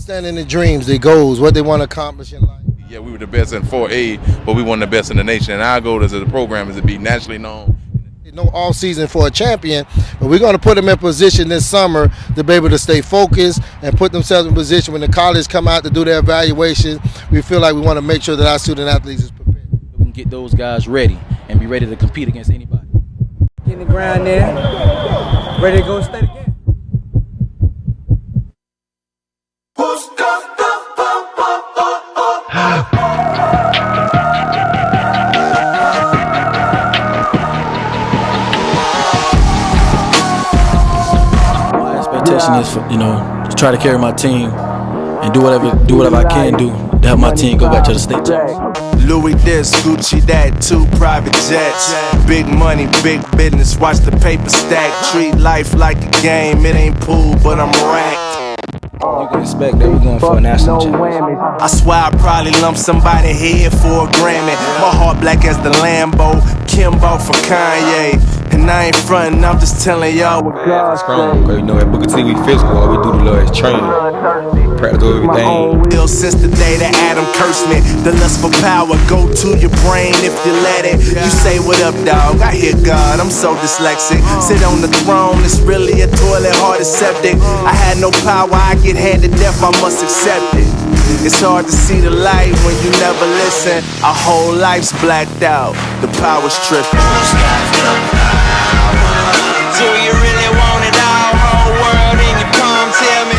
understanding the dreams, the goals, what they want to accomplish in life. Yeah, we were the best in 4A, but we weren't the best in the nation. And our goal as a program is to be nationally known. No off season for a champion, but we're going to put them in position this summer to be able to stay focused and put themselves in position when the colleges come out to do their evaluation. We feel like we want to make sure that our student athletes is prepared. We can get those guys ready and be ready to compete against anybody. Get in the ground there, ready to go state again. Is for, to try to carry my team and do whatever I can do to help my team go back to the state champs. Louis this, Gucci that, 2 private jets. Big money, big business, watch the paper stack. Treat life like a game, it ain't pool, but I'm racked. You can expect that we're going for a national championship. I swear I probably lumped somebody head for a Grammy. My heart black as the Lambo, Kimbo from Kanye. And I ain't frontin', I'm just telling y'all what God's strong, cause at Booker T we physical, all we do the Lord is train. Practice everything. Ill since the day that Adam cursed me. The lust for power go to your brain if you let it. You say what up, dog? I hear God, I'm so dyslexic. Sit on the throne, it's really a toilet, heart is septic. I had no power, I get handed death, I must accept it. It's hard to see the light when you never listen. Our whole life's blacked out, the power's tripping. Do you really want it all, whole world in your palm, tell me.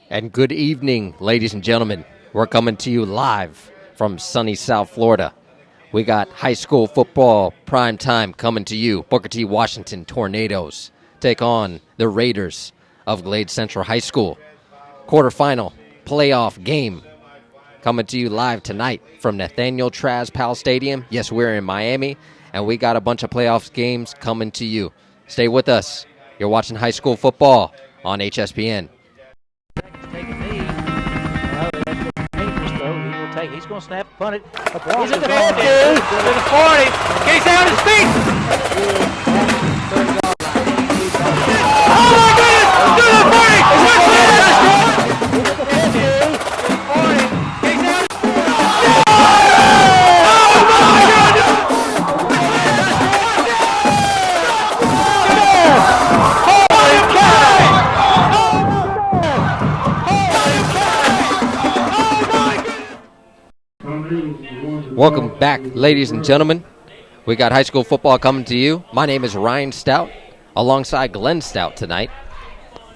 And good evening, ladies and gentlemen. We're coming to you live from sunny South Florida. We got high school football prime time coming to you. Booker T. Washington Tornadoes take on the Raiders of Glade Central High School. Quarterfinal playoff game coming to you live tonight from Nathaniel Traz Powell Stadium. Yes, we're in Miami, and we got a bunch of playoffs games coming to you. Stay with us. You're watching high school football on HSPN. He's going to snap, punt it. He's at the 50, to the 40. He's out his feet. Oh my goodness! To the 40. To the 50, 40. He's out. Oh my goodness! Holy cow! Welcome back, ladies and gentlemen. We got high school football coming to you. My name is Ryan Stout, alongside Glenn Stout tonight.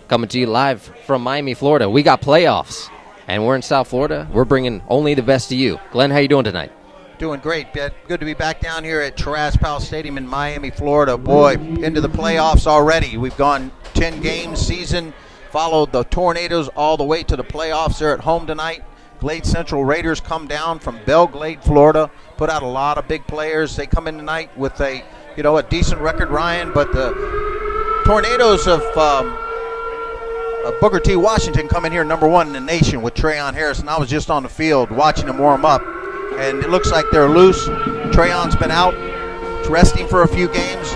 Coming to you live from Miami, Florida. We got playoffs, and we're in South Florida. We're bringing only the best to you. Glenn, how you doing tonight? Doing great. Good to be back down here at Traz Powell Stadium in Miami, Florida. Boy, into the playoffs already. We've gone 10 games season, followed the Tornadoes all the way to the playoffs. They're at home tonight. Glade Central Raiders come down from Belle Glade, Florida, put out a lot of big players. They come in tonight with a decent record, Ryan, but the Tornadoes of Booker T. Washington come in here number 1 in the nation with Treon Harris, and I was just on the field watching them warm up, and it looks like they're loose. Treon's been out, resting for a few games.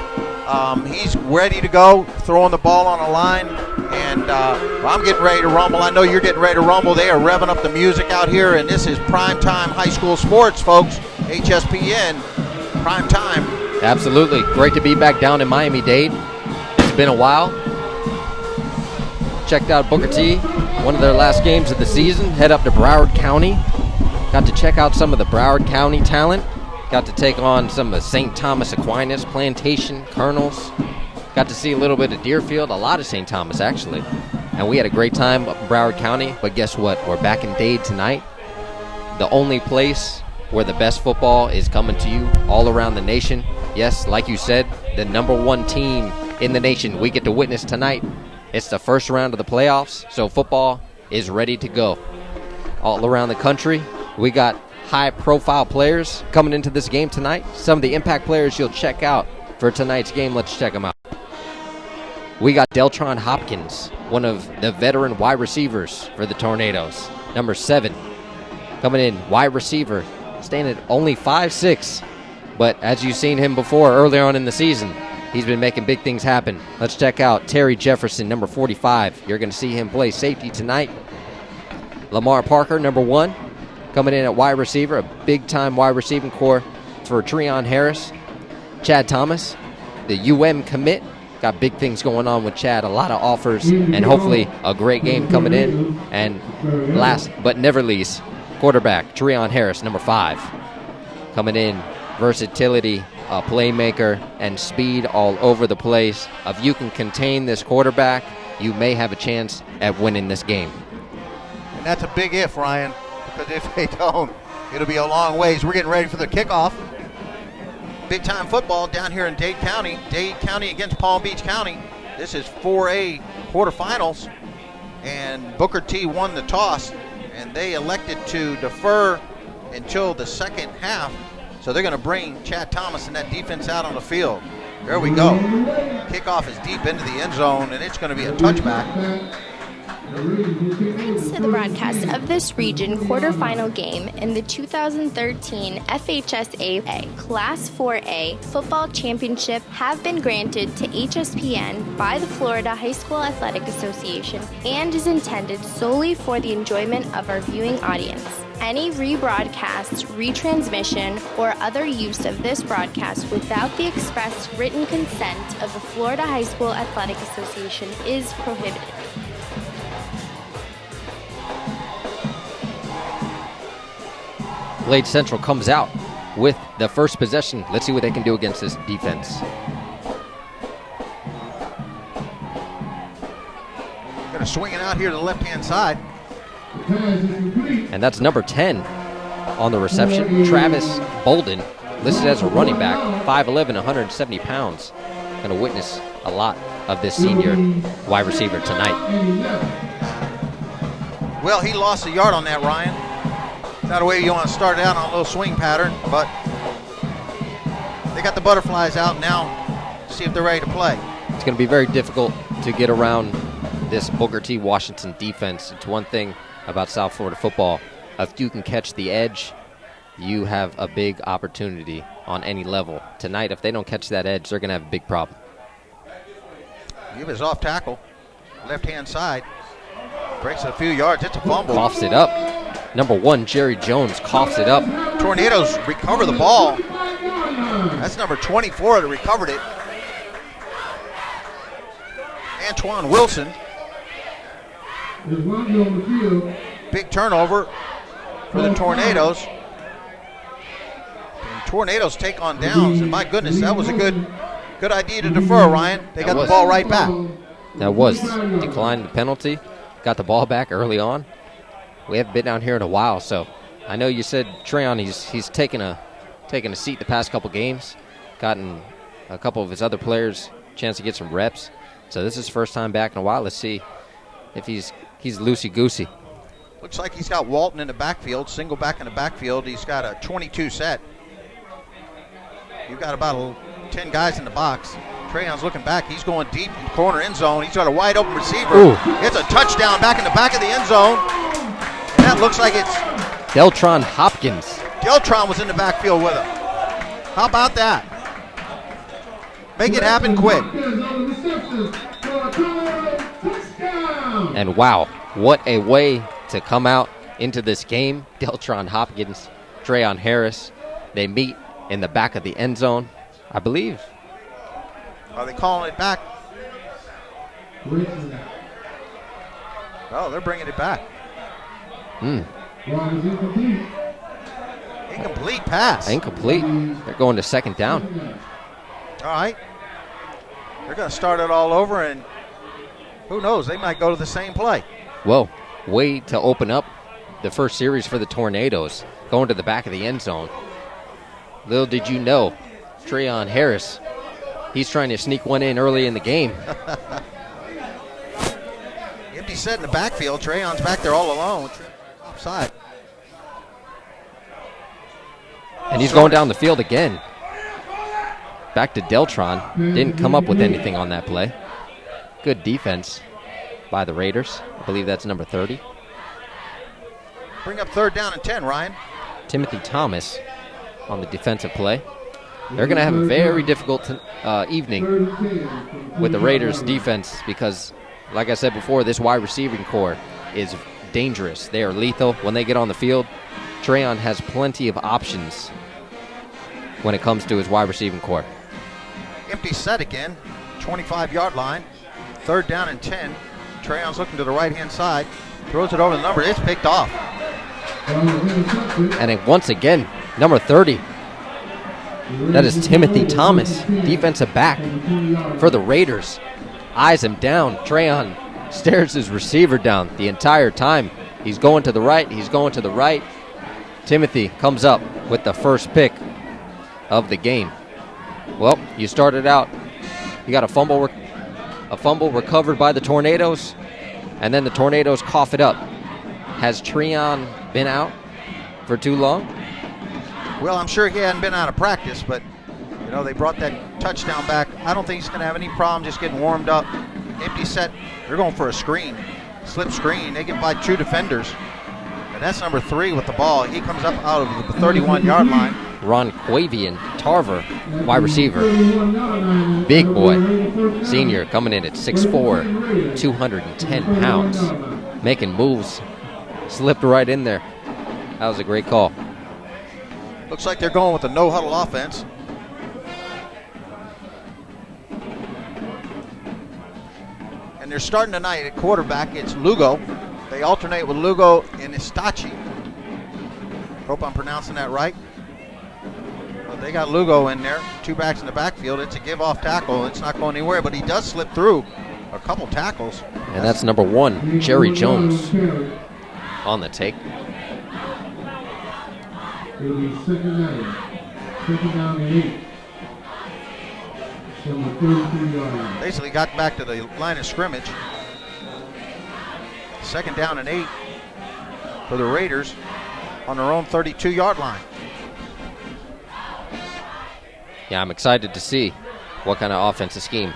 He's ready to go, throwing the ball on a line, and I'm getting ready to rumble. I know you're getting ready to rumble. They are revving up the music out here, and this is primetime high school sports, folks. HSPN, primetime. Absolutely. Great to be back down in Miami-Dade. It's been a while. Checked out Booker T, one of their last games of the season. Head up to Broward County. Got to check out some of the Broward County talent. Got to take on some of St. Thomas Aquinas, Plantation, Colonels. Got to see a little bit of Deerfield, a lot of St. Thomas, actually. And we had a great time up in Broward County. But guess what? We're back in Dade tonight. The only place where the best football is coming to you all around the nation. Yes, like you said, the number 1 team in the nation we get to witness tonight. It's the first round of the playoffs, so football is ready to go. All around the country, we got high-profile players coming into this game tonight. Some of the impact players you'll check out for tonight's game. Let's check them out. We got Deltron Hopkins, one of the veteran wide receivers for the Tornadoes. Number 7, coming in, wide receiver, standing at only 5'6". But as you've seen him before earlier on in the season, he's been making big things happen. Let's check out Terry Jefferson, number 45. You're going to see him play safety tonight. Lamar Parker, number 1, coming in at wide receiver, a big-time wide receiving core for Treon Harris. Chad Thomas, the UM commit. Got big things going on with Chad, a lot of offers, and hopefully a great game coming in. And last but never least, quarterback Treon Harris, number 5. Coming in, versatility, a playmaker, and speed all over the place. If you can contain this quarterback, you may have a chance at winning this game. And that's a big if, Ryan, because if they don't, it'll be a long ways. We're getting ready for the kickoff. Big time football down here in Dade County. Dade County against Palm Beach County. This is 4A quarterfinals, and Booker T won the toss, and they elected to defer until the second half. So they're going to bring Chad Thomas and that defense out on the field. There we go. Kickoff is deep into the end zone, and it's going to be a touchback. Thanks to the broadcast of this region quarterfinal game in the 2013 FHSAA Class 4A Football Championship have been granted to HSPN by the Florida High School Athletic Association and is intended solely for the enjoyment of our viewing audience. Any rebroadcast, retransmission, or other use of this broadcast without the express written consent of the Florida High School Athletic Association is prohibited. Glade Central comes out with the first possession. Let's see what they can do against this defense. Going to swing it out here to the left-hand side. And that's number 10 on the reception. Travis Bolden, listed as a running back, 5'11", 170 pounds. Going to witness a lot of this senior wide receiver tonight. Well, he lost a yard on that, Ryan. Not a way you want to start out on a little swing pattern, but they got the butterflies out now. See if they're ready to play. It's going to be very difficult to get around this Booker T. Washington defense. It's one thing about South Florida football. If you can catch the edge, you have a big opportunity on any level. Tonight, if they don't catch that edge, they're going to have a big problem. Give his off tackle, left-hand side. Breaks it a few yards. It's a fumble. Coughs it up. Number 1, Jerry Jones, coughs it up. Tornadoes recover the ball. That's number 24 that recovered it. Antoine Wilson. Big turnover for the Tornadoes. And Tornadoes take on downs, and my goodness, that was a good idea to defer, Ryan. They got the ball right back. That was declined the penalty. Got the ball back early on. We haven't been down here in a while, so I know you said Treon, he's taken a seat the past couple games, gotten a couple of his other players a chance to get some reps. So this is his first time back in a while. Let's see if he's loosey-goosey. Looks like he's got Walton in the backfield, single back in the backfield. He's got a 22 set. You've got about 10 guys in the box. Treon's looking back. He's going deep in the corner end zone. He's got a wide open receiver. Ooh. It's a touchdown back in the back of the end zone. And that looks like it's Deltron Hopkins. Deltron was in the backfield with him. How about that? Make it happen quick. And wow, what a way to come out into this game. Deltron Hopkins, Treon Harris. They meet in the back of the end zone, I believe. Are they calling it back? Oh, they're bringing it back. Incomplete pass. Incomplete. They're going to second down. All right. They're going to start it all over, and who knows? They might go to the same play. Whoa, way to open up the first series for the Tornadoes, going to the back of the end zone. Little did you know, Treon Harris, he's trying to sneak one in early in the game. Empty set in the backfield. Treon's back there all alone. Offside. And he's going down the field again. Back to Deltron. Didn't come up with anything on that play. Good defense by the Raiders. I believe that's number 30. Bring up third down and 10, Ryan. Timothy Thomas on the defensive play. They're going to have a very difficult evening with the Raiders defense because, like I said before, this wide receiving core is dangerous. They are lethal when they get on the field. Treon has plenty of options when it comes to his wide receiving core. Empty set again, 25-yard line, 3rd down and 10. Treon's looking to the right-hand side, throws it over the number. It's picked off. And then once again, number 30. That is Timothy Thomas, defensive back for the Raiders. Eyes him down. Treon stares his receiver down the entire time. He's going to the right. He's going to the right. Timothy comes up with the first pick of the game. Well, you started out. You got a fumble recovered by the Tornadoes, and then the Tornadoes cough it up. Has Treon been out for too long? Well, I'm sure he hadn't been out of practice, but they brought that touchdown back. I don't think he's going to have any problem just getting warmed up. Empty set. They're going for a screen, slip screen. They get by 2 defenders, and that's number 3 with the ball. He comes up out of the 31-yard line. Ron Quavian Tarver, wide receiver. Big boy. Senior coming in at 6'4", 210 pounds. Making moves. Slipped right in there. That was a great call. Looks like they're going with a no-huddle offense. And they're starting tonight at quarterback. It's Lugo. They alternate with Lugo and Istachi. Hope I'm pronouncing that right. But they got Lugo in there. 2 backs in the backfield. It's a give-off tackle. It's not going anywhere, but he does slip through a couple tackles. And that's number 1, Jerry Jones, on the take. It'll be 2nd down. 2nd down and 8. From the 33-yard line. Basically got back to the line of scrimmage. 2nd down and 8 for the Raiders on their own 32-yard line. Yeah, I'm excited to see what kind of offensive scheme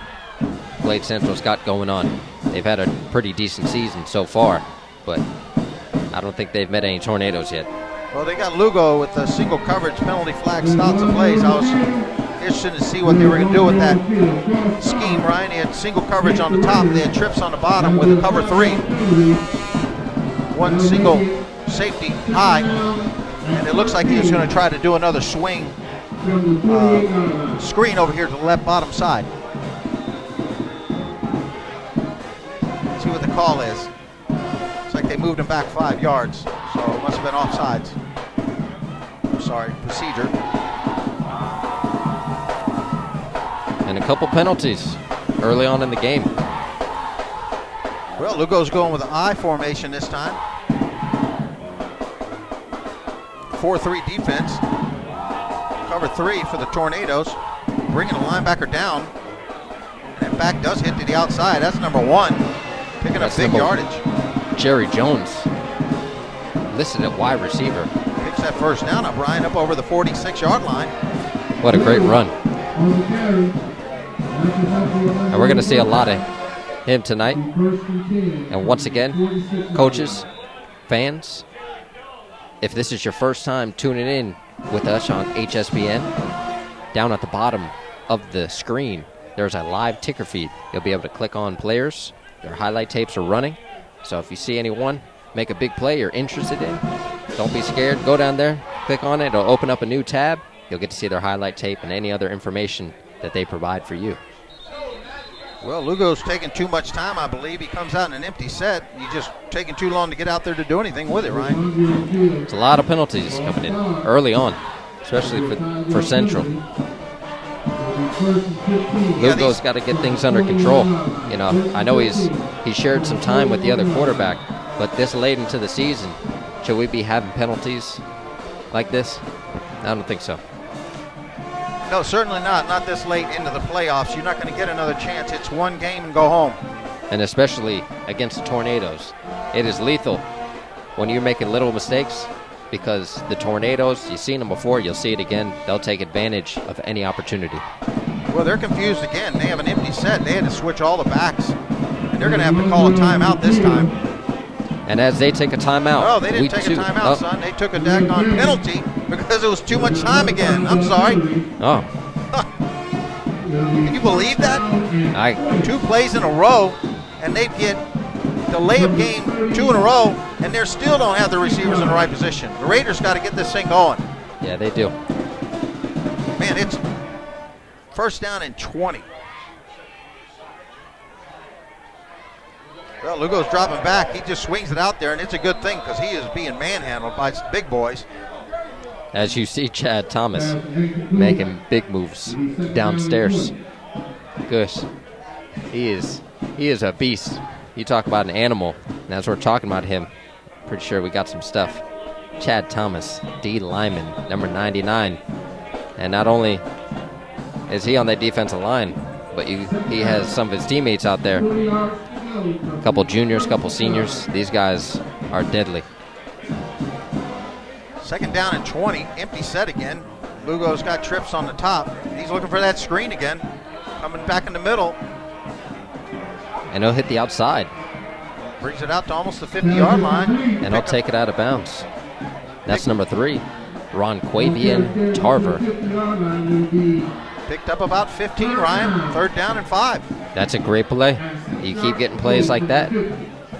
Glade Central's got going on. They've had a pretty decent season so far, but I don't think they've met any Tornadoes yet. Well, they got Lugo with the single coverage penalty flag stops and plays. I was interested to see what they were going to do with that scheme, Ryan. He had single coverage on the top. They had trips on the bottom with a cover 3. 1 single safety high. And it looks like he was going to try to do another swing screen over here to the left bottom side. Let's see what the call is. Looks like they moved him back 5 yards, so it must have been offsides. Sorry, procedure. And a couple penalties early on in the game. Well, Lugo's going with an I formation this time. 4-3 defense. Cover 3 for the Tornadoes. Bringing the linebacker down. And that back does hit to the outside. That's number 1. Picking up big yardage. Jerry Jones, listed at wide receiver. Picks that first down up, Ryan, up over the 46-yard line. What a great run. And we're going to see a lot of him tonight. And once again, coaches, fans, if this is your first time tuning in with us on HSPN, down at the bottom of the screen, there's a live ticker feed. You'll be able to click on players. Their highlight tapes are running. So if you see anyone make a big play you're interested in, don't be scared. Go down there, click on it. It'll open up a new tab. You'll get to see their highlight tape and any other information that they provide for you. Well, Lugo's taking too much time, I believe. He comes out in an empty set. He's just taking too long to get out there to do anything with it, Ryan. There's a lot of penalties coming in early on, especially for Central. Lugo's got to get things under control. You know, I know he's shared some time with the other quarterback, but this late into the season, should we be having penalties like this? I don't think so. No, certainly not. Not this late into the playoffs. You're not going to get another chance. It's one game and go home. And especially against the Tornadoes. It is lethal when you're making little mistakes, because the Tornadoes, you've seen them before, you'll see it again. They'll take advantage of any opportunity. Well, they're confused again. They have an empty set. They had to switch all the backs. And they're going to have to call a timeout this time. And as they take a timemeout. Oh, they didn't take a timeout, son. They took a daggone penalty because it was too much time again. I'm sorry. Oh. Can you believe that? 2 plays in a row, and they get layup game 2 in a row, and they still don't have the receivers in the right position. The Raiders got to get this thing going. Yeah, they do. Man, it's first down and 20. Well, Lugo's dropping back. He just swings it out there, and it's a good thing because he is being manhandled by some big boys. As you see Chad Thomas making big moves downstairs. Gosh, he is a beast. You talk about an animal, and as we're talking about him, pretty sure we got some stuff. Chad Thomas, D lineman, number 99. And not only is he on that defensive line, but he has some of his teammates out there. A couple juniors, couple seniors. These guys are deadly. Second down and 20, empty set again. Lugo's got trips on the top. He's looking for that screen again. Coming back in the middle. And he'll hit the outside. Brings it out to almost the 50-yard line. And he'll take it out of bounds. That's number 3, Ron Quavian Tarver. Picked up about 15, Ryan. Third down and 5. That's a great play. You keep getting plays like that.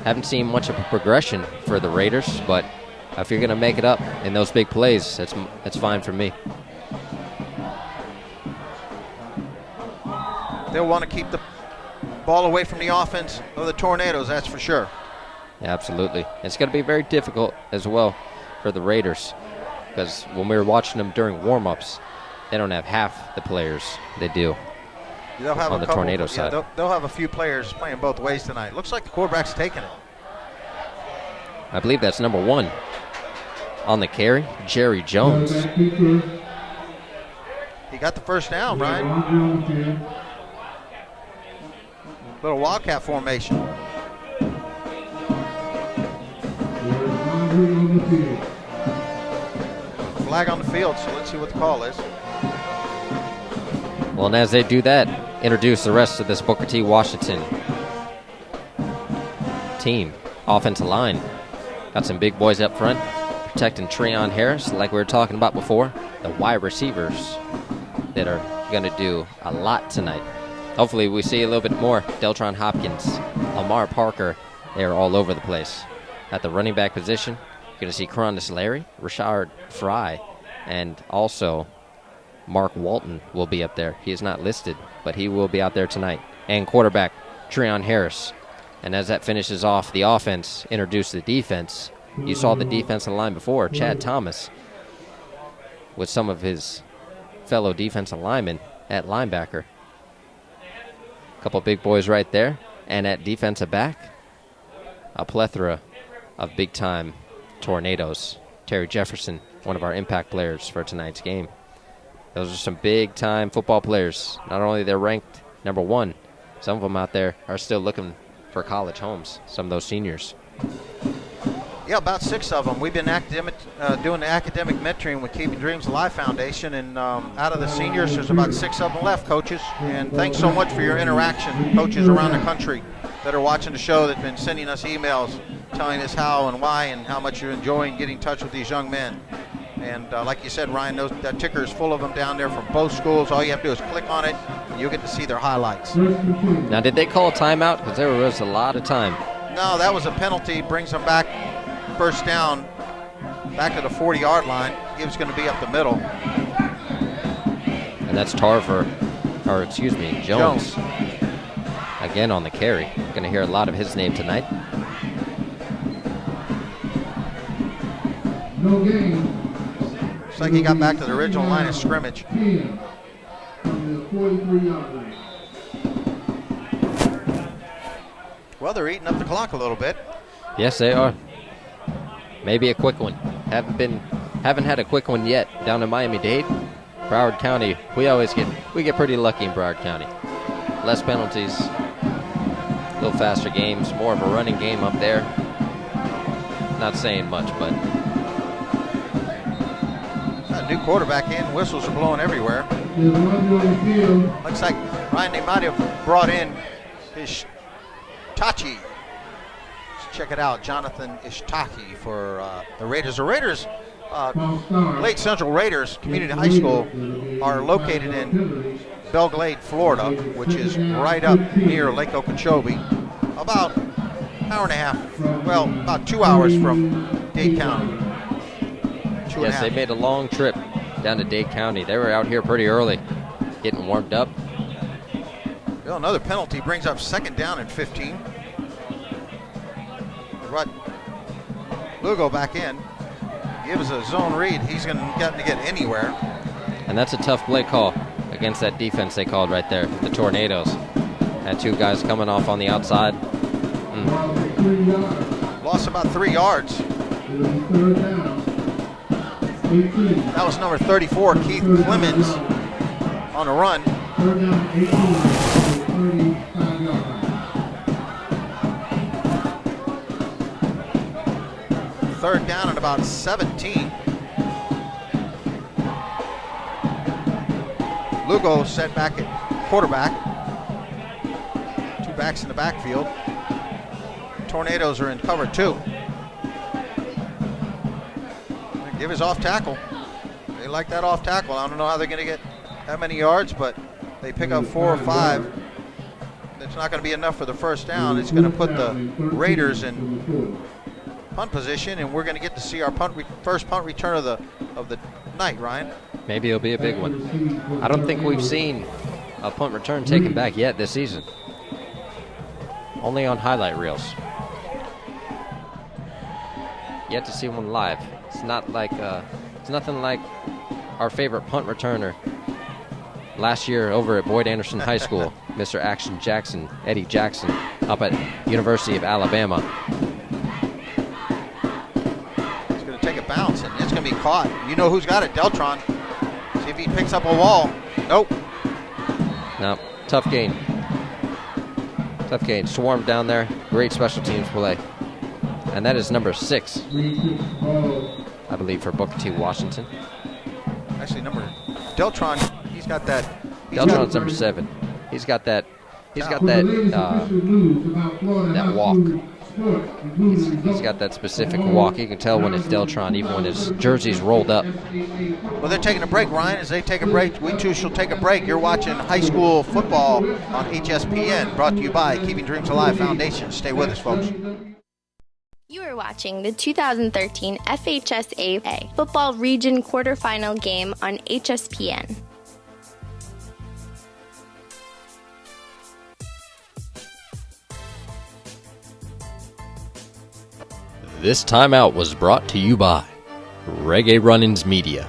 Haven't seen much of a progression for the Raiders, but if you're going to make it up in those big plays, that's fine for me. They'll want to keep the ball away from the offense of the Tornadoes, that's for sure. Yeah, absolutely. It's going to be very difficult as well for the Raiders because when we were watching them during warm-ups, they don't have half the players they do They'll have on the Tornado side. They'll have a few players playing both ways tonight. Looks like the quarterback's taking it. I believe that's number 1 on the carry, Jerry Jones. He got the first down, Ryan. Little Wildcat formation. Flag on the field, so let's see what the call is. Well, and as they do that, introduce the rest of this Booker T. Washington team. Offensive line. Got some big boys up front, protecting Treon Harris, like we were talking about before. The wide receivers that are going to do a lot tonight. Hopefully we see a little bit more. Deltron Hopkins, Lamar Parker, they are all over the place. At the running back position, you're going to see Cronus Larry, Rashard Fry, and also Mark Walton will be up there. He is not listed, but he will be out there tonight. And quarterback, Treon Harris. And as that finishes off the offense, introduce the defense. You saw the defensive line before, Chad Thomas, with some of his fellow defensive linemen at linebacker. A couple big boys right there. And at defensive back, a plethora of big-time Tornadoes. Terry Jefferson, one of our impact players for tonight's game. Those are some big-time football players. Not only they're ranked number 1, some of them out there are still looking for college homes, some of those seniors. Yeah, about 6 of them. We've been doing the academic mentoring with Keeping Dreams Alive Foundation, and out of the seniors, there's about 6 of them left, coaches. And thanks so much for your interaction, coaches around the country that are watching the show, that have been sending us emails telling us how and why and how much you're enjoying getting in touch with these young men. And like you said, Ryan, that ticker is full of them down there from both schools. All you have to do is click on it, and you'll get to see their highlights. Now, did they call a timeout? Because there was a lot of time. No, that was a penalty. Brings them back first down, back to the 40-yard line. Gibbs going to be up the middle. And that's Jones. Again on the carry. Going to hear a lot of his name tonight. No game. Looks like he got back to the original line of scrimmage. From the 43-yard line. Well, they're eating up the clock a little bit. Yes, they are. Maybe a quick one. Haven't had a quick one yet down in Miami-Dade. Broward County, we get pretty lucky in Broward County. Less penalties, a little faster games, more of a running game up there. Not saying much, but a new quarterback in, whistles are blowing everywhere. Looks like Ryan, they might have brought in Ishtaki. Let's check it out, Jonathan Ishtaki for the Raiders. The Raiders, Lake Central Raiders Community High School, are located in Belglade, Florida, which is right up near Lake Okeechobee, about hour and a half. Well, about 2 hours from Dade County. Yes, they made a long trip down to Dade County. They were out here pretty early, getting warmed up. Well, another penalty brings up 2nd down and 15. Right. Lugo back in. Gives a zone read. He's going to get anywhere. And that's a tough play call against that defense they called right there, the Tornadoes. Had 2 guys coming off on the outside. Lost about 3 yards. That was number 34, Keith Clemens, on a run. Third down and about 17. Lugo set back at quarterback. 2 backs in the backfield. Tornadoes are in cover 2. Give his off tackle. They like that off tackle. I don't know how they're going to get that many yards, but they pick up 4 or 5. It's not going to be enough for the first down. It's going to put the Raiders in punt position, and we're going to get to see our first punt return of the night, Ryan. Maybe it'll be a big one. I don't think we've seen a punt return taken back yet this season. Only on highlight reels. Yet to see one live. It's not like it's nothing like our favorite punt returner last year over at Boyd Anderson High School, Mr. Action Jackson, Eddie Jackson, up at University of Alabama. It's going to take a bounce, and it's going to be caught. You know who's got it, Deltron. See if he picks up a wall. Nope. No, tough gain. Tough gain. Swarmed down there. Great special teams play. And that is number 6, I believe, for Booker T. Washington. Actually, Deltron, he's got that. Deltron's number 7. He's got that. He's got that. That walk. He's got that specific walk. You can tell when it's Deltron, even when his jersey's rolled up. Well, they're taking a break, Ryan. As they take a break, we too shall take a break. You're watching high school football on Hspn, brought to you by Keeping Dreams Alive Foundation. Stay with us, folks. You are watching the 2013 FHSAA Football Region Quarterfinal game on HSPN. This timeout was brought to you by Reggae Run-Ins Media,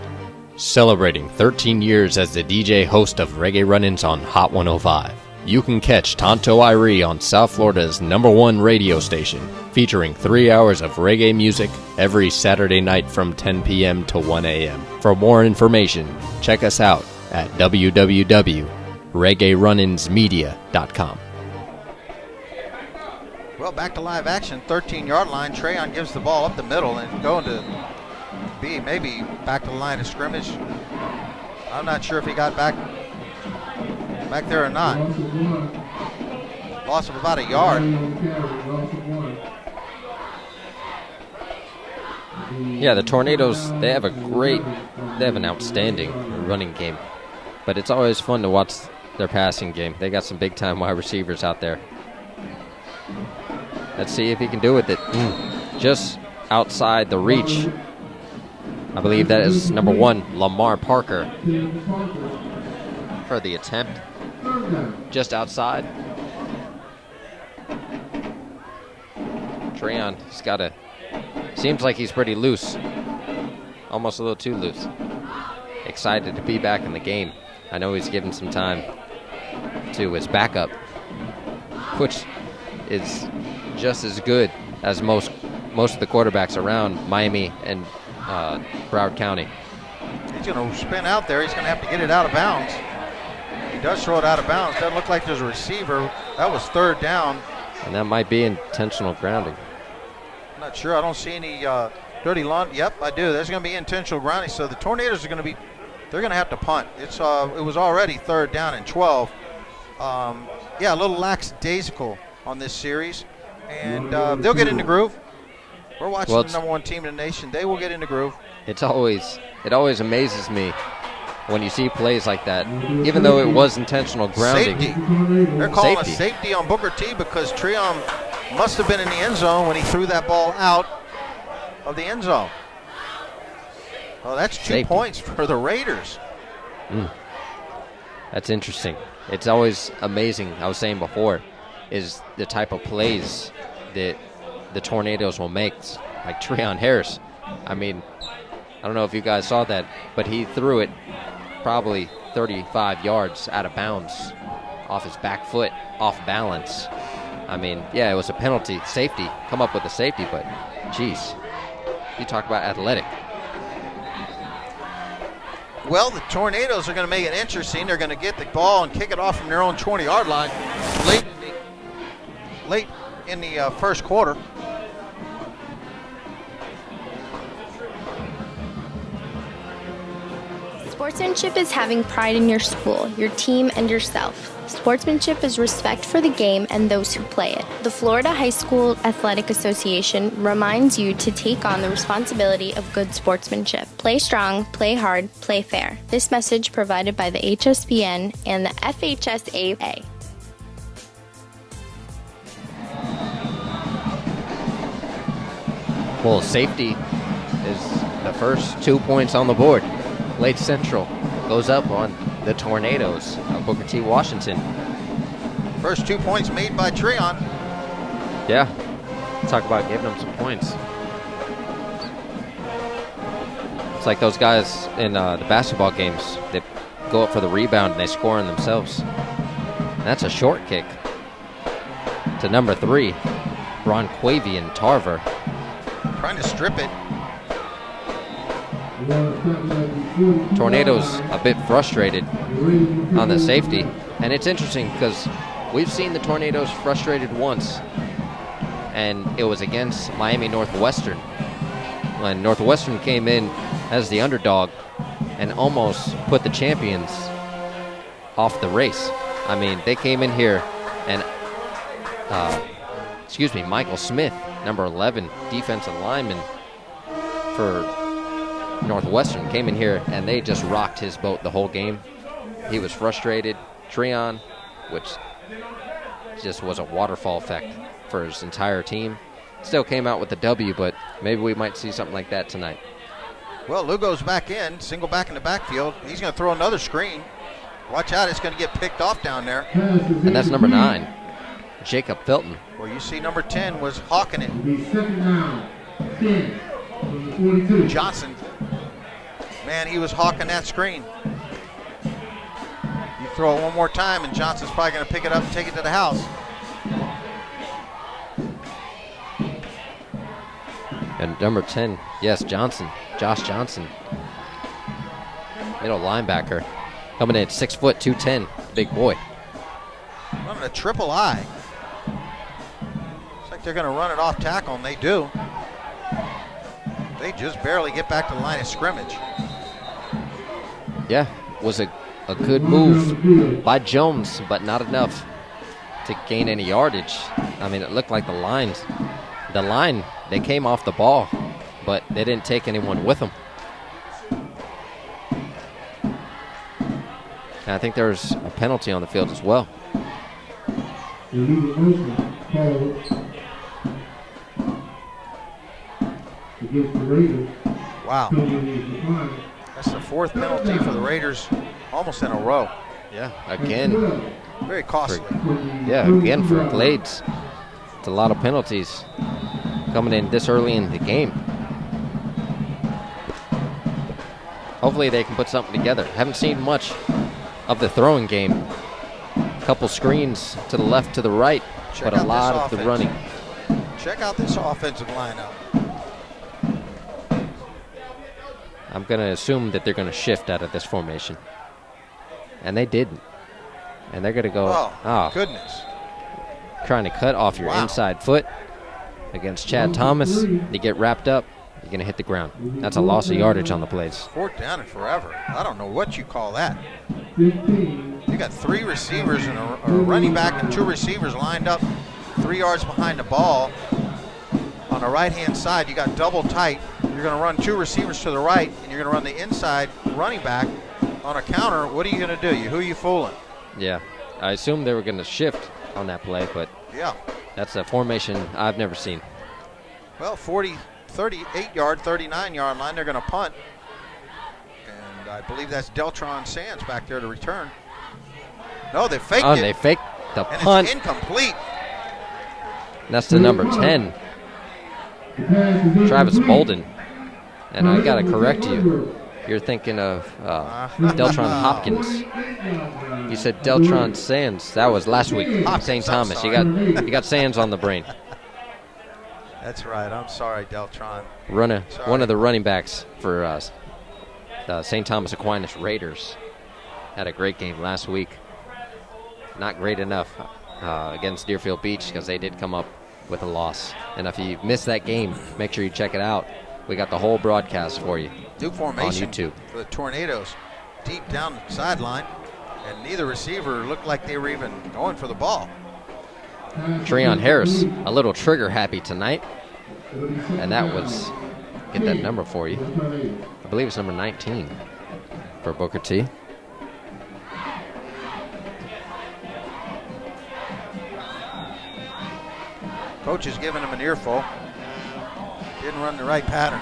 celebrating 13 years as the DJ host of Reggae Run-Ins on Hot 105. You can catch Tonto Irie on South Florida's #1 radio station, featuring 3 hours of reggae music every Saturday night from 10 p.m. to 1 a.m. For more information, check us out at www.reggaeruниnsmedia.com. Well, back to live action, 13-yard line. Treon gives the ball up the middle and going to be maybe back to the line of scrimmage. I'm not sure if he got back there or not. Loss of about a yard. Yeah, the Tornadoes, they have an outstanding running game. But it's always fun to watch their passing game. They got some big-time wide receivers out there. Let's see if he can do with it. Just outside the reach. I believe that is number 1, Lamar Parker, for the attempt. Just outside. Treon, seems like he's pretty loose. Almost a little too loose. Excited to be back in the game. I know he's given some time to his backup, which is just as good as most of the quarterbacks around Miami and Broward County. He's going to spin out there. He's going to have to get it out of bounds. He does throw it out of bounds. Doesn't look like there's a receiver. That was 3rd down. And that might be intentional grounding. I'm not sure. I don't see any dirty lawn. Yep, I do. There's going to be intentional grounding. So the Tornadoes are going to they're going to have to punt. It was already 3rd down and 12. Yeah, a little lackadaisical on this series. And they'll get in the groove. We're watching the #1 team in the nation. They will get in the groove. It always amazes me when you see plays like that, even though it was intentional grounding. Safety. They're calling a safety on Booker T because Treon Must have been in the end zone when he threw that ball out of the end zone. Oh, that's 2 Safety. points for the Raiders. That's interesting. It's always amazing, I was saying before, is the type of plays that the Tornadoes will make, like Treon Harris. I mean, I don't know if you guys saw that, but he threw it probably 35 yards out of bounds off his back foot, off balance. I mean, yeah, it was a penalty, safety, come up with a safety, but geez, you talk about athletic. Well, the Tornadoes are going to make it interesting. They're going to get the ball and kick it off from their own 20-yard line late in the first quarter. Sportsmanship is having pride in your school, your team, and yourself. Sportsmanship is respect for the game and those who play it. The Florida High School Athletic Association reminds you to take on the responsibility of good sportsmanship. Play strong, play hard, play fair. This message provided by the Hspn and the FHSAA. Well, safety is the first 2 points on the board. Lake Central goes up on the Tornadoes of Booker T. Washington. First 2 points made by Treon. Yeah, talk about giving them some points. It's like those guys in the basketball games that go up for the rebound and they score on themselves. And that's a short kick to number 3, Ron Quavian Tarver. Trying to strip it. Tornadoes a bit frustrated on the safety, and it's interesting because we've seen the Tornadoes frustrated once, and it was against Miami Northwestern when Northwestern came in as the underdog and almost put the champions off the race. I mean, they came in here and Michael Smith, number 11 defensive lineman for Northwestern, came in here and they just rocked his boat the whole game. He was frustrated. Treon, which just was a waterfall effect for his entire team, still came out with the W, but maybe we might see something like that tonight. Well, Lugo's back in, single back in the backfield. He's going to throw another screen. Watch out, it's going to get picked off down there. And that's number 9, Jacob Felton. Well, you see number 10 was hawking it. Second down, 10 from the 42. Johnson. Man, he was hawking that screen. You throw it one more time, and Johnson's probably going to pick it up and take it to the house. And number 10, yes, Johnson, Josh Johnson, middle linebacker, coming in at 6 foot 210, big boy. Running a triple I. Looks like they're going to run it off tackle, and they do. They just barely get back to the line of scrimmage. Yeah, was a good move by Jones, but not enough to gain any yardage. I mean, it looked like the line, they came off the ball, but they didn't take anyone with them. And I think there was a penalty on the field as well. Illegal motion called against the Raiders. Wow. That's the 4th penalty for the Raiders almost in a row. Yeah, again. Very costly. Again for Glades. It's a lot of penalties coming in this early in the game. Hopefully they can put something together. Haven't seen much of the throwing game. A couple screens to the left, to the right, but a lot of the running. Check out this offensive lineup. I'm going to assume that they're going to shift out of this formation. And they didn't. And they're going to go, goodness. Trying to cut off your inside foot against Chad Thomas. You get wrapped up, you're going to hit the ground. That's a loss of yardage on the plays. 4th down and forever. I don't know what you call that. You got 3 receivers and a running back and 2 receivers lined up 3 yards behind the ball. On the right-hand side, you got double tight. You're going to run 2 receivers to the right, and you're going to run the inside running back on a counter. What are you going to do? Who are you fooling? Yeah, I assumed they were going to shift on that play, but yeah, That's a formation I've never seen. Well, 38-yard, 39-yard line. They're going to punt. And I believe that's Deltron Sands back there to return. No, they faked it. Oh, they faked the and punt. It's incomplete. That's the number 10, Travis Bolden. And I got to correct you. You're thinking of Deltron Hopkins. You said Deltron Sands. That was last week. St. Thomas. You got Sands on the brain. That's right. I'm sorry, Deltron. One of the running backs for the St. Thomas Aquinas Raiders had a great game last week. Not great enough against Deerfield Beach because they did come up with a loss. And if you missed that game, make sure you check it out. We got the whole broadcast for you New formation on YouTube. for the Tornadoes. Deep down the sideline, and neither receiver looked like they were even going for the ball. Treon Harris, a little trigger happy tonight. And that was, get that number for you. I believe it's number 19 for Booker T. Coach is giving him an earful. Didn't run the right pattern.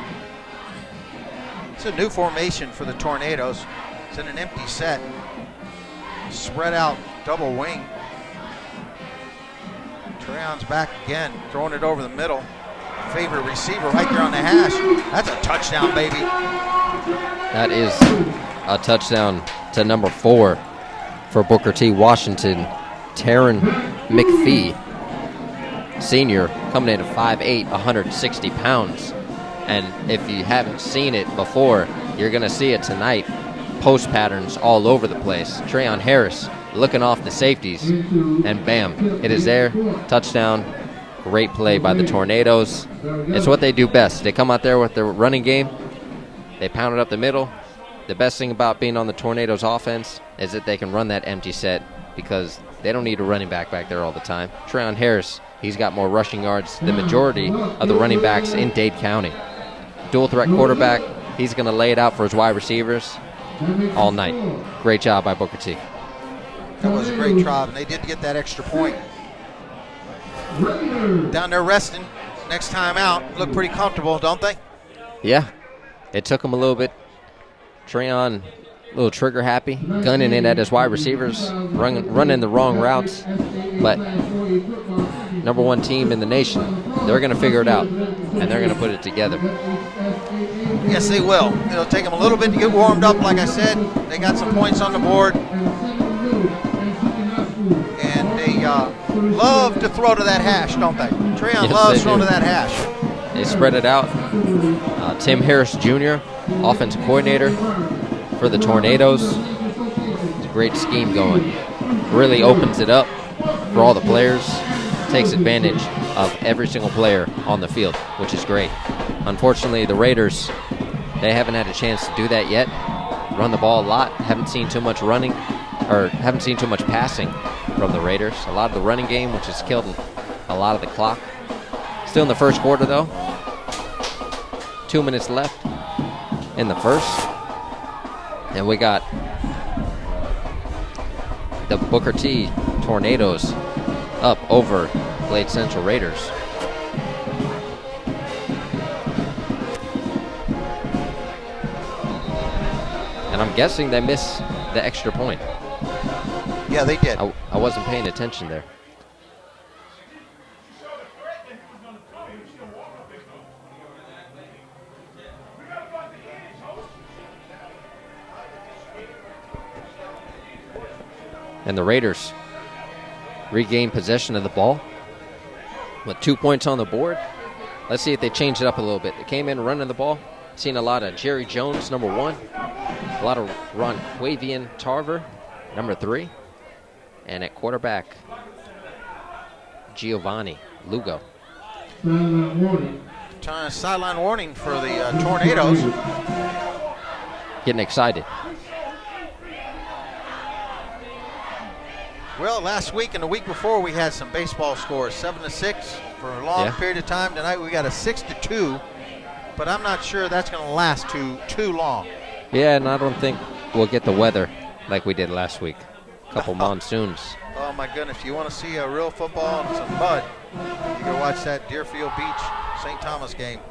It's a new formation for the Tornadoes. It's in an empty set. Spread out double wing. Treon's back again, throwing it over the middle. Favorite receiver right there on the hash. That's a touchdown, baby. That is a touchdown to number 4 for Booker T. Washington. Taryn McPhee, senior, coming in at 5'8", 160 pounds. And if you haven't seen it before, you're going to see it tonight. Post patterns all over the place. Treon Harris looking off the safeties, and bam, it is there. Touchdown. Great play by the Tornadoes. It's what they do best. They come out there with their running game. They pound it up the middle. The best thing about being on the Tornadoes offense is that they can run that empty set because they don't need a running back there all the time. Treon Harris, he's got more rushing yards than the majority of the running backs in Dade County. Dual threat quarterback. He's going to lay it out for his wide receivers all night. Great job by Booker T. That was a great try, and they did get that extra point. Down there resting. Next time out, look pretty comfortable, don't they? Yeah. It took him a little bit. Treon, a little trigger happy, gunning in at his wide receivers, running the wrong routes. But number 1 team in the nation, they're going to figure it out, and they're going to put it together. Yes, they will. It'll take them a little bit to get warmed up, like I said. They got some points on the board. And they love to throw to that hash, don't they? Treon loves throwing to that hash. They spread it out. Tim Harris Jr., offensive coordinator for the Tornadoes. It's a great scheme going. Really opens it up for all the players. Takes advantage of every single player on the field, which is great. Unfortunately, the Raiders, they haven't had a chance to do that yet. Run the ball a lot. Haven't seen too much running, or haven't seen too much passing from the Raiders. A lot of the running game, which has killed a lot of the clock. Still in the first quarter, though. 2 minutes left in the first. And we got the Booker T Tornadoes up over Glade Central Raiders. And I'm guessing they missed the extra point. Yeah, they did. I wasn't paying attention there. And the Raiders regain possession of the ball with 2 points on the board. Let's see if they change it up a little bit. They came in running the ball. Seen a lot of Jerry Jones, number 1. A lot of Ronquavian Tarver, number 3. And at quarterback, Giovanni Lugo. Sideline warning for the Tornadoes. Getting excited. Well, last week and the week before we had some baseball scores, 7-6 for a long period of time. Tonight we got a 6-2, but I'm not sure that's going to last too long. Yeah, and I don't think we'll get the weather like we did last week. couple monsoons. Oh my goodness, you want to see a real football and some mud, you can watch that Deerfield Beach St. Thomas game.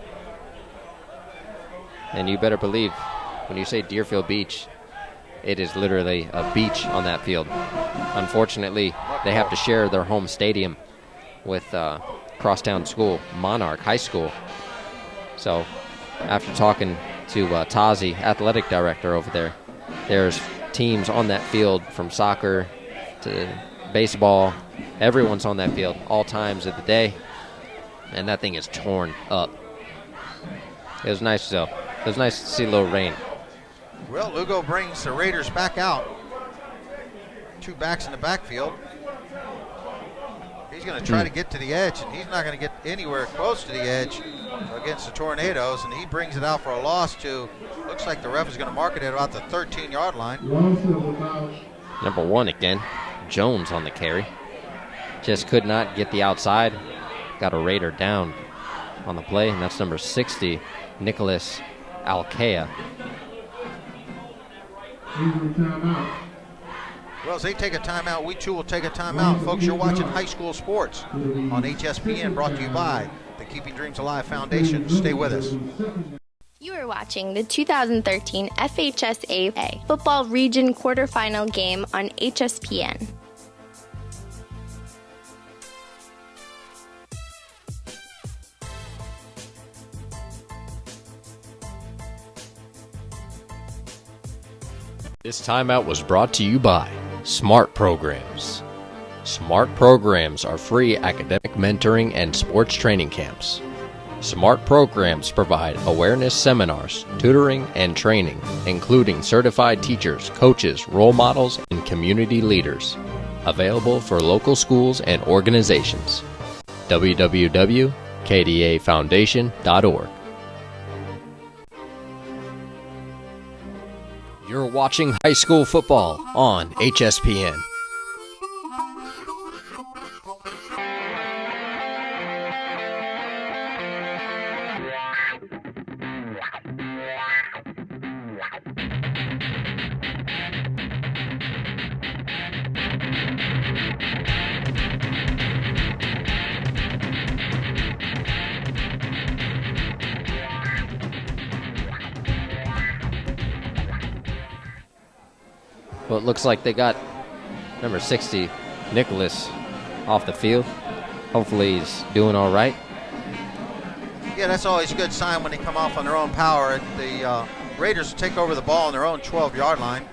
And you better believe, when you say Deerfield Beach, it is literally a beach on that field. Unfortunately, they have to share their home stadium with crosstown school, Monarch High School. So after talking to Tazi, athletic director over there, there's teams on that field from soccer to baseball. Everyone's on that field all times of the day, and that thing is torn up. It was nice though. It was nice to see a little rain. Well, Lugo brings the Raiders back out. 2 backs in the backfield. He's going to try to get to the edge, and he's not going to get anywhere close to the edge against the Tornadoes, and he brings it out for a loss to, looks like the ref is going to mark it at about the 13-yard line. Number 1 again, Jones on the carry. Just could not get the outside. Got a Raider down on the play, and that's number 60, Nicholas Alcea. Well, as they take a timeout, we too will take a timeout. Folks, you're watching High School Sports on Hspn, brought to you by the Keeping Dreams Alive Foundation. Stay with us. You are watching the 2013 FHSAA Football Region Quarterfinal game on Hspn. This timeout was brought to you by Smart Programs. Smart Programs are free academic mentoring and sports training camps. Smart Programs provide awareness seminars, tutoring, and training, including certified teachers, coaches, role models, and community leaders. Available for local schools and organizations. www.kdafoundation.org. You're watching high school football on HSPN. Well, it looks like they got number 60, Nicholas, off the field. Hopefully he's doing all right. Yeah, that's always a good sign when they come off on their own power. The Raiders take over the ball on their own 12-yard line.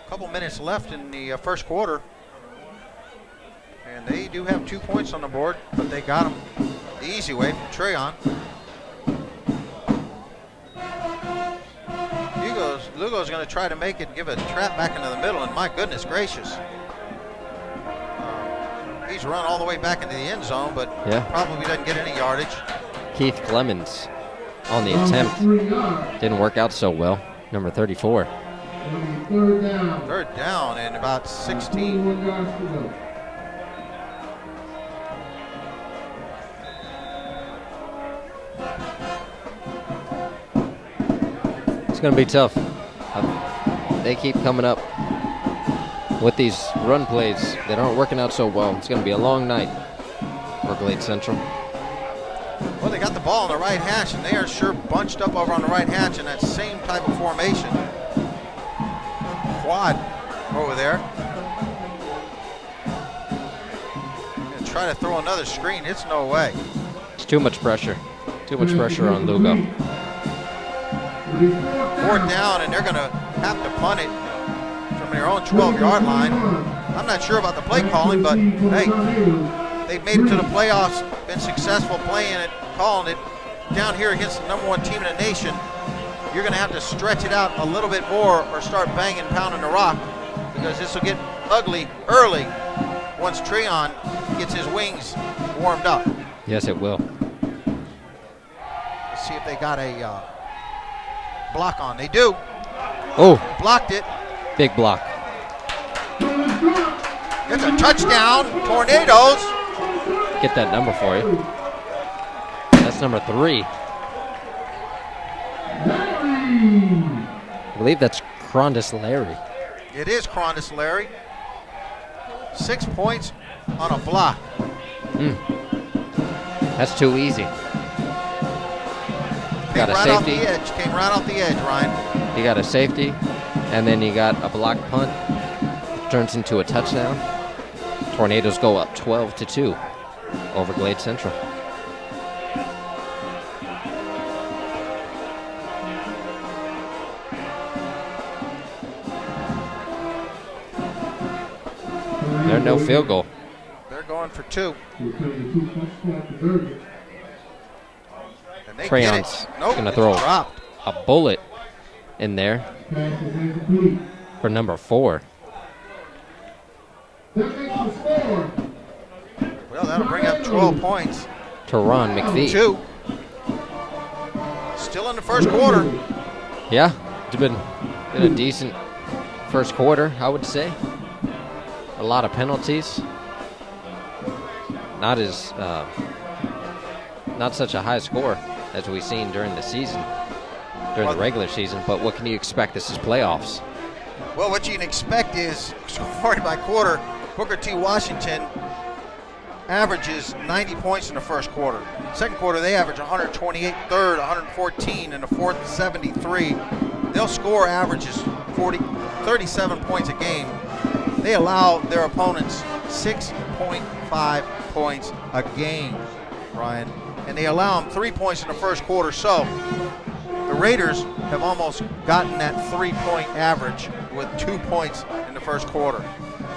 A couple minutes left in the first quarter. And they do have 2 points on the board, but they got them the easy way from Treon. Lugo's going to try to make it, give a trap back into the middle, and my goodness gracious. He's run all the way back into the end zone, but probably doesn't get any yardage. Keith Clemens on the attempt. Didn't work out so well. Number 34. Third down and about 16. It's going to be tough. They keep coming up with these run plays that aren't working out so well. It's going to be a long night for Glade Central. Well, they got the ball on the right hash, and they are sure bunched up over on the right hash in that same type of formation. Quad over there. Gonna try to throw another screen. It's no way. It's too much pressure. Too much pressure on Lugo. 4th down, and they're going to have to punt it from their own 12-yard line. I'm not sure about the play calling, but hey, they've made it to the playoffs, been successful playing it, calling it. Down here against the number 1 team in the nation, you're going to have to stretch it out a little bit more or start banging, pounding the rock, because this will get ugly early once Treon gets his wings warmed up. Yes, it will. Let's see if they got a block on. They do. Oh. Blocked it. Big block. It's a touchdown. Tornadoes. Get that number for you. That's number 3. I believe that's Crondis Larry. It is Crondis Larry. 6 points on a block. That's too easy. Got a Right safety. off the edge. Came right off the edge, Ryan. You got a safety, and then you got a block punt. Turns into a touchdown. Tornadoes go up 12-2 over Glade Central. They're no field goal. They're going for 2. And they get it. Treon's Nope, going to it's throw dropped. a bullet in there for number 4. Well, that'll bring up 12 points. Teron McPhee. 2. Still in the first quarter. Yeah, it's been a decent first quarter, I would say. A lot of penalties. Not such a high score as we've seen during the season, during the regular season. But what can you expect? This is playoffs. Well, what you can expect is, quarter by quarter, Booker T. Washington averages 90 points in the first quarter. Second quarter, they average 128. Third, 114. In the fourth, 73. They'll score averages 37 points a game. They allow their opponents 6.5 points a game, Ryan. And they allow them 3 points in the first quarter. So the Raiders have almost gotten that 3-point average with 2 points in the first quarter.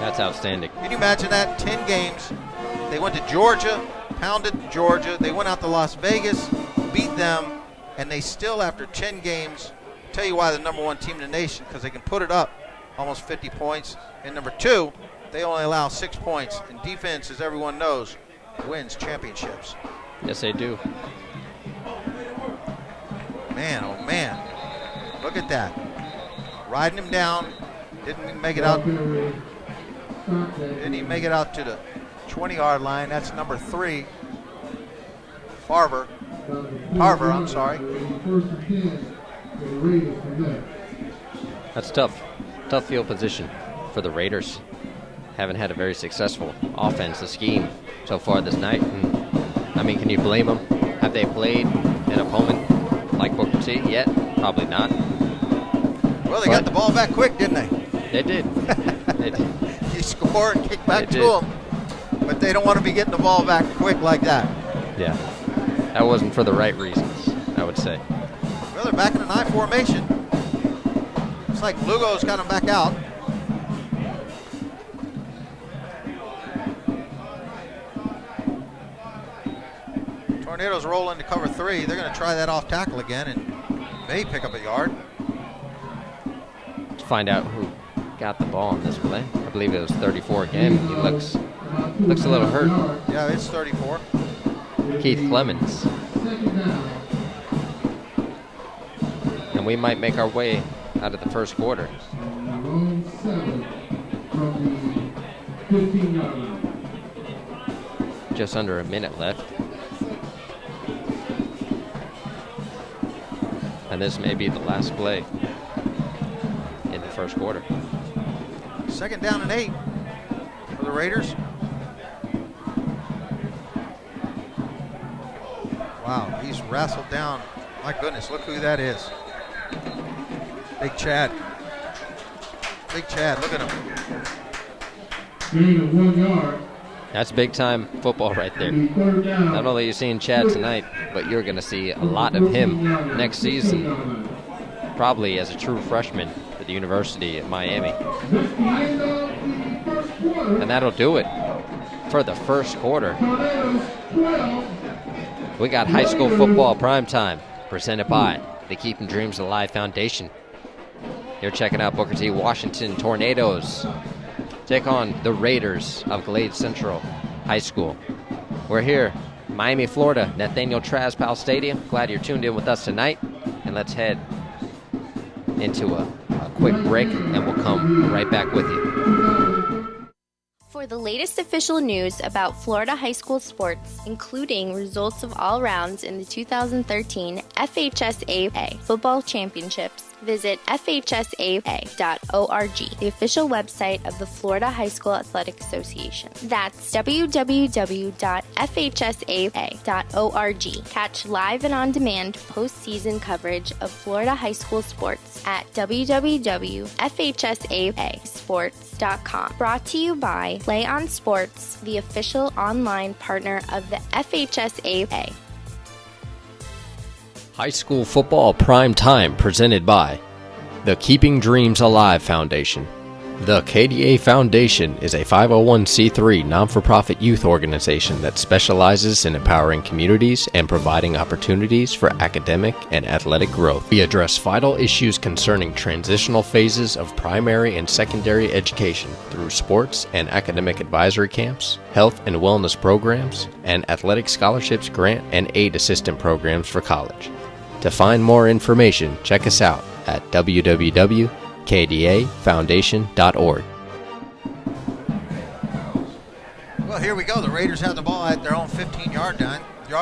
That's outstanding. Can you imagine that? 10 games. They went to Georgia, pounded Georgia. They went out to Las Vegas, beat them, and they still, after 10 games, tell you why the number 1 team in the nation, because they can put it up almost 50 points. And number 2, they only allow 6 points. And defense, as everyone knows, wins championships. Yes, they do. Man, oh man. Look at that. Riding him down. Didn't even make it out. Didn't even make it out to the 20-yard line. That's number 3. Harvard, I'm sorry. That's tough. Tough field position for the Raiders. Haven't had a very successful offensive scheme so far this night. And, I mean, can you blame them? Have they played an opponent like Booker T yet? Probably not. Well, they got the ball back quick, didn't they? They did. They did. You score and kick back to them. But they don't want to be getting the ball back quick like that. Yeah. That wasn't for the right reasons, I would say. Well, they're back in an I formation. Looks like Lugo's got him back out. Tornadoes roll into cover 3. They're going to try that off tackle again and may pick up a yard. Let's find out who got the ball on this play. I believe it was 34 again. He looks a little hurt. Yeah, it's 34. Keith Clemens. And we might make our way out of the first quarter. Just under a minute left. And this may be the last play in the first quarter. 2nd down and 8 for the Raiders. Wow, he's wrestled down. My goodness, look who that is. Big Chad. Big Chad, look at him. Gain of 1 yard. That's big time football right there. Not only are you seeing Chad tonight, but you're going to see a lot of him next season, probably as a true freshman at the University of Miami. And that'll do it for the first quarter. We got high school football prime time, presented by the Keeping Dreams Alive Foundation. You're checking out Booker T. Washington Tornadoes take on the Raiders of Glade Central High School. We're here, Miami, Florida, Nathaniel Traz Powell Stadium. Glad you're tuned in with us tonight. And let's head into a quick break, and we'll come right back with you. For the latest official news about Florida high school sports, including results of all rounds in the 2013 FHSAA Football Championships, Visit FHSAA.org, the official website of the Florida High School Athletic Association. That's www.fhsaa.org. Catch live and on-demand postseason coverage of Florida high school sports at www.fhsaasports.com. Brought to you by Play On Sports, the official online partner of the FHSAA. High school football prime time presented by the Keeping Dreams Alive Foundation. The KDA Foundation is a 501c3 non-for-profit youth organization that specializes in empowering communities and providing opportunities for academic and athletic growth. We address vital issues concerning transitional phases of primary and secondary education through sports and academic advisory camps, health and wellness programs, and athletic scholarships, grant and aid assistant programs for college. To find more information, check us out at www.kdafoundation.org. Well, here we go. The Raiders have the ball at their own 15-yard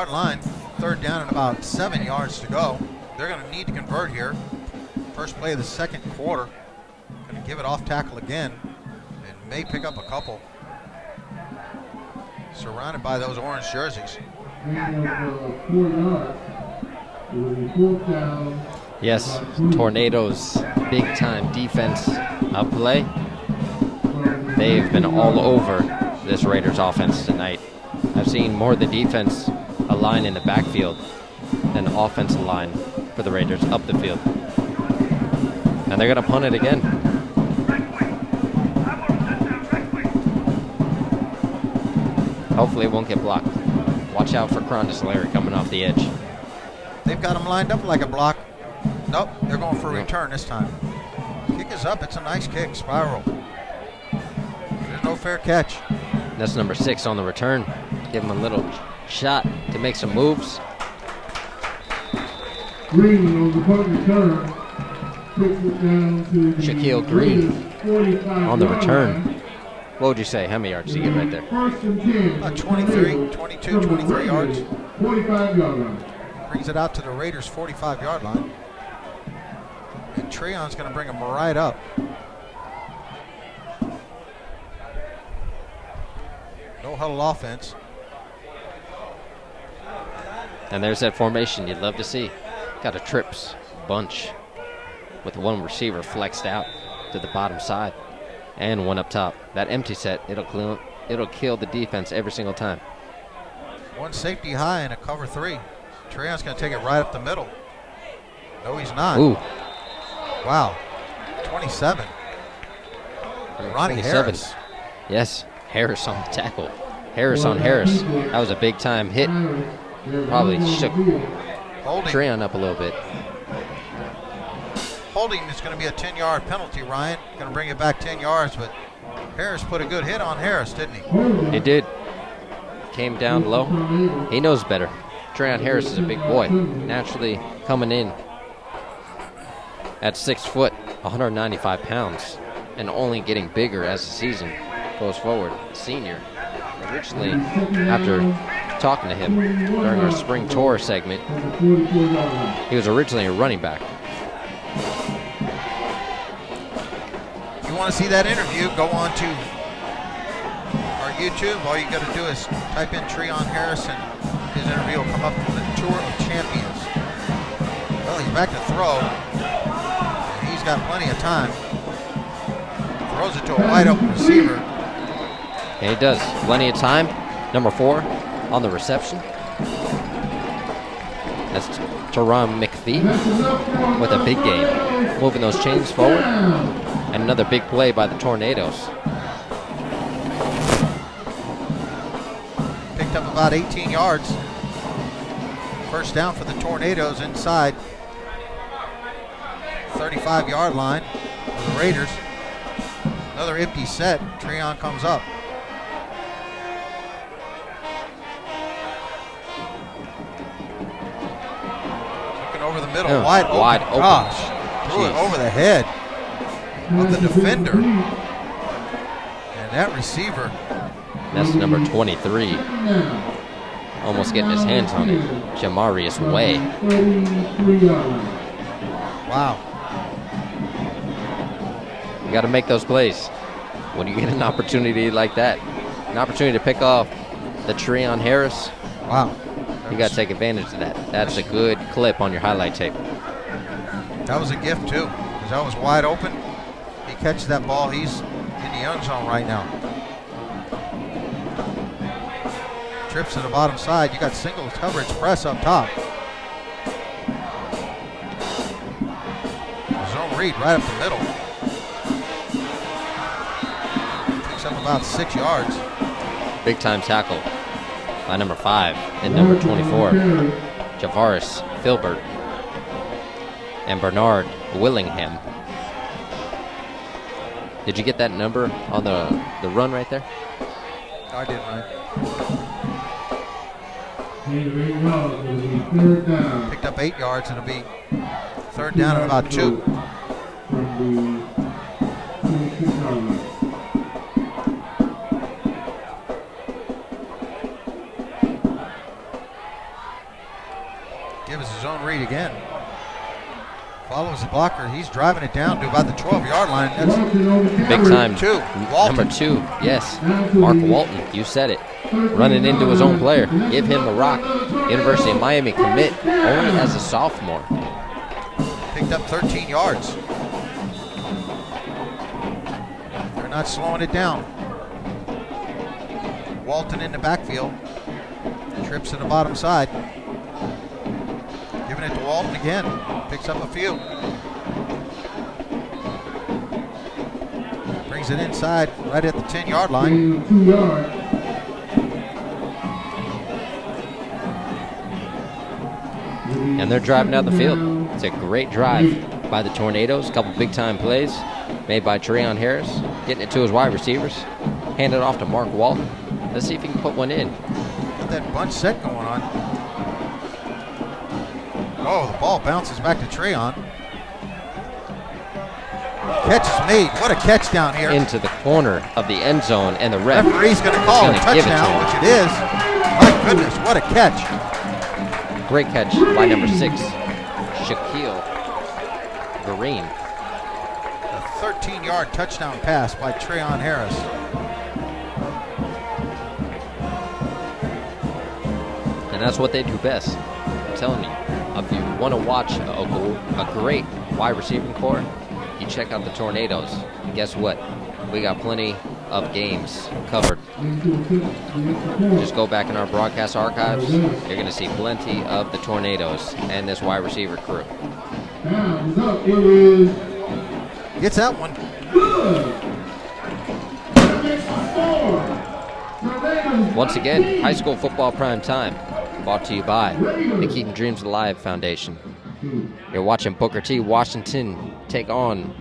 line. Third down and about 7 yards to go. They're going to need to convert here. First play of the second quarter. Going to give it off tackle again and may pick up a couple. Surrounded by those orange jerseys. Yes, Tornadoes' big-time defense of play. They've been all over this Raiders offense tonight. I've seen more of the defense align in the backfield than the offensive line for the Raiders up the field. And they're going to punt it again. Hopefully it won't get blocked. Watch out for Larry coming off the edge. They've got them lined up like a block. Nope, they're going for a return this time. Kick is up. It's a nice kick. Spiral. There's no fair catch. That's number 6 on the return. Give him a little shot to make some moves. Green on the punt return. Shaquille Green on the return. What would you say? How many yards did he get right there? About 23, 22, 23 yards. 45-yard line. Brings it out to the Raiders' 45-yard line. And Treon's going to bring him right up. No huddle offense. And there's that formation you'd love to see. Got a trips bunch with one receiver flexed out to the bottom side and one up top. That empty set, it'll kill the defense every single time. One safety high and a cover 3. Treon's going to take it right up the middle. No, he's not. Ooh. Wow. 27. Ronnie 27. Harris. Yes, Harris on the tackle. Harris on Harris. That was a big time hit. Probably shook Treon up a little bit. Holding is going to be a 10-yard penalty, Ryan. Going to bring it back 10 yards, but Harris put a good hit on Harris, didn't he? He did. Came down low. He knows better. Treon Harris is a big boy. Naturally coming in at 6 foot, 195 pounds, and only getting bigger as the season goes forward. Senior. Originally, after talking to him during our spring tour segment, he was originally a running back. If you want to see that interview, go on to our YouTube. All you got to do is type in Treon Harris and his interview will come up from the Tour of Champions. Well, he's back to throw. He's got plenty of time. Throws it to a wide open receiver. And he does. Plenty of time. Number 4 on the reception. That's Teron McPhee with a big game. Moving those chains forward. And another big play by the Tornadoes. Picked up about 18 yards. First down for the Tornadoes inside 35-yard line for the Raiders. Another empty set. Treon comes up. Looking over the middle, wide open. Gosh, threw it over the head of the defender. And that receiver. That's number 23. Almost getting his hands on it. Jamarius Way. Wow. got to make those plays. When you get an opportunity like that, an opportunity to pick off the Treon Harris, wow, you got to take advantage of that. That's a good clip on your highlight tape. That was a gift too, because that was wide open. He catches that ball, he's in the end zone right now. Trips to the bottom side. You got single coverage press up top. Zone read right up the middle. Picks up about 6 yards. Big time tackle by number 5 and number 24, Javaris Filbert and Bernard Willingham. Did you get that number on the run right there? No, I didn't, right? Picked up 8 yards, and it'll be third down and about 2. Give us his own read again. Follows the blocker. He's driving it down to about the 12-yard line. That's big time. 2. Walton. Number 2, yes. Mark Walton, you said it. Running into his own player. Give him a rock. University of Miami commit only as a sophomore. Picked up 13 yards. They're not slowing it down. Walton in the backfield. Trips to the bottom side. Giving it to Walton again. Picks up a few. Brings it inside right at the 10-yard line. 2 yards. And they're driving down the field. It's a great drive by the Tornadoes. A couple big-time plays made by Treon Harris. Getting it to his wide receivers. Hand it off to Mark Walton. Let's see if he can put one in. Got that bunch set going on. Oh, the ball bounces back to Treon. Catch is made. What a catch down here. Into the corner of the end zone, and the referee's going to call a touchdown, which it is. My goodness, what a catch. Great catch by number 6, Shaquille Green. A 13-yard touchdown pass by Treon Harris. And that's what they do best. I'm telling you, if you want to watch a great wide receiving core, you check out the Tornadoes. And guess what? We got plenty of games covered. Just go back in our broadcast archives. You're going to see plenty of the Tornadoes and this wide receiver crew. Gets that one. Once again, high school football prime time. Brought to you by the Keeping Dreams Alive Foundation. You're watching Booker T. Washington take on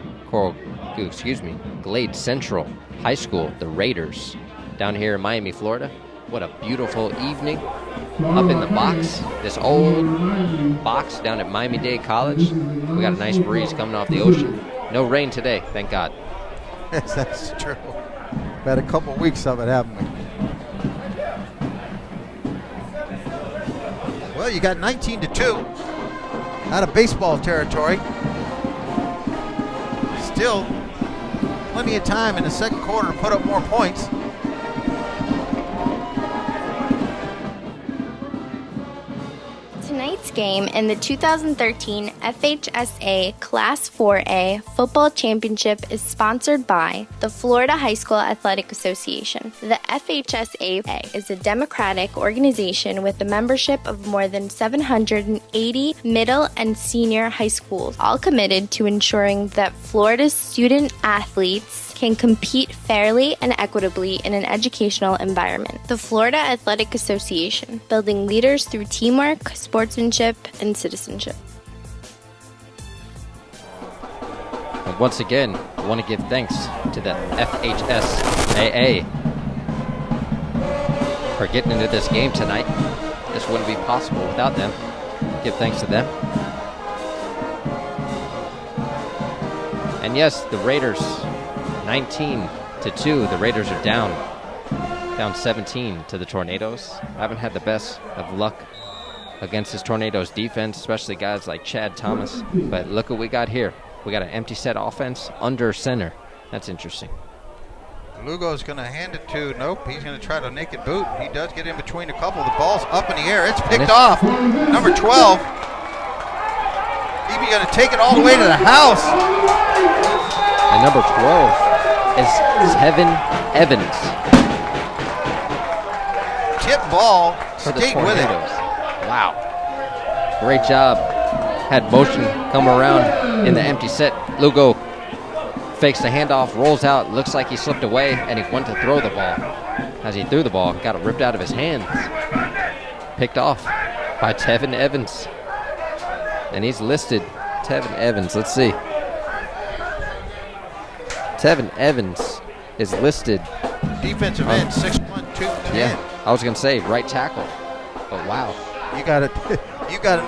Glade Central High School, the Raiders, down here in Miami, Florida. What a beautiful evening up in the box, this old box down at Miami-Dade College. We got a nice breeze coming off the ocean. No rain today, thank God. Yes, that's true. We've had a couple weeks of it, haven't we? Well, you got 19-2 out of baseball territory. Still plenty of time in the second quarter to put up more points. Tonight's game in the 2013 FHSAA Class 4A Football Championship is sponsored by the Florida High School Athletic Association. The FHSAA is a democratic organization with a membership of more than 780 middle and senior high schools, all committed to ensuring that Florida's student athletes can compete fairly and equitably in an educational environment. The Florida Athletic Association, building leaders through teamwork, sportsmanship, and citizenship. And once again, I want to give thanks to the FHSAA for getting into this game tonight. This wouldn't be possible without them. Give thanks to them. And yes, the Raiders, 19-2. The Raiders are down 17 to the Tornadoes. I haven't had the best of luck against this Tornadoes defense, especially guys like Chad Thomas. But look what we got here. We got an empty set offense under center. That's interesting. Lugo's going to hand it to, nope, he's going to try to naked boot. He does get in between a couple. The ball's up in the air. It's picked off. Number 12. He's going to take it all the way to the house. And number 12 is Tevin Evans. Tip ball, For the stayed with it. Tornadoes. Wow. Great job. Had motion come around in the empty set. Lugo fakes the handoff, rolls out, looks like he slipped away, and he went to throw the ball. As he threw the ball, got it ripped out of his hands. Picked off by Tevin Evans. And he's listed, Tevin Evans. Let's see. Tevin Evans is listed. Defensive end, 6'1", 210. Yeah, I was going to say right tackle. But wow. You got a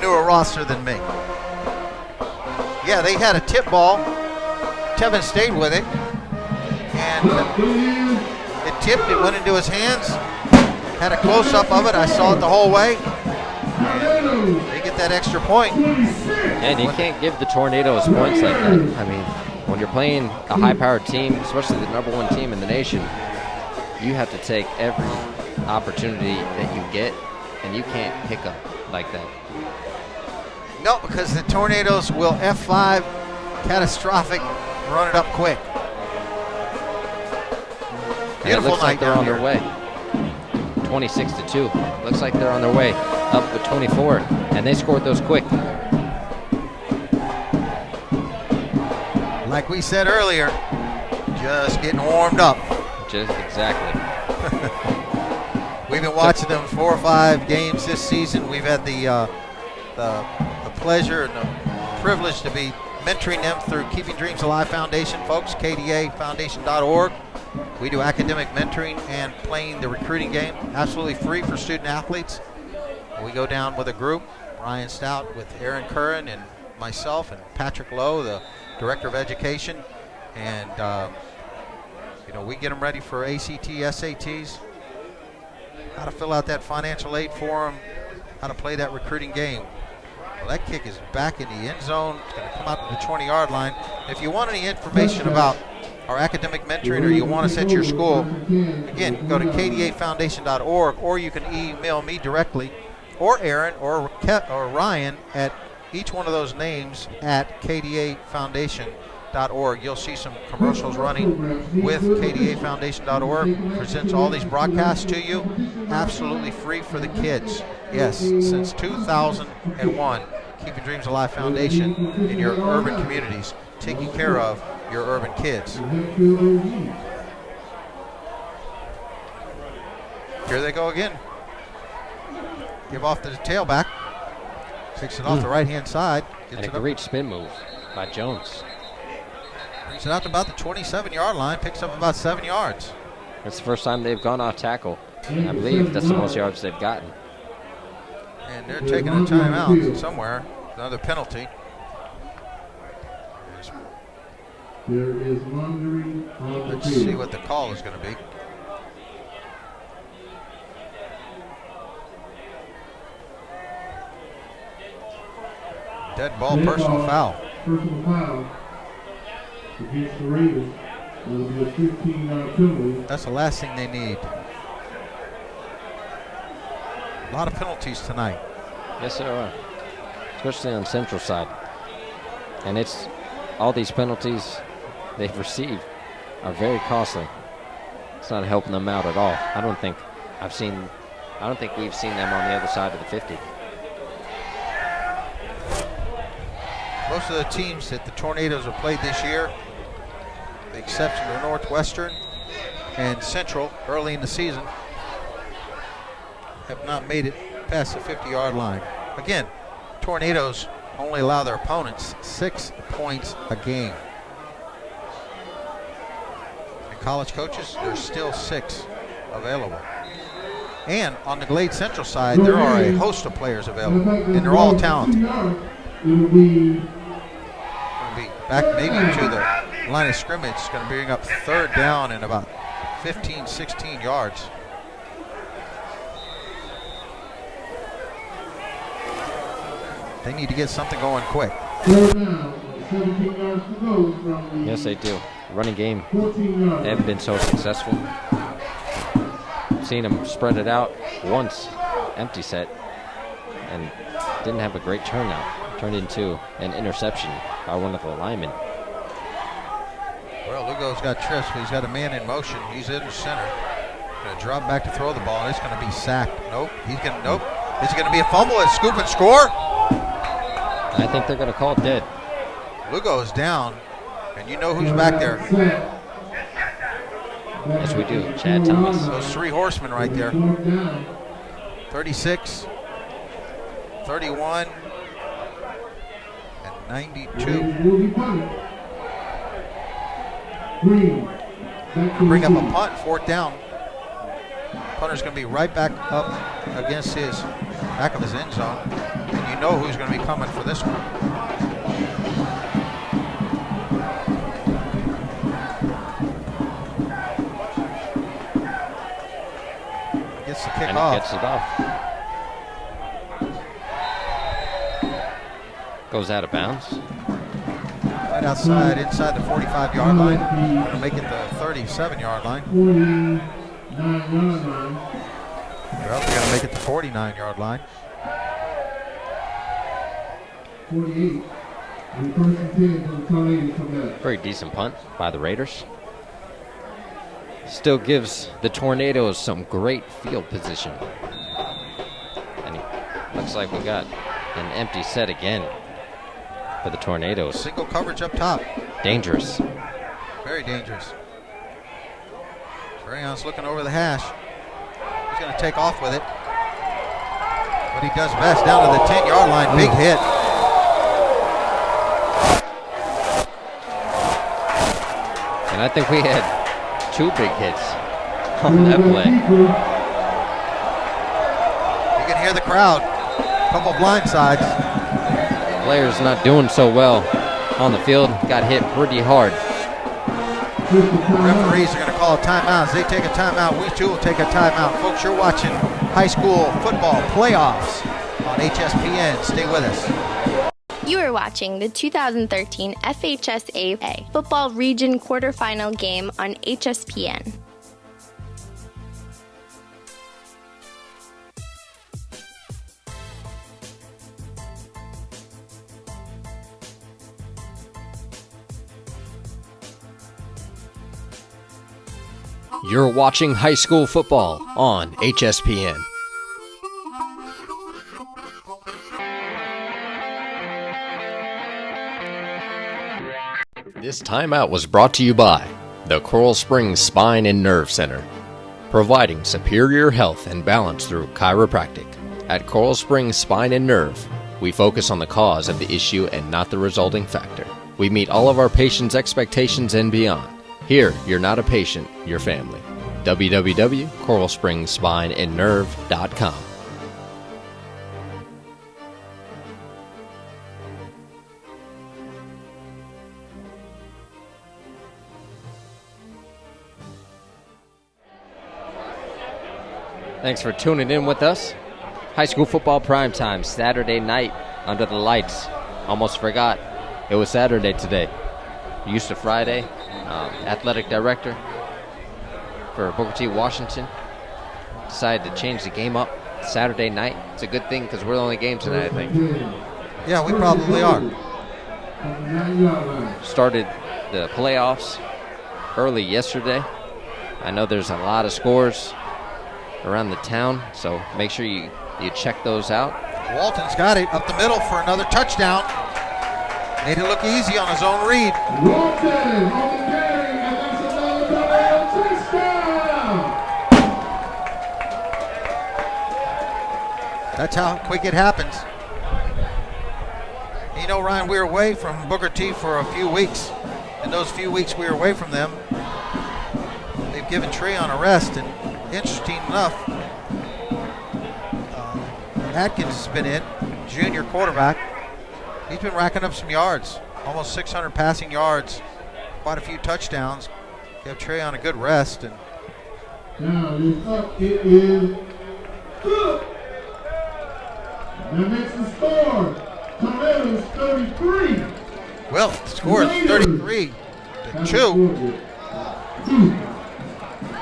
newer roster than me. Yeah, they had a tip ball. Tevin stayed with it. And it tipped, it went into his hands. Had a close-up of it. I saw it the whole way. And they get that extra point. And you can't give the Tornadoes points like that. I mean, when you're playing a high-powered team, especially the number 1 team in the nation, you have to take every opportunity that you get, and you can't pick up like that. No, because the Tornadoes will F5, catastrophic, run it up quick. And it Beautiful looks like night they're down on here. their way. 26-2. Looks like they're on their way. Up with 24, and they scored those quick. Like we said earlier, just getting warmed up. Just exactly. We've been watching them 4 or 5 games this season. We've had the pleasure and the privilege to be mentoring them through Keeping Dreams Alive Foundation, folks, kdafoundation.org. We do academic mentoring and playing the recruiting game, absolutely free for student athletes. We go down with a group, Ryan Stout with Aaron Curran and myself and Patrick Lowe, the Director of Education. And, we get them ready for ACT, SATs, how to fill out that financial aid form, how to play that recruiting game. Well, that kick is back in the end zone. It's going to come out to the 20-yard line. If you want any information about our academic mentoring or you want us at your school, again, go to kdafoundation.org, or you can email me directly, or Aaron or Ryan at each one of those names at kdafoundation.org. You'll see some commercials running with kdafoundation.org. Presents all these broadcasts to you, absolutely free for the kids. Yes, since 2001, Keeping Dreams Alive Foundation in your urban communities, taking care of your urban kids. Here they go again. Give off to the tailback. Takes it off the right-hand side. And a great spin move by Jones. Brings it out to about the 27-yard line. Picks up about 7 yards. That's the first time they've gone off tackle. I believe that's the most yards they've gotten. And they're taking a timeout somewhere. Another penalty. There is laundry on the Let's field. see what the call is going to be. Dead ball, personal foul. Personal foul against the Raiders. It'll be a 15-yard penalty. That's the last thing they need. A lot of penalties tonight. Yes, there are. Especially on Central side. And it's all these penalties they've received are very costly. It's not helping them out at all. I don't think we've seen them on the other side of the 50. Most of the teams that the Tornadoes have played this year, with the exception of Northwestern and Central early in the season, have not made it past the 50-yard line. Again, Tornadoes only allow their opponents 6 points a game. And college coaches, there's still 6 available. And on the Glade Central side, there are a host of players available, and they're all talented. It'll be Back maybe to the line of scrimmage. It's going to bring up 3rd down and about 15, 16 yards. They need to get something going quick. Yes, they do. Running game, they haven't been so successful. Seen them spread it out once, empty set, and didn't have a great turnout. Turned into an interception by one of the linemen. Well, Lugo's got Tris, but he's got a man in motion. He's in the center. Gonna drop back to throw the ball, and it's gonna be sacked. Nope. Nope. Is it gonna be a fumble and scoop and score? I think they're gonna call it dead. Lugo is down, and you know who's back there. Yes, we do. Chad Thomas. Those three horsemen right there. 36, 31, and 92. Bring up a punt, fourth down. Punter's going to be right back up against his back of his end zone. And you know who's going to be coming for this one. Gets the kick and off. It gets it off. Goes out of bounds. Right outside, inside the 45-yard line. Going to make it the 37-yard line. 49-yard line. Well, they're going to make it the 49-yard line. 48. And first and 10 for the Tornadoes come back. Very decent punt by the Raiders. Still gives the Tornadoes some great field position. And looks like we got an empty set again for the Tornadoes. Single coverage up top. Dangerous. Very dangerous. Treon's looking over the hash. He's going to take off with it. But he does best down to the 10-yard line. Big hit. And I think we had two big hits on that play. You can hear the crowd. Couple blindsides. Players not doing so well on the field. Got hit pretty hard. Referees are going to call a timeout. As they take a timeout, we too will take a timeout. Folks, you're watching high school football playoffs on HSPN. Stay with us. You are watching the 2013 FHSAA Football Region Quarterfinal game on HSPN. You're watching high school football on HSPN. This timeout was brought to you by the Coral Springs Spine and Nerve Center, providing superior health and balance through chiropractic. At Coral Springs Spine and Nerve, we focus on the cause of the issue and not the resulting factor. We meet all of our patients' expectations and beyond. Here, you're not a patient, you're family. www.coralspringsspineandnerve.com. Thanks for tuning in with us. High school football primetime, Saturday night under the lights. Almost forgot it was Saturday today. Used to Friday. Athletic director for Booker T. Washington decided to change the game up Saturday night. It's a good thing because we're the only game tonight, I think. Yeah, we probably are. Started the playoffs early yesterday. I know there's a lot of scores around the town, so make sure you check those out. Walton's got it up the middle for another touchdown. Made it look easy on his own read. Walton on the game, and that's another touchdown. That's how quick it happens. You know, Ryan, we were away from Booker T for a few weeks. In those few weeks we were away from them, they've given Treon a rest, and interesting enough, Atkins has been in, junior quarterback. He's been racking up some yards, almost 600 passing yards, quite a few touchdowns. Give Treon a good rest. And now it's up. It is good. That makes the score. Tornadoes 33. well, the score is 33 to 2.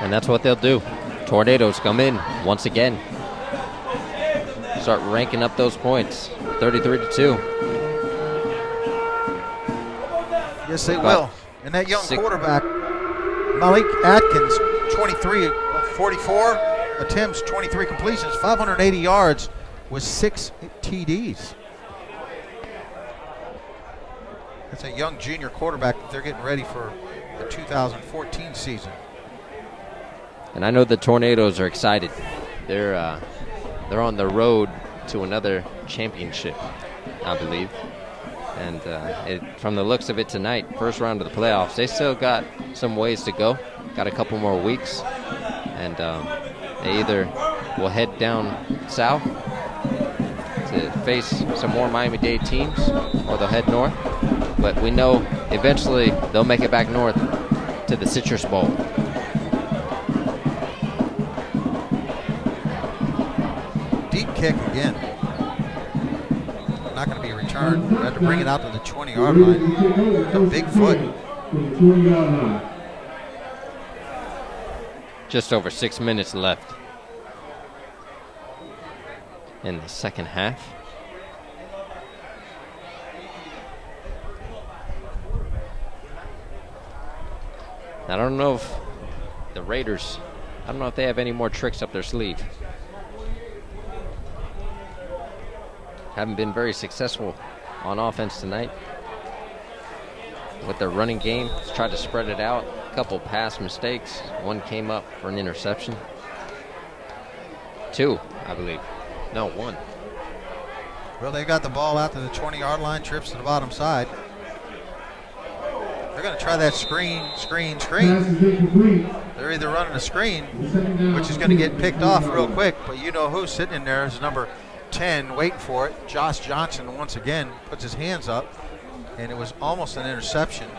And that's what they'll do. Tornadoes come in once again. Start ranking up those points. 33-2. Yes, they will. And that young quarterback, Malik Atkins, 23 of 44 attempts, 23 completions, 580 yards with 6 TDs. That's a young junior quarterback that they're getting ready for the 2014 season. And I know the Tornadoes are excited. They're on the road to another championship, I believe. And from the looks of it tonight, first round of the playoffs, they still got some ways to go. Got a couple more weeks. And they either will head down south to face some more Miami-Dade teams, or they'll head north. But we know eventually they'll make it back north to the Citrus Bowl. Deep kick again. Not going to be returned. Had to bring it out to the 20-yard line. A big foot. Just over 6 minutes left in the second half. I don't know if the Raiders, I don't know if they have any more tricks up their sleeve. Haven't been very successful on offense tonight. With their running game, tried to spread it out. A couple pass mistakes. One came up for an interception. 2, I believe. No, 1. Well, they got the ball out to the 20-yard line, trips to the bottom side. They're going to try that screen. They're either running a screen, which is going to get picked off real quick, but you know who's sitting in there is number 10 waiting for it. Josh Johnson once again puts his hands up, and it was almost an interception.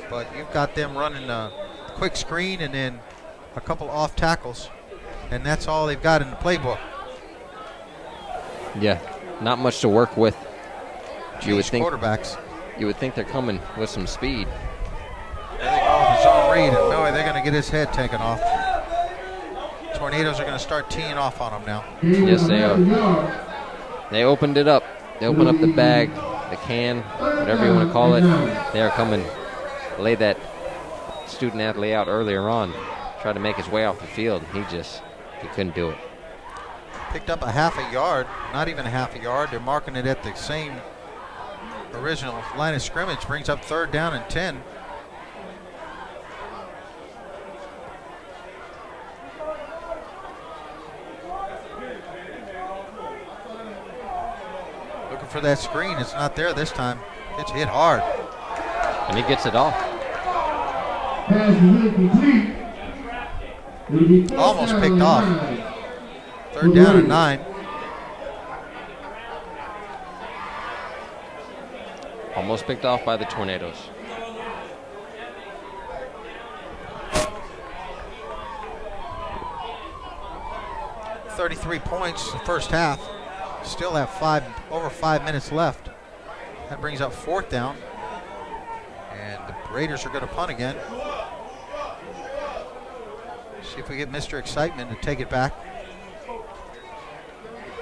But you've got them running a quick screen and then a couple off tackles, and that's all they've got in the playbook. Yeah, not much to work with. You would think quarterbacks. You would think they're coming with some speed. There they go with his own read, and no way they're going to get his head taken off. Tornadoes are going to start teeing off on him now. Yes, they are. They opened it up. They opened up the bag, the can, whatever you want to call it. They are coming. Lay that student athlete out earlier on. Tried to make his way off the field. He couldn't do it. Picked up a half a yard, not even a half a yard. They're marking it at the same original line of scrimmage. Brings up 3rd down and 10. Looking for that screen. It's not there this time. Gets hit hard. And he gets it off. Almost picked off. 3rd down and 9. Almost picked off by the Tornadoes. $33 points the first half. Still have over 5 minutes left. That brings up 4th down. And the Raiders are going to punt again. See if we get Mr. Excitement to take it back.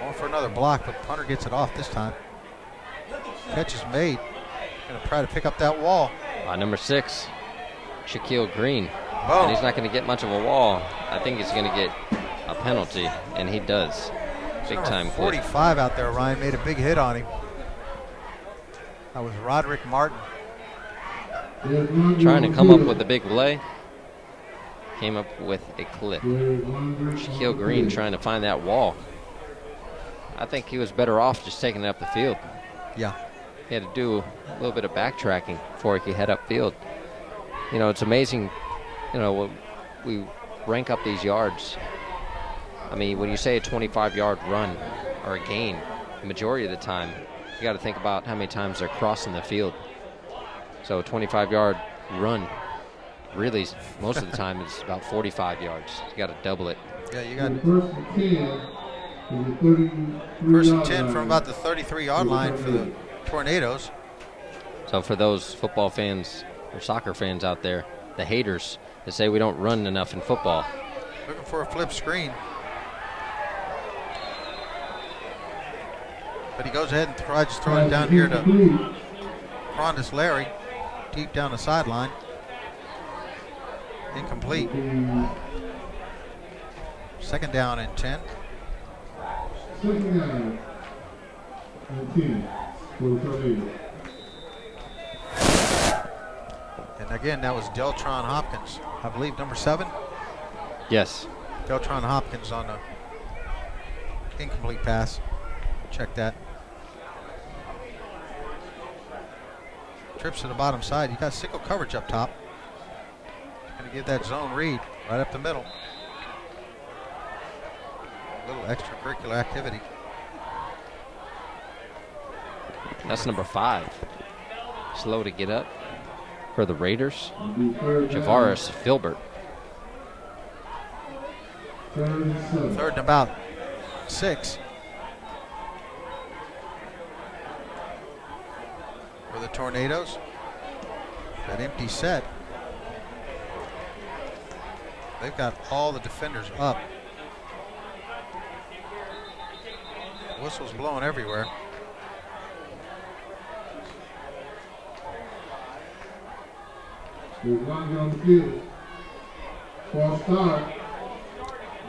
Going for another block, but punter gets it off this time. Catch is made. Going to try to pick up that wall. Number 6, Shaquille Green. Boom. And he's not going to get much of a wall. I think he's going to get a penalty, and he does. Big time. 45 out there, Ryan, made a big hit on him. That was Roderick Martin. Trying to come up with a big play. Came up with a clip. Shaquille Green trying to find that wall. I think he was better off just taking it up the field. Yeah. He had to do a little bit of backtracking before he could head upfield. You know, it's amazing, you know, we rank up these yards. I mean, when you say a 25-yard run or a gain, the majority of the time, you got to think about how many times they're crossing the field. So a 25-yard run, really, most of the time, is about 45 yards. You got to double it. Yeah, you got first and 10 from about the 33-yard line for the Tornadoes. So for those football fans There's soccer fans out there, the haters, that say we don't run enough in football. Looking for a flip screen. But he goes ahead and tries to throw it down here to Crondis Larry, deep down the sideline. Incomplete. Second down and 10. Second down and 10 for the Tornadoes. And again, that was Deltron Hopkins. I believe number 7. Yes. Deltron Hopkins on the incomplete pass. Check that. Trips to the bottom side. You got single coverage up top. Going to get that zone read right up the middle. A little extracurricular activity. That's number 5. Slow to get up for the Raiders. Javaris Filbert. Third and about 6. For the Tornadoes. That empty set. They've got all the defenders up. Whistles blowing everywhere. There's one on the field. False start.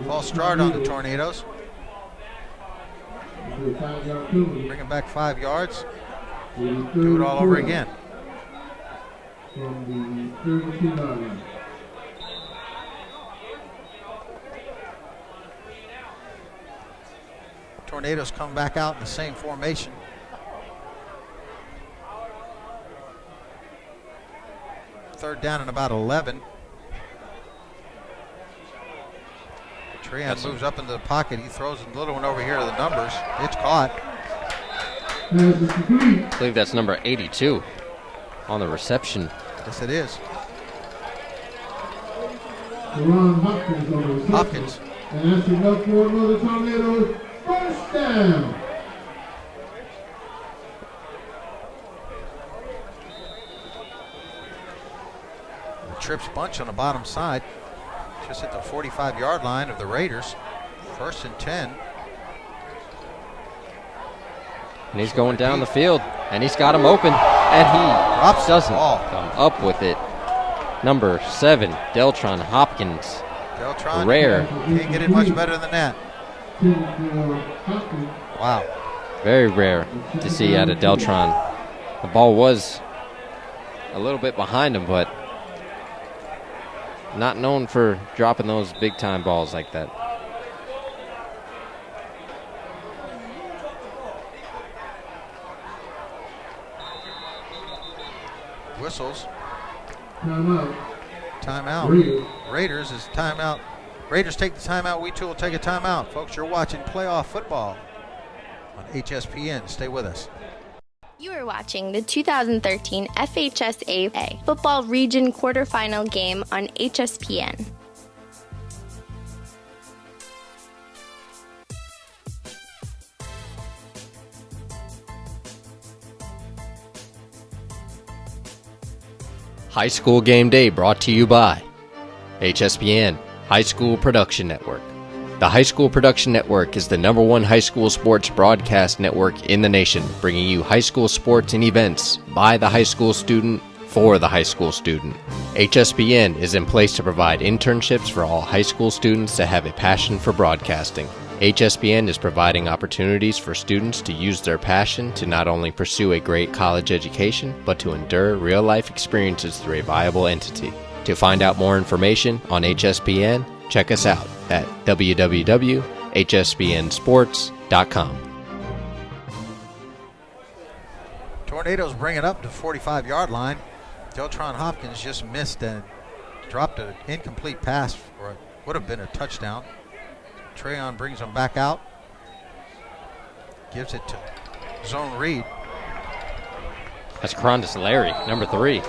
False start on the Tornadoes. Bring him back 5 yards. Do it all over again. From the 32 line. Tornadoes come back out in the same formation. Third down and about 11. Treon moves up into the pocket. He throws a little one over here to the numbers. It's caught. I believe that's number 82 on the reception. Yes, it is. Hopkins on the reception. Hopkins. And that's enough for another Tornado first down. Trips bunch on the bottom side. Just at the 45-yard line of the Raiders. First and 10. And he's going down the field, and he's got him open, and he doesn't come up with it. Number 7, Deltron Hopkins. Deltron, rare. Can't get it much better than that. Wow. Very rare to see out of Deltron. The ball was a little bit behind him, but not known for dropping those big-time balls like that. Whistles. Timeout. Timeout. Raiders is timeout. Raiders take the timeout. We too will take a timeout. Folks, you're watching playoff football on HSPN. Stay with us. You are watching the 2013 FHSAA Football Region Quarterfinal game on HSPN. High School Game Day brought to you by HSPN, High School Production Network. The High School Production Network is the #1 high school sports broadcast network in the nation, bringing you high school sports and events by the high school student for the high school student. HSPN is in place to provide internships for all high school students that have a passion for broadcasting. HSPN is providing opportunities for students to use their passion to not only pursue a great college education, but to endure real-life experiences through a viable entity. To find out more information on HSPN, check us out at www.hspnsports.com. Tornadoes bring it up to 45-yard line. Deltron Hopkins just missed and dropped an incomplete pass for it. Would have been a touchdown. Treon brings them back out. Gives it to zone read. That's Crondis Larry, number 3,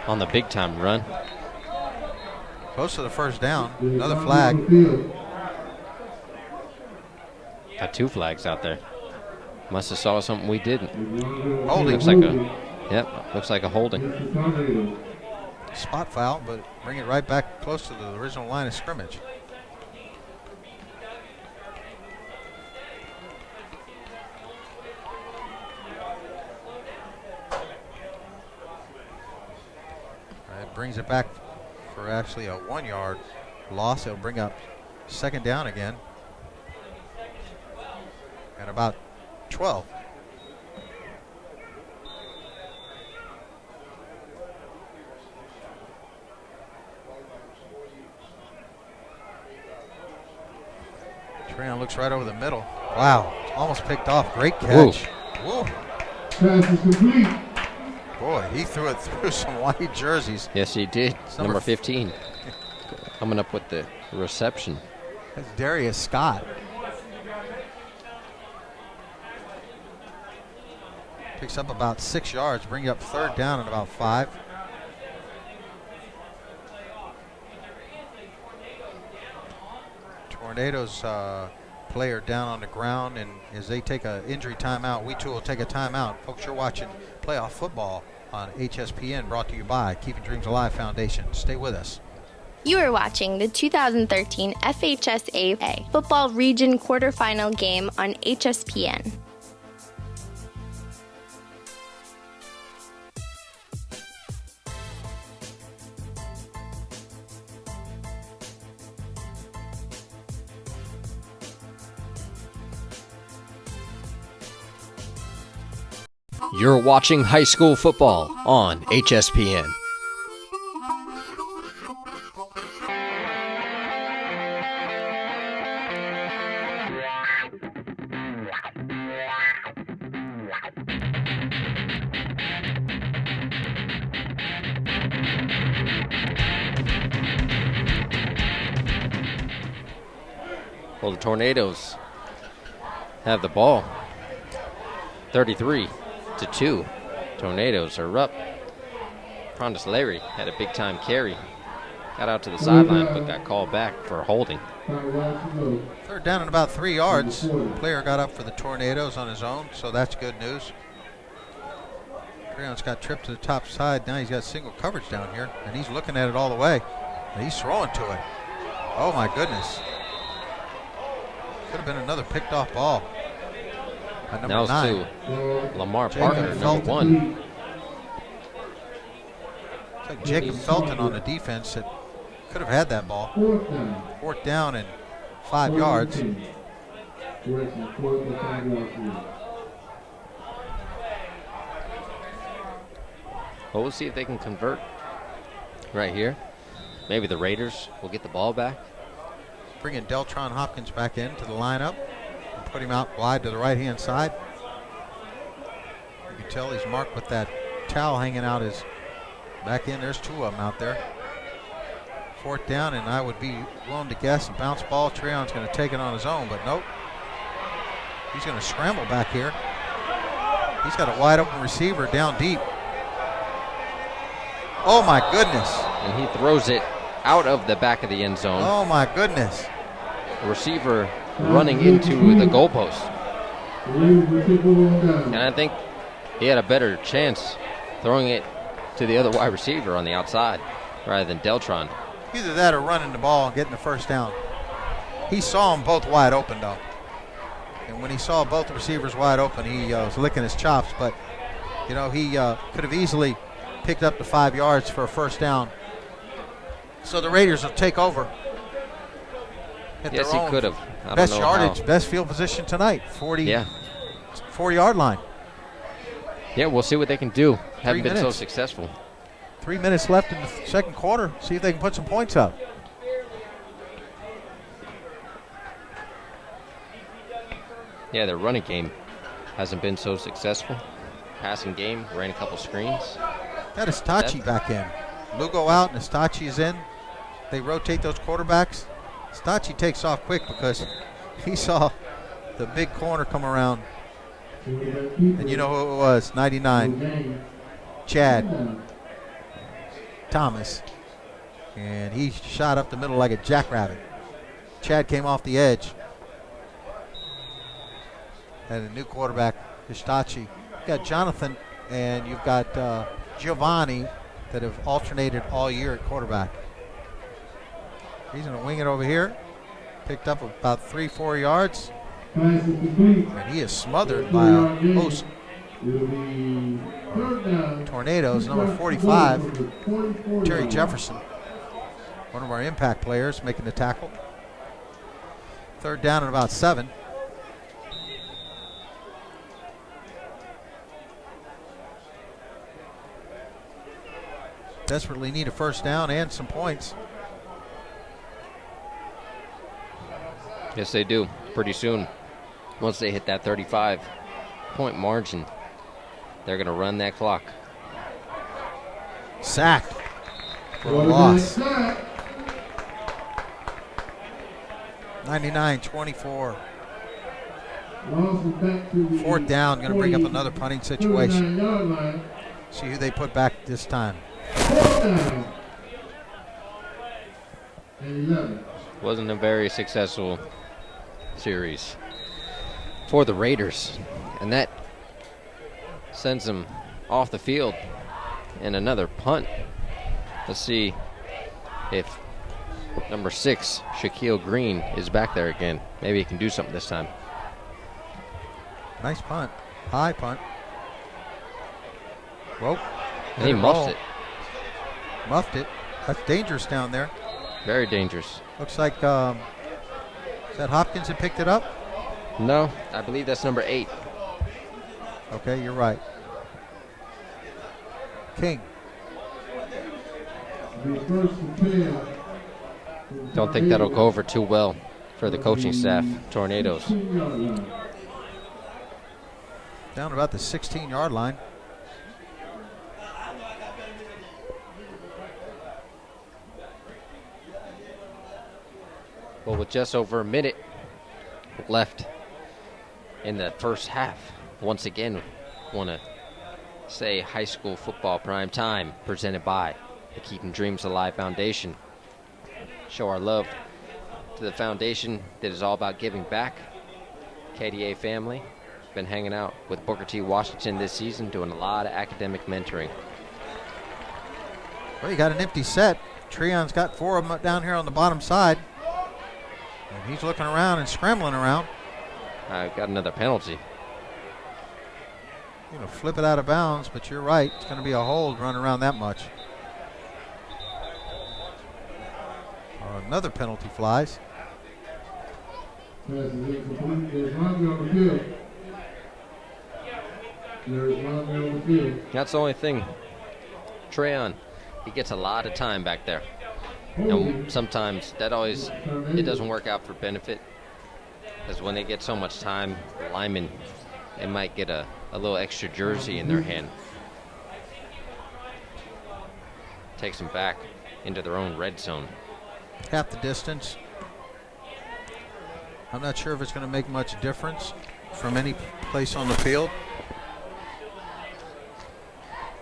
on the big-time run. Close to the first down. Another flag. Got 2 flags out there. Must have saw something we didn't. Holding. Looks like a holding. spot foul, but bring it right back close to the original line of scrimmage. It brings it back for actually a 1 yard loss. It'll bring up second down again. And about 12. Treon looks right over the middle. Wow, almost picked off. Great catch. Woo. Pass is complete. Boy, he threw it through some white jerseys. Yes, he did. Number 15. Coming up with the reception. That's Darius Scott. Picks up about 6 yards, bring you up third down and about 5. Tornadoes player down on the ground, and as they take an injury timeout, we too will take a timeout. Folks, you're watching playoff football on HSPN, brought to you by Keeping Dreams Alive Foundation. Stay with us. You are watching the 2013 FHSAA Football Region Quarterfinal game on HSPN. You're watching high school football on HSPN. Well, the Tornadoes have the ball. 33-2. Tornadoes are up. Prondis Larry had a big-time carry. Got out to the sideline, but got called back for holding. Third down and about 3 yards. Player got up for the Tornadoes on his own, so that's good news. Treon's got tripped to the top side. Now he's got single coverage down here, and he's looking at it all the way. And he's throwing to it. Oh, my goodness. Could have been another picked off ball. Now it's 2. Lamar Parker, number 1. It's like Jacob Felton on the defense that could have had that ball. Fourth down and 5 yards. Well, we'll see if they can convert right here. Maybe the Raiders will get the ball back. Bringing Deltron Hopkins back into the lineup. Put him out wide to the right-hand side. You can tell he's marked with that towel hanging out his back end. There's 2 of them out there. Fourth down, and I would be willing to guess a bounce ball. Treon's going to take it on his own, but nope. He's going to scramble back here. He's got a wide-open receiver down deep. Oh, my goodness. And he throws it out of the back of the end zone. Oh, my goodness. The receiver running into the goalpost. And I think he had a better chance throwing it to the other wide receiver on the outside rather than Deltron. Either that or running the ball and getting the first down. He saw them both wide open, though. And when he saw both the receivers wide open, he was licking his chops. But, you know, he could have easily picked up the 5 yards for a first down. So the Raiders will take over. Yes, he could have. Best yardage, best field position tonight. 40-yard line. Yeah, we'll see what they can do. Haven't been so successful. 3 minutes left in the second quarter. See if they can put some points up. Yeah, their running game hasn't been so successful. Passing game, ran a couple screens. Got Estachi back in. Lugo out and Estachi is in. They rotate those quarterbacks. Stachi takes off quick because he saw the big corner come around. And you know who it was, 99, Chad Thomas. And he shot up the middle like a jackrabbit. Chad came off the edge. And a new quarterback, Histachi. You got Jonathan and you've got Giovanni that have alternated all year at quarterback. He's going to wing it over here. Picked up about 3-4 yards. And he is smothered by a host. Tornadoes, number 45, Terry Jefferson, one of our impact players, making the tackle. 3rd down and about 7. Desperately need a first down and some points. Yes, they do. Pretty soon, once they hit that 35-point margin, they're going to run that clock. Sacked for a loss. 99-24. 4th down, going to bring up another punting situation. See who they put back this time. Wasn't a very successful series for the Raiders, and that sends them off the field. And another punt. Let's see if number 6, Shaquille Green, is back there again. Maybe he can do something this time. Nice punt. High punt. Whoa. And he muffed it. Muffed it. That's dangerous down there. Very dangerous. Looks like, is that Hopkins that picked it up? No, I believe that's number 8. Okay, you're right. King. Don't think that'll go over too well for the coaching staff, Tornadoes. Down about the 16-yard line. Well, with just over a minute left in the first half, once again, want to say high school football prime time presented by the Keeping Dreams Alive Foundation. Show our love to the foundation that is all about giving back. KDA family been hanging out with Booker T. Washington this season, doing a lot of academic mentoring. Well, you got an empty set. Treon's got 4 of them down here on the bottom side. And he's looking around and scrambling around. Got another penalty. You're going to flip it out of bounds, but you're right. It's going to be a hold run around that much. Another penalty flies. There's one on the field. There's one on the field. That's the only thing. Treon, he gets a lot of time back there. And sometimes it doesn't work out for benefit. Because when they get so much time, the linemen, they might get a little extra jersey in their hand. Takes them back into their own red zone. Half the distance. I'm not sure if it's going to make much difference from any place on the field.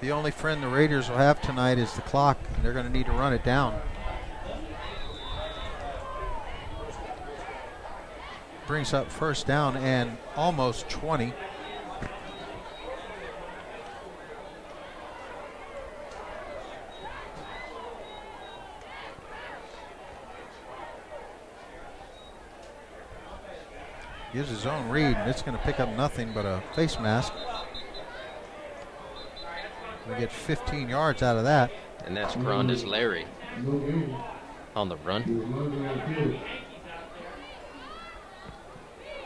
The only friend the Raiders will have tonight is the clock, and they're going to need to run it down. Brings up first down and almost 20. Gives his own read, and it's going to pick up nothing but a face mask. We get 15 yards out of that. And that's Gronda's Larry on the run.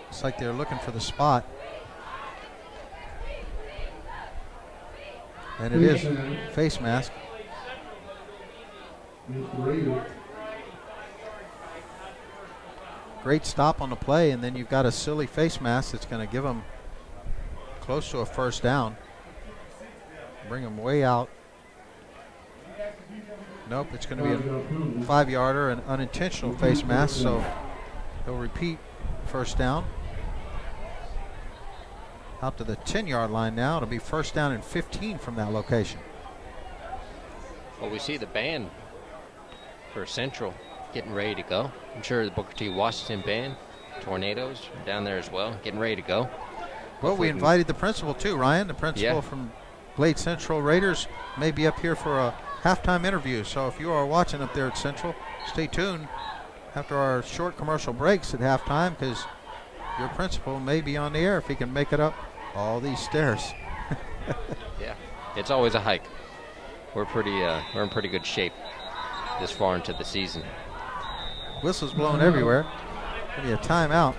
It's like they're looking for the spot. And it is face mask. Great stop on the play, and then you've got a silly face mask that's going to give them close to a first down. Bring them way out. Nope, it's going to be a 5-yarder, an unintentional face mask, so they'll repeat first down. Out to the 10-yard line now. It'll be first down and 15 from that location. Well, we see the band for Central getting ready to go. I'm sure the Booker T. Washington band, Tornadoes, are down there as well, getting ready to go. Well, we invited the principal too, Ryan. The principal from Glade Central Raiders may be up here for a halftime interview. So if you are watching up there at Central, stay tuned after our short commercial breaks at halftime, because your principal may be on the air if he can make it up all these stairs. Yeah, it's always a hike. We're in pretty good shape this far into the season. Whistles blowing everywhere. Maybe a timeout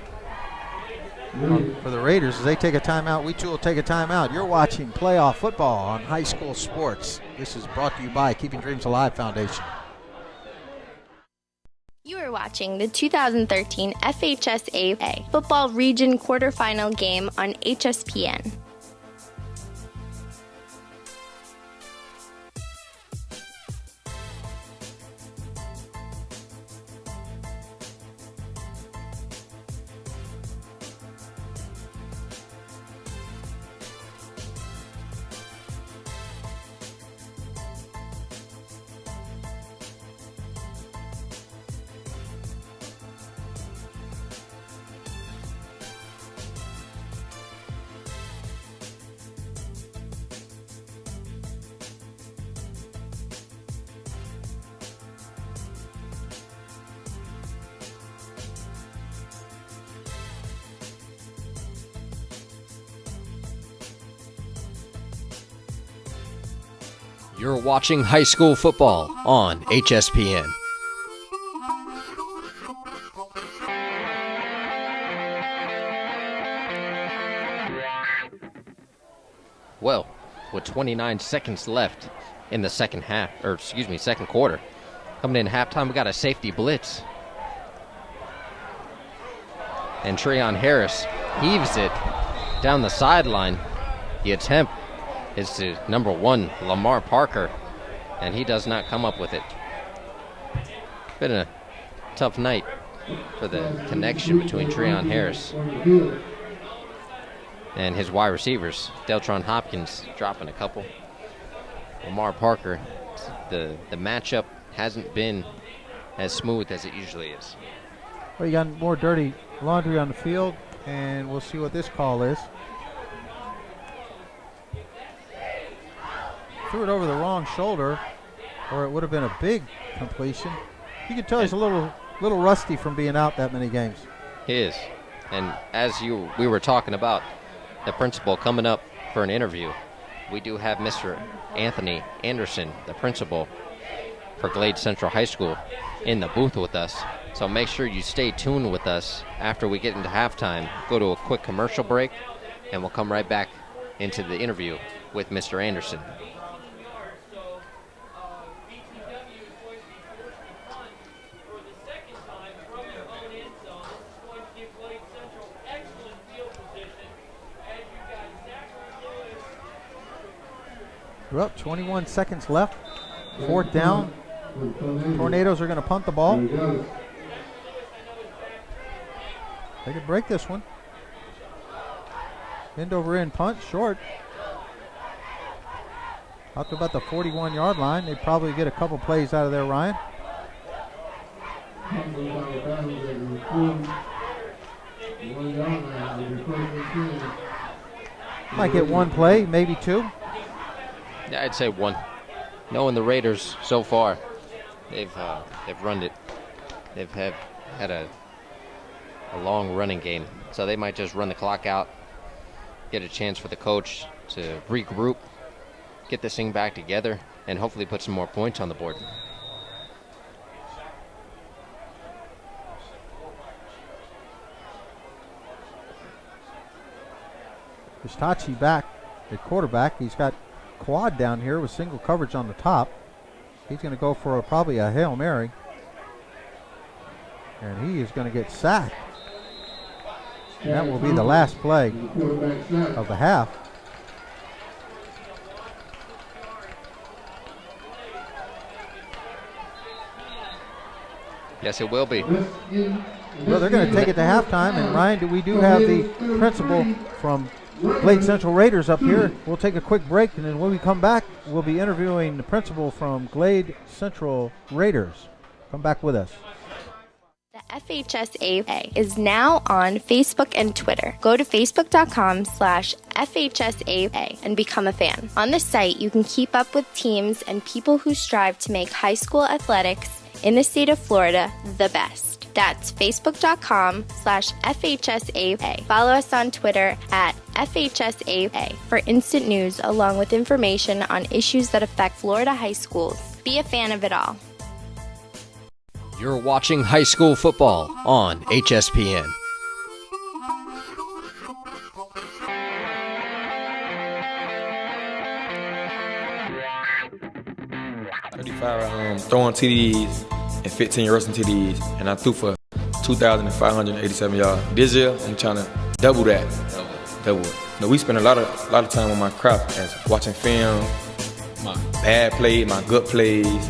for the Raiders. As they take a timeout, we too will take a timeout. You're watching playoff football on High School Sports. This is brought to you by Keeping Dreams Alive Foundation. You are watching the 2013 FHSAA Football Region Quarterfinal game on Hspn. You're watching high school football on HSPN. Well, with 29 seconds left in the second quarter, coming in halftime, we got a safety blitz. And Treon Harris heaves it down the sideline. The attempt is to number 1, Lamar Parker, and he does not come up with it. Been a tough night for the connection between Treon Harris and his wide receivers. Deltron Hopkins dropping a couple. Lamar Parker, the matchup hasn't been as smooth as it usually is. Well, you got more dirty laundry on the field, and we'll see what this call is. Threw it over the wrong shoulder, or it would have been a big completion. You can tell he's a little rusty from being out that many games. He is. And as we were talking about the principal coming up for an interview, we do have Mr. Anthony Anderson, the principal for Glade Central High School, in the booth with us. So make sure you stay tuned with us after we get into halftime. Go to a quick commercial break, and we'll come right back into the interview with Mr. Anderson. We're up, 21 seconds left. 4th down. Tornadoes are going to punt the ball. They could break this one. End over end punt, short. Out to about the 41-yard line. They probably get a couple plays out of there, Ryan. Might get one play, maybe two. Yeah, I'd say one. Knowing the Raiders so far, they've run it. They've had a long running game, so they might just run the clock out, get a chance for the coach to regroup, get this thing back together, and hopefully put some more points on the board. Pistachi back at quarterback. He's got quad down here with single coverage on the top. He's going to go for probably a Hail Mary. And he is going to get sacked. And that will be the last play of the half. Yes, it will be. Well, they're going to take it to halftime. And Ryan, we do have the principal from Glade Central Raiders up here. We'll take a quick break, and then when we come back, we'll be interviewing the principal from Glade Central Raiders. Come back with us. The FHSAA is now on Facebook and Twitter. Go to facebook.com/FHSAA and become a fan. On this site, you can keep up with teams and people who strive to make high school athletics in the state of Florida the best. That's facebook.com/FHSAA. Follow us on Twitter at FHSAA for instant news along with information on issues that affect Florida high schools. Be a fan of it all. You're watching high school football on HSPN. Throwing TDs and 15 rushing TDs, and I threw for 2,587 yards. This year, I'm trying to double that. Double it. You know, we spend a lot of time on my craft, as watching film, my bad plays, my good plays.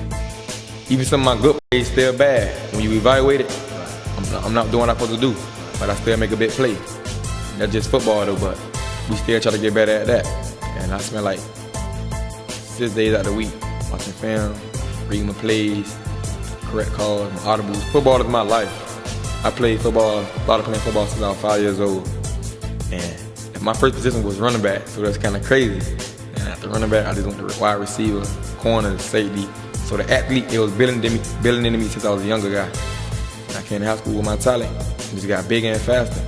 Even some of my good plays still bad. When you evaluate it, I'm not doing what I'm supposed to do, but I still make a big play. That's just football though, but we still try to get better at that. And I spend like 6 days out of the week watching film, reading my plays, correct calls, my audibles. Football is my life. I played football, started playing football since I was 5 years old. And my first position was running back, so that's kind of crazy. And after running back, I just went to wide receiver, corner, safety. So the athlete, it was building into me since I was a younger guy. And I came to high school with my talent, and just got bigger and faster.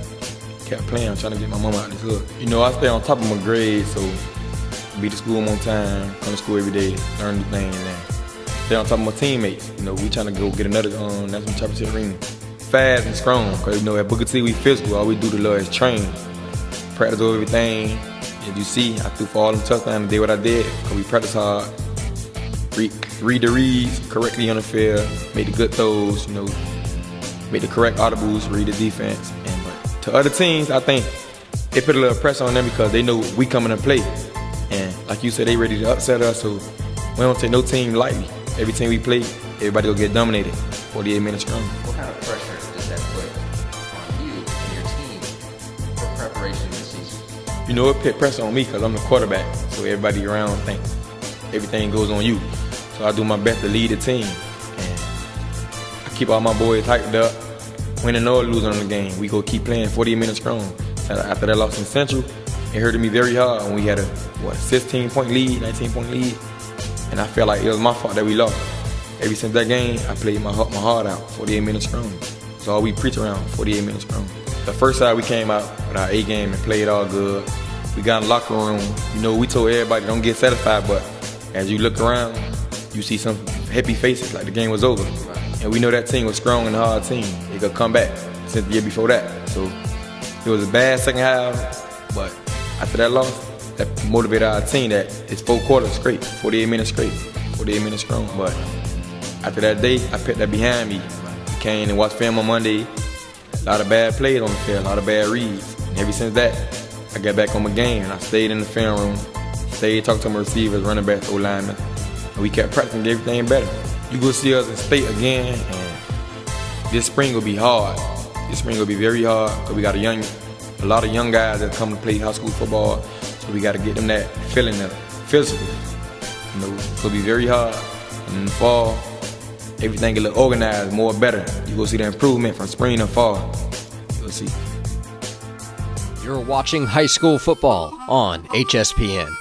Kept playing, trying to get my mama out of this hood. You know, I stay on top of my grades, so be to school on time, come to school every day, learn new things, and stay on top of my teammates. You know, we trying to go get another national championship ring. Fast and strong, because you know, at Booker T, we physical. All we do to love is train. Practice over everything. As you see, I threw for all them touchdowns and did what I did, because we practice hard. Read the reads correctly on the field, make the good throws, you know, make the correct audibles, read the defense. But to other teams, I think it put a little pressure on them because they know we coming to play. And like you said, they ready to upset us, so we don't take no team lightly. Every team we play, everybody will get dominated. 48 minutes strong. What kind of pressure does that put on you and your team for preparation this season? You know, it put pressure on me because I'm the quarterback, so everybody around think everything goes on you. So I do my best to lead the team. And I keep all my boys hyped up, winning or losing on the game. We go keep playing 48 minutes strong. After that loss in Central, it hurted me very hard when we had a 16-point lead, 19-point lead. And I felt like it was my fault that we lost. Ever since that game, I played my heart out, 48 minutes strong. That's all we preach around, 48 minutes strong. The first side we came out with our A game and played all good. We got in the locker room. You know, we told everybody don't get satisfied, but as you look around, you see some happy faces like the game was over. And we know that team was strong and a hard team. They could come back since the year before that. So it was a bad second half, but after that loss, that motivated our team that it's 4 quarters straight, 48 minutes straight, 48 minutes strong. But after that day, I put that behind me. I came and watched film on Monday. A lot of bad plays on the field, a lot of bad reads. And ever since that, I got back on my game and I stayed in the film room, stayed talking to my receivers, running backs, O-linemen. And we kept practicing, get everything better. You go see us in state again, and this spring will be hard. This spring will be very hard because we got a lot of young guys that come to play high school football. So we got to get them that feeling, that physical. You know, it'll be very hard. And in the fall, everything get a little organized, more better. You go see the improvement from spring to fall. You'll see. You're watching high school football on HSPN.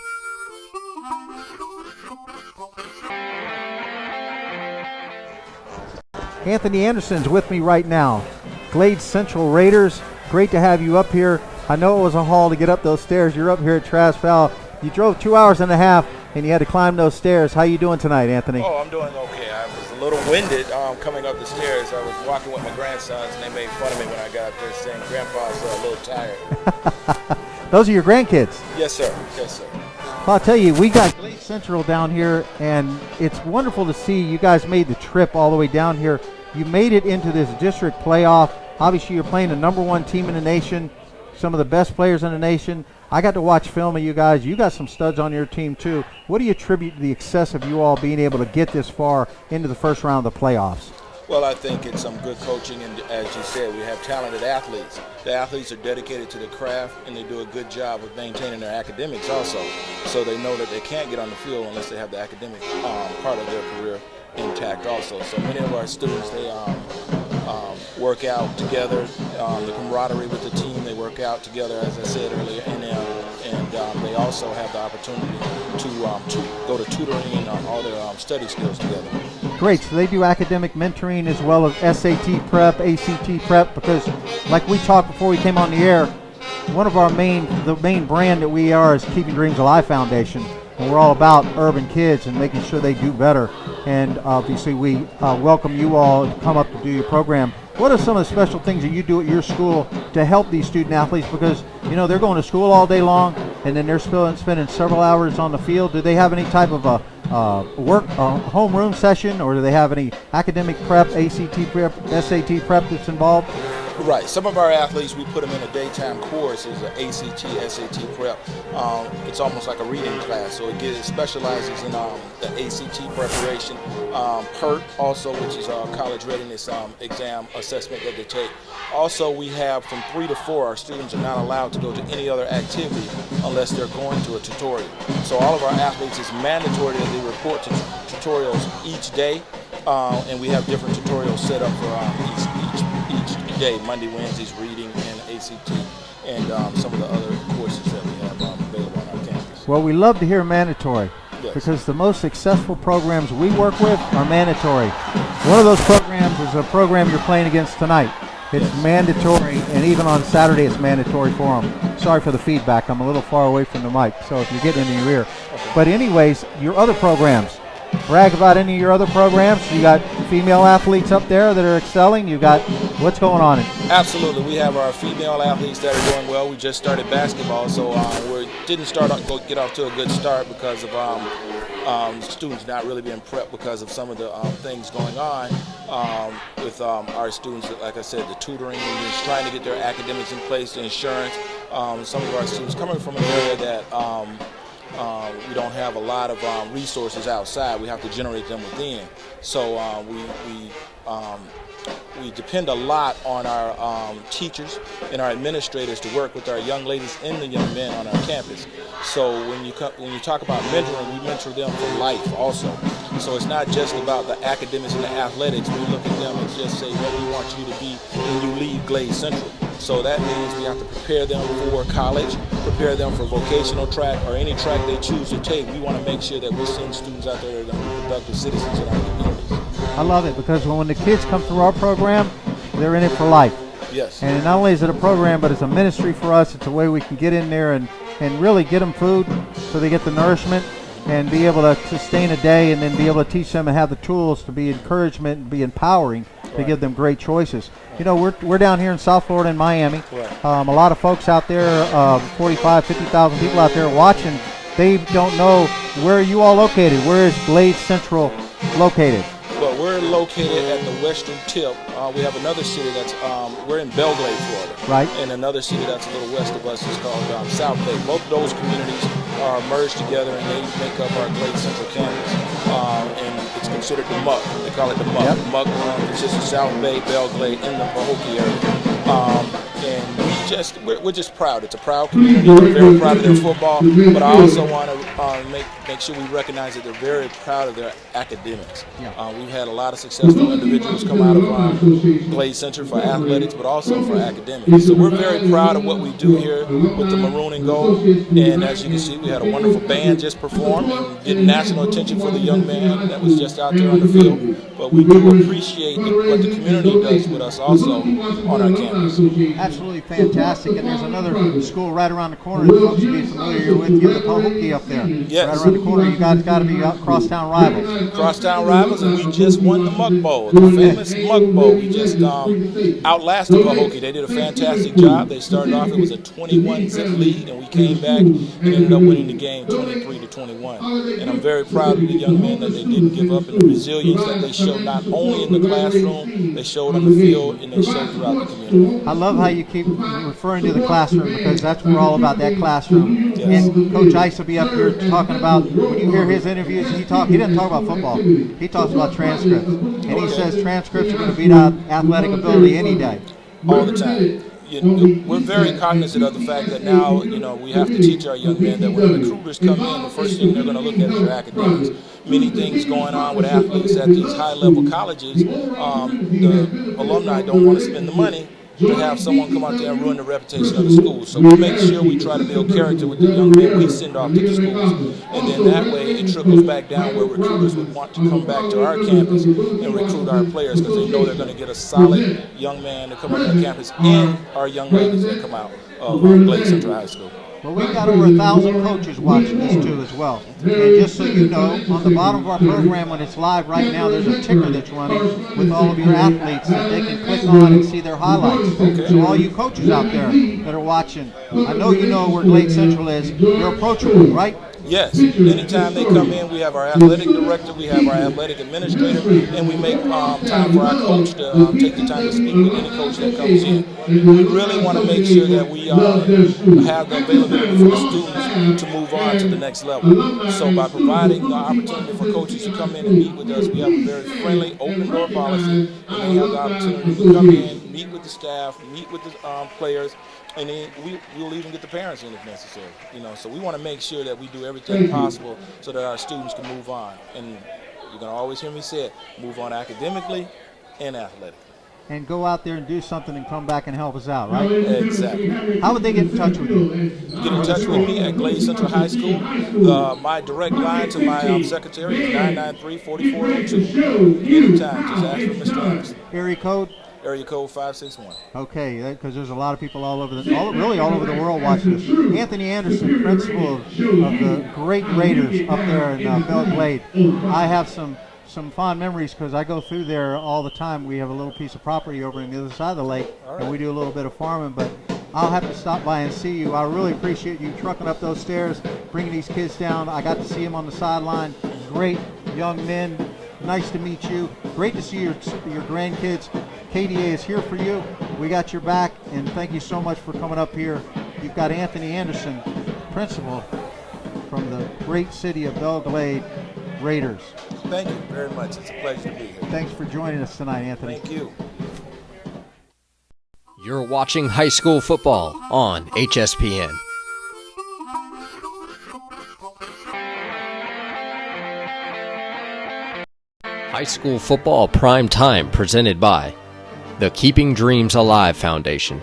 Anthony Anderson's with me right now. Glade Central Raiders, great to have you up here. I know it was a haul to get up those stairs. You're up here at Traz Powell. You drove 2 hours and a half, and you had to climb those stairs. How you doing tonight, Anthony? Oh, I'm doing okay. I was a little winded coming up the stairs. I was walking with my grandsons, and they made fun of me when I got up there saying, Grandpa's a little tired. Those are your grandkids? Yes, sir. Yes, sir. Well, I'll tell you, we got Glade Central down here, and it's wonderful to see you guys made the trip all the way down here. You made it into this district playoff. Obviously, you're playing the #1 team in the nation, some of the best players in the nation. I got to watch film of you guys. You got some studs on your team, too. What do you attribute to the success of you all being able to get this far into the first round of the playoffs? Well, I think it's some good coaching, and as you said, we have talented athletes. The athletes are dedicated to the craft, and they do a good job of maintaining their academics also. So they know that they can't get on the field unless they have the academic part of their career intact also. So many of our students, they work out together. The camaraderie with the team, they work out together, as I said earlier, and they also have the opportunity to go to tutoring and all their study skills together. Great. So they do academic mentoring as well as SAT prep, ACT prep, because like we talked before we came on the air, one of the main brand that we are is Keeping Dreams Alive Foundation, and we're all about urban kids and making sure they do better. And obviously we welcome you all to come up to do your program. What are some of the special things that you do at your school to help these student athletes? Because, you know, they're going to school all day long and then they're spending several hours on the field. Do they have any type of a homeroom session, or do they have any academic prep, ACT prep, SAT prep that's involved? Right. Some of our athletes, we put them in a daytime course as an ACT, SAT prep. It's almost like a reading class, so it specializes in the ACT preparation. PERT also, which is college readiness exam assessment that they take. Also, we have from 3 to 4, our students are not allowed to go to any other activity unless they're going to a tutorial. So all of our athletes, it's mandatory that they report to tutorials each day, and we have different tutorials set up for each day, Monday, Wednesdays, reading and ACT, and some of the other courses that we have available on our campus. Well, we love to hear mandatory, yes, because the most successful programs we work with are mandatory. One of those programs is a program you're playing against tonight. It's mandatory, and even on Saturday it's mandatory for them. Sorry for the feedback. I'm a little far away from the mic, so if you're getting it in your ear. Okay. But anyways, your other programs. Brag about any of your other programs. You got female athletes up there that are excelling. You got, what's going on? Absolutely. We have our female athletes that are doing well. We just started basketball, so we didn't get off to a good start because of students not really being prepped because of some of the things going on with our students. Like I said, the tutoring and just trying to get their academics in place, the insurance. Some of our students coming from an area that we don't have a lot of resources outside. We have to generate them within. So we depend a lot on our teachers and our administrators to work with our young ladies and the young men on our campus. So when you talk about mentoring, we mentor them for life also. So it's not just about the academics and the athletics. We look at them and just say what we want you to be when you leave Glade Central. So that means we have to prepare them for college, prepare them for vocational track or any track they choose to take. We want to make sure that we send students out there that are productive citizens in our communities. I love it, because when the kids come through our program, they're in it for life. Yes. And not only is it a program, but it's a ministry for us. It's a way we can get in there and really get them food so they get the nourishment and be able to sustain a day, and then be able to teach them and have the tools to be encouragement and be empowering to give them great choices. You know, we're down here in South Florida in Miami. A lot of folks out there, 45, 50,000 people out there watching. They don't know where you all located. Where is Glade Central located? Well, we're located at the western tip. We have another city that's, we're in Belgrade, Florida. Right. And another city that's a little west of us is called South Bay. Both of those communities are merged together and they make up our Glade Central campus. And it's considered the muck. They call it the muck. Yep. The muck consists of South Bay, Belgrade, and the Pahokee area. And we're just proud. It's a proud community. We're very proud of their football, but I also want to make sure we recognize that they're very proud of their academics. We've had a lot of successful individuals come out of Glade Center for athletics, but also for academics. So we're very proud of what we do here with the Maroon and Gold. And as you can see, we had a wonderful band just perform and get national attention for the young man that was just out there on the field. But we do appreciate what the community does with us also on our campus. Absolutely fantastic. And there's another school right around the corner that folks will be familiar with. You have the Pahokee up there. Yes. Right around the corner. You guys got to be crosstown rivals. Crosstown rivals, and we just won the Muck Bowl, the famous Muck Bowl. We just outlasted Pahokee. They did a fantastic job. They started off, it was a 21-zip lead, and we came back and ended up winning the game 23-21. And I'm very proud of the young men that they didn't give up and the resilience that they showed not only in the classroom, they showed on the field, and they showed throughout the community. I love how you keep referring to the classroom, because that's what we're all about, that classroom. Yes. And Coach Ice will be up here talking about, when you hear his interviews, he doesn't talk about football. He talks about transcripts. And he says transcripts are going to beat out athletic ability any day. All the time. We're very cognizant of the fact that now, we have to teach our young men that when recruiters come in, the first thing they're going to look at is your academics. many things going on with athletes at these high-level colleges. The alumni don't want to spend the money to have someone come out there and ruin the reputation of the school. So we make sure we try to build character with the young men we send off to the schools. And then that way it trickles back down where recruiters would want to come back to our campus and recruit our players because they know they're going to get a solid young man to come on their campus and our young ladies that come out of Glade Central High School. Well, we've got over 1,000 coaches watching this too as well. And just so you know, on the bottom of our program when it's live right now, there's a ticker that's running with all of your athletes that they can click on and see their highlights. So all you coaches out there that are watching, I know you know where Glade Central is. You're approachable, right? Yes. Anytime they come in, we have our athletic director, we have our athletic administrator, and we make time for our coach to take the time to speak with any coach that comes in. We really want to make sure that we have the availability for the students to move on to the next level. So by providing the opportunity for coaches to come in and meet with us, we have a very friendly, open-door policy, and they have the opportunity to come in, meet with the staff, meet with the players, and then we'll even get the parents in if necessary. So we want to make sure that we do everything possible so that our students can move on. And you're going to always hear me say it, move on academically and athletically. And go out there and do something and come back and help us out, right? Exactly. How would they get in touch with you? Get in touch with me at Glade Central High School. My direct line to my secretary is 993-4402. Anytime, just ask for Mr. Anderson. Area code? Area code 561. Okay, because there's a lot of people all over the world watching this. Anthony Anderson, principal of the great Raiders up there in Belle Glade. I have some fond memories because I go through there all the time. We have a little piece of property over on the other side of the lake, and we do a little bit of farming, but I'll have to stop by and see you. I really appreciate you trucking up those stairs, bringing these kids down. I got to see them on the sideline. Great young men. Nice to meet you. Great to see your grandkids. KDA is here for you. We got your back, and thank you so much for coming up here. You've got Anthony Anderson, principal from the great city of Belle Glade Raiders. Thank you very much. It's a pleasure to be here. Thanks for joining us tonight, Anthony. Thank you. You're watching high school football on HSPN. High school football prime time presented by the Keeping Dreams Alive Foundation.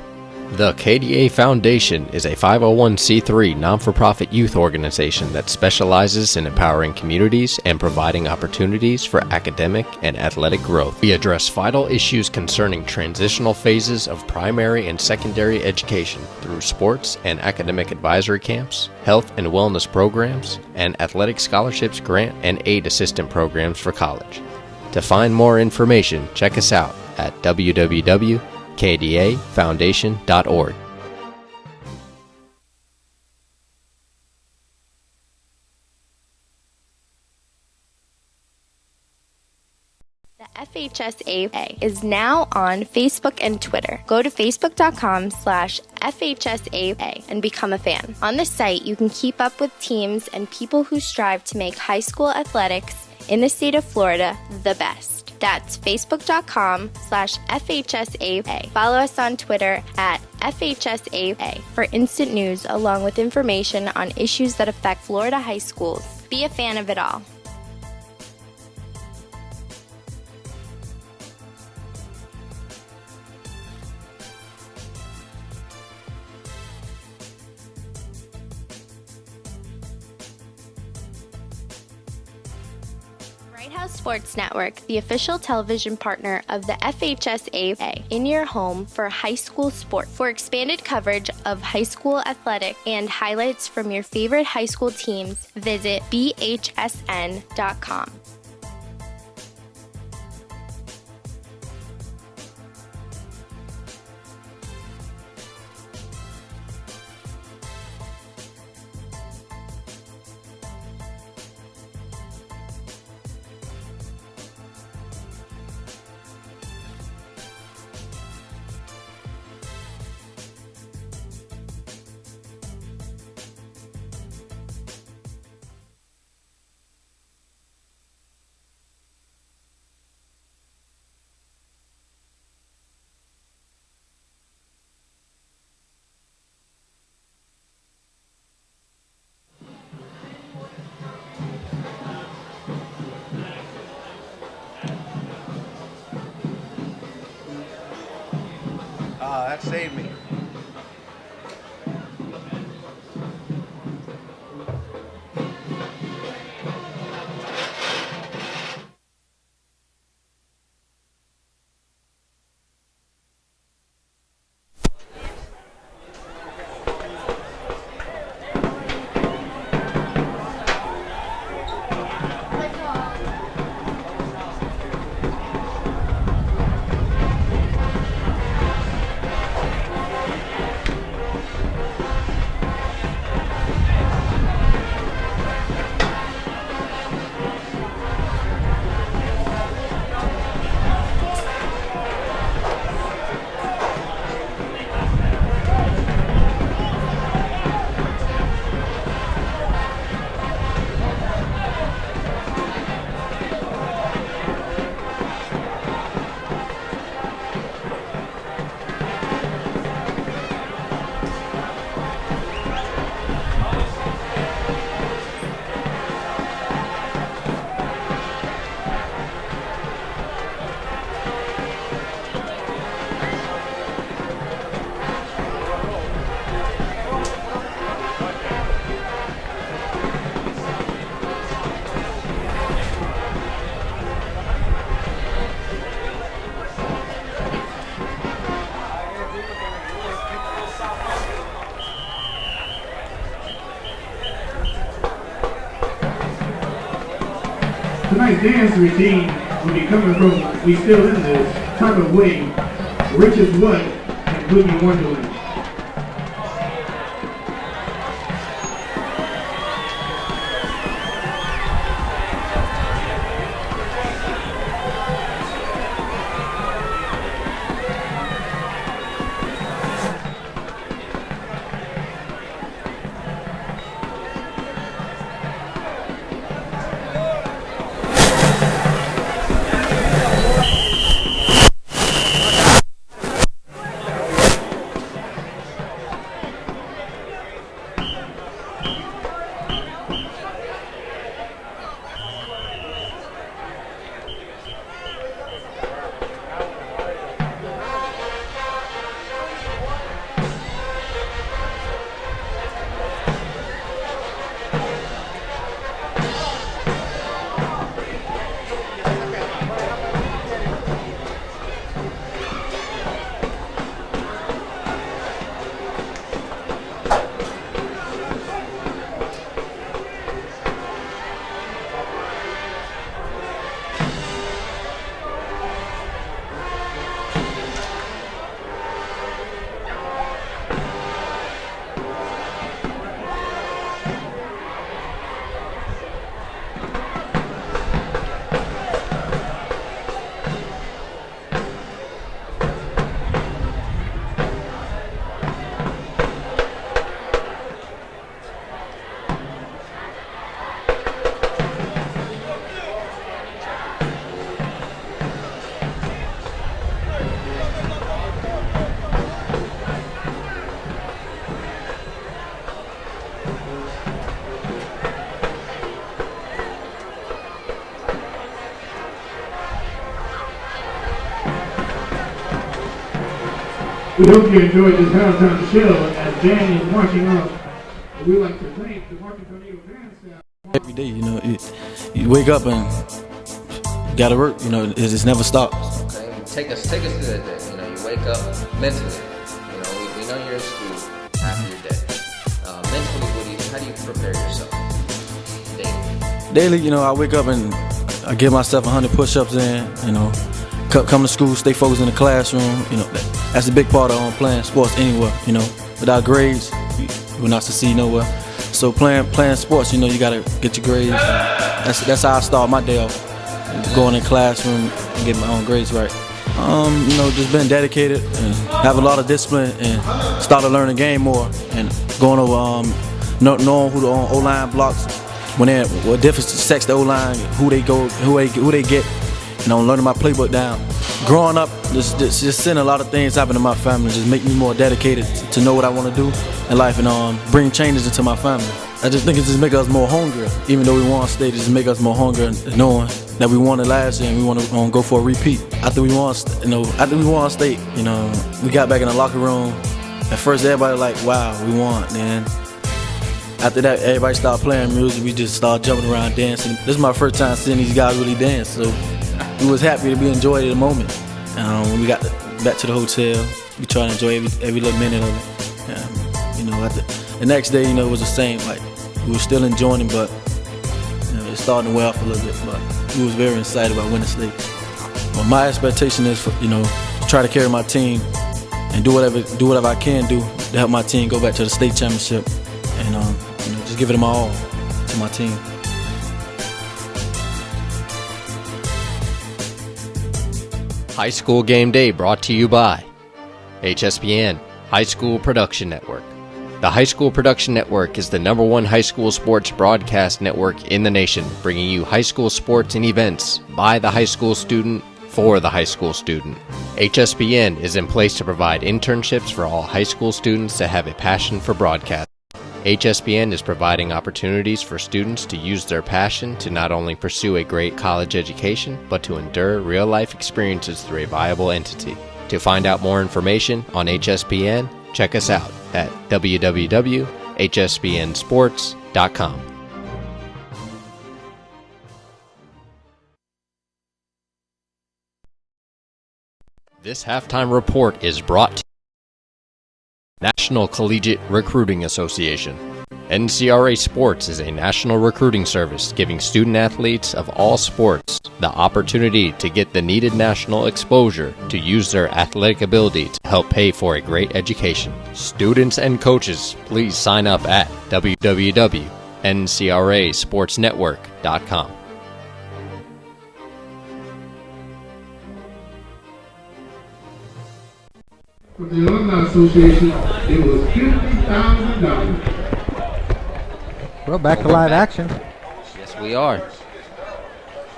The KDA Foundation is a 501c3 non-for-profit youth organization that specializes in empowering communities and providing opportunities for academic and athletic growth. We address vital issues concerning transitional phases of primary and secondary education through sports and academic advisory camps, health and wellness programs, and athletic scholarships, grant and aid assistant programs for college. To find more information, check us out at www.kdafoundation.org. The FHSAA is now on Facebook and Twitter. Go to facebook.com/FHSAA and become a fan. On the site, you can keep up with teams and people who strive to make high school athletics in the state of Florida the best. That's facebook.com/FHSAA. Follow us on Twitter at FHSAA for instant news along with information on issues that affect Florida high schools. Be a fan of it all. Sports Network, the official television partner of the FHSAA, in your home for high school sport. For expanded coverage of high school athletic and highlights from your favorite high school teams, visit bhsn.com. that saved me. Tonight's dance routine will be coming from We Still In This type of way, Rich Is What and Boogie Wonderland. We hope you enjoyed this halftime show as Dan is marching off. We like to thank the Marching Tornado band staff. Every day, you know, you wake up and you gotta work. You know, it just never stops. Okay, take us to that day. You know, you wake up mentally. You know, we know you're in school half your day. Mentally, how do you prepare yourself daily? Daily, you know, I wake up and I give myself 100 push-ups in. You know, come to school, stay focused in the classroom. You know, that's a big part of playing sports anywhere. You know, without grades, you will not succeed nowhere. So playing sports, you know, you gotta get your grades. That's how I start my day off. Going in the classroom and getting my own grades right. You know, just being dedicated and have a lot of discipline and started learning the game more and going over knowing who the O-line blocks, when they're what difference sets the O-line, who they go, who they get. You know, learning my playbook down. Growing up, just seeing a lot of things happen to my family, just make me more dedicated to know what I want to do in life and bring changes into my family. I just think it just make us more hungry. Even though we won state, it just make us more hungry, knowing that we won it last year and we want to go for a repeat. After we won state, we got back in the locker room. At first, everybody like, wow, we won. Then after that, everybody started playing music. We just started jumping around, dancing. This is my first time seeing these guys really dance, so we was happy to be enjoying the moment. When we got back to the hotel, we tried to enjoy every little minute of it. The next day, it was the same. Like, we were still enjoying it, but it's starting to wear off a little bit. But we was very excited about winning state. Well, my expectation is for try to carry my team and do whatever I can do to help my team go back to the state championship, and just give it my all to my team. High School Game Day brought to you by HSPN, High School Production Network. The High School Production Network is the #1 high school sports broadcast network in the nation, bringing you high school sports and events by the high school student for the high school student. HSPN is in place to provide internships for all high school students that have a passion for broadcast. HSPN is providing opportunities for students to use their passion to not only pursue a great college education, but to endure real-life experiences through a viable entity. To find out more information on HSPN, check us out at www.hspnsports.com. This halftime report is brought to National Collegiate Recruiting Association. NCRA Sports is a national recruiting service giving student athletes of all sports the opportunity to get the needed national exposure to use their athletic ability to help pay for a great education. Students and coaches, please sign up at www.ncrasportsnetwork.com. For the Alumni Association, it was $50,000. Well, back to live action. Yes, we are.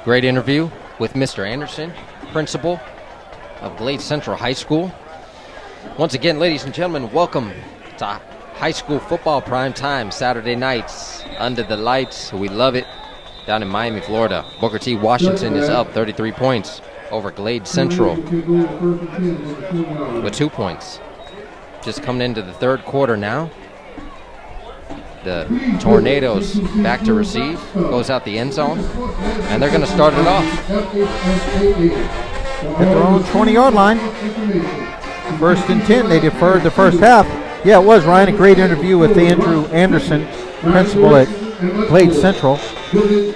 Great interview with Mr. Anderson, principal of Glade Central High School. Once again, ladies and gentlemen, welcome to high school football prime time, Saturday nights, under the lights. We love it. Down in Miami, Florida. Booker T. Washington is up 33 points over Glade Central with 2 points. Just coming into the third quarter now. The Tornadoes back to receive, goes out the end zone, and they're going to start it off. At their own 20-yard line. 1st and 10, they deferred the first half. Yeah, it was, Ryan, a great interview with Andrew Anderson, principal at Glade Central,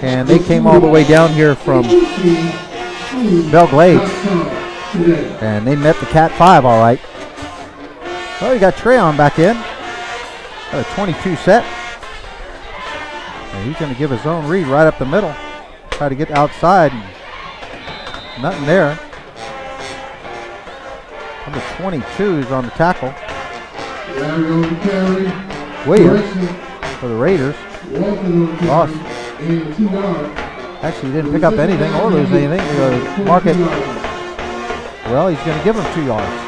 and they came all the way down here from Belle Glade, and they met the Cat 5 all right. Well, you got Treon back in. Got a 22 set. And he's going to give his own read right up the middle. Try to get outside. Nothing there. Number 22 is on the tackle. Williams for the Raiders. Lost. Actually, he didn't pick up anything or lose anything. Mark it. Well, he's going to give him 2 yards.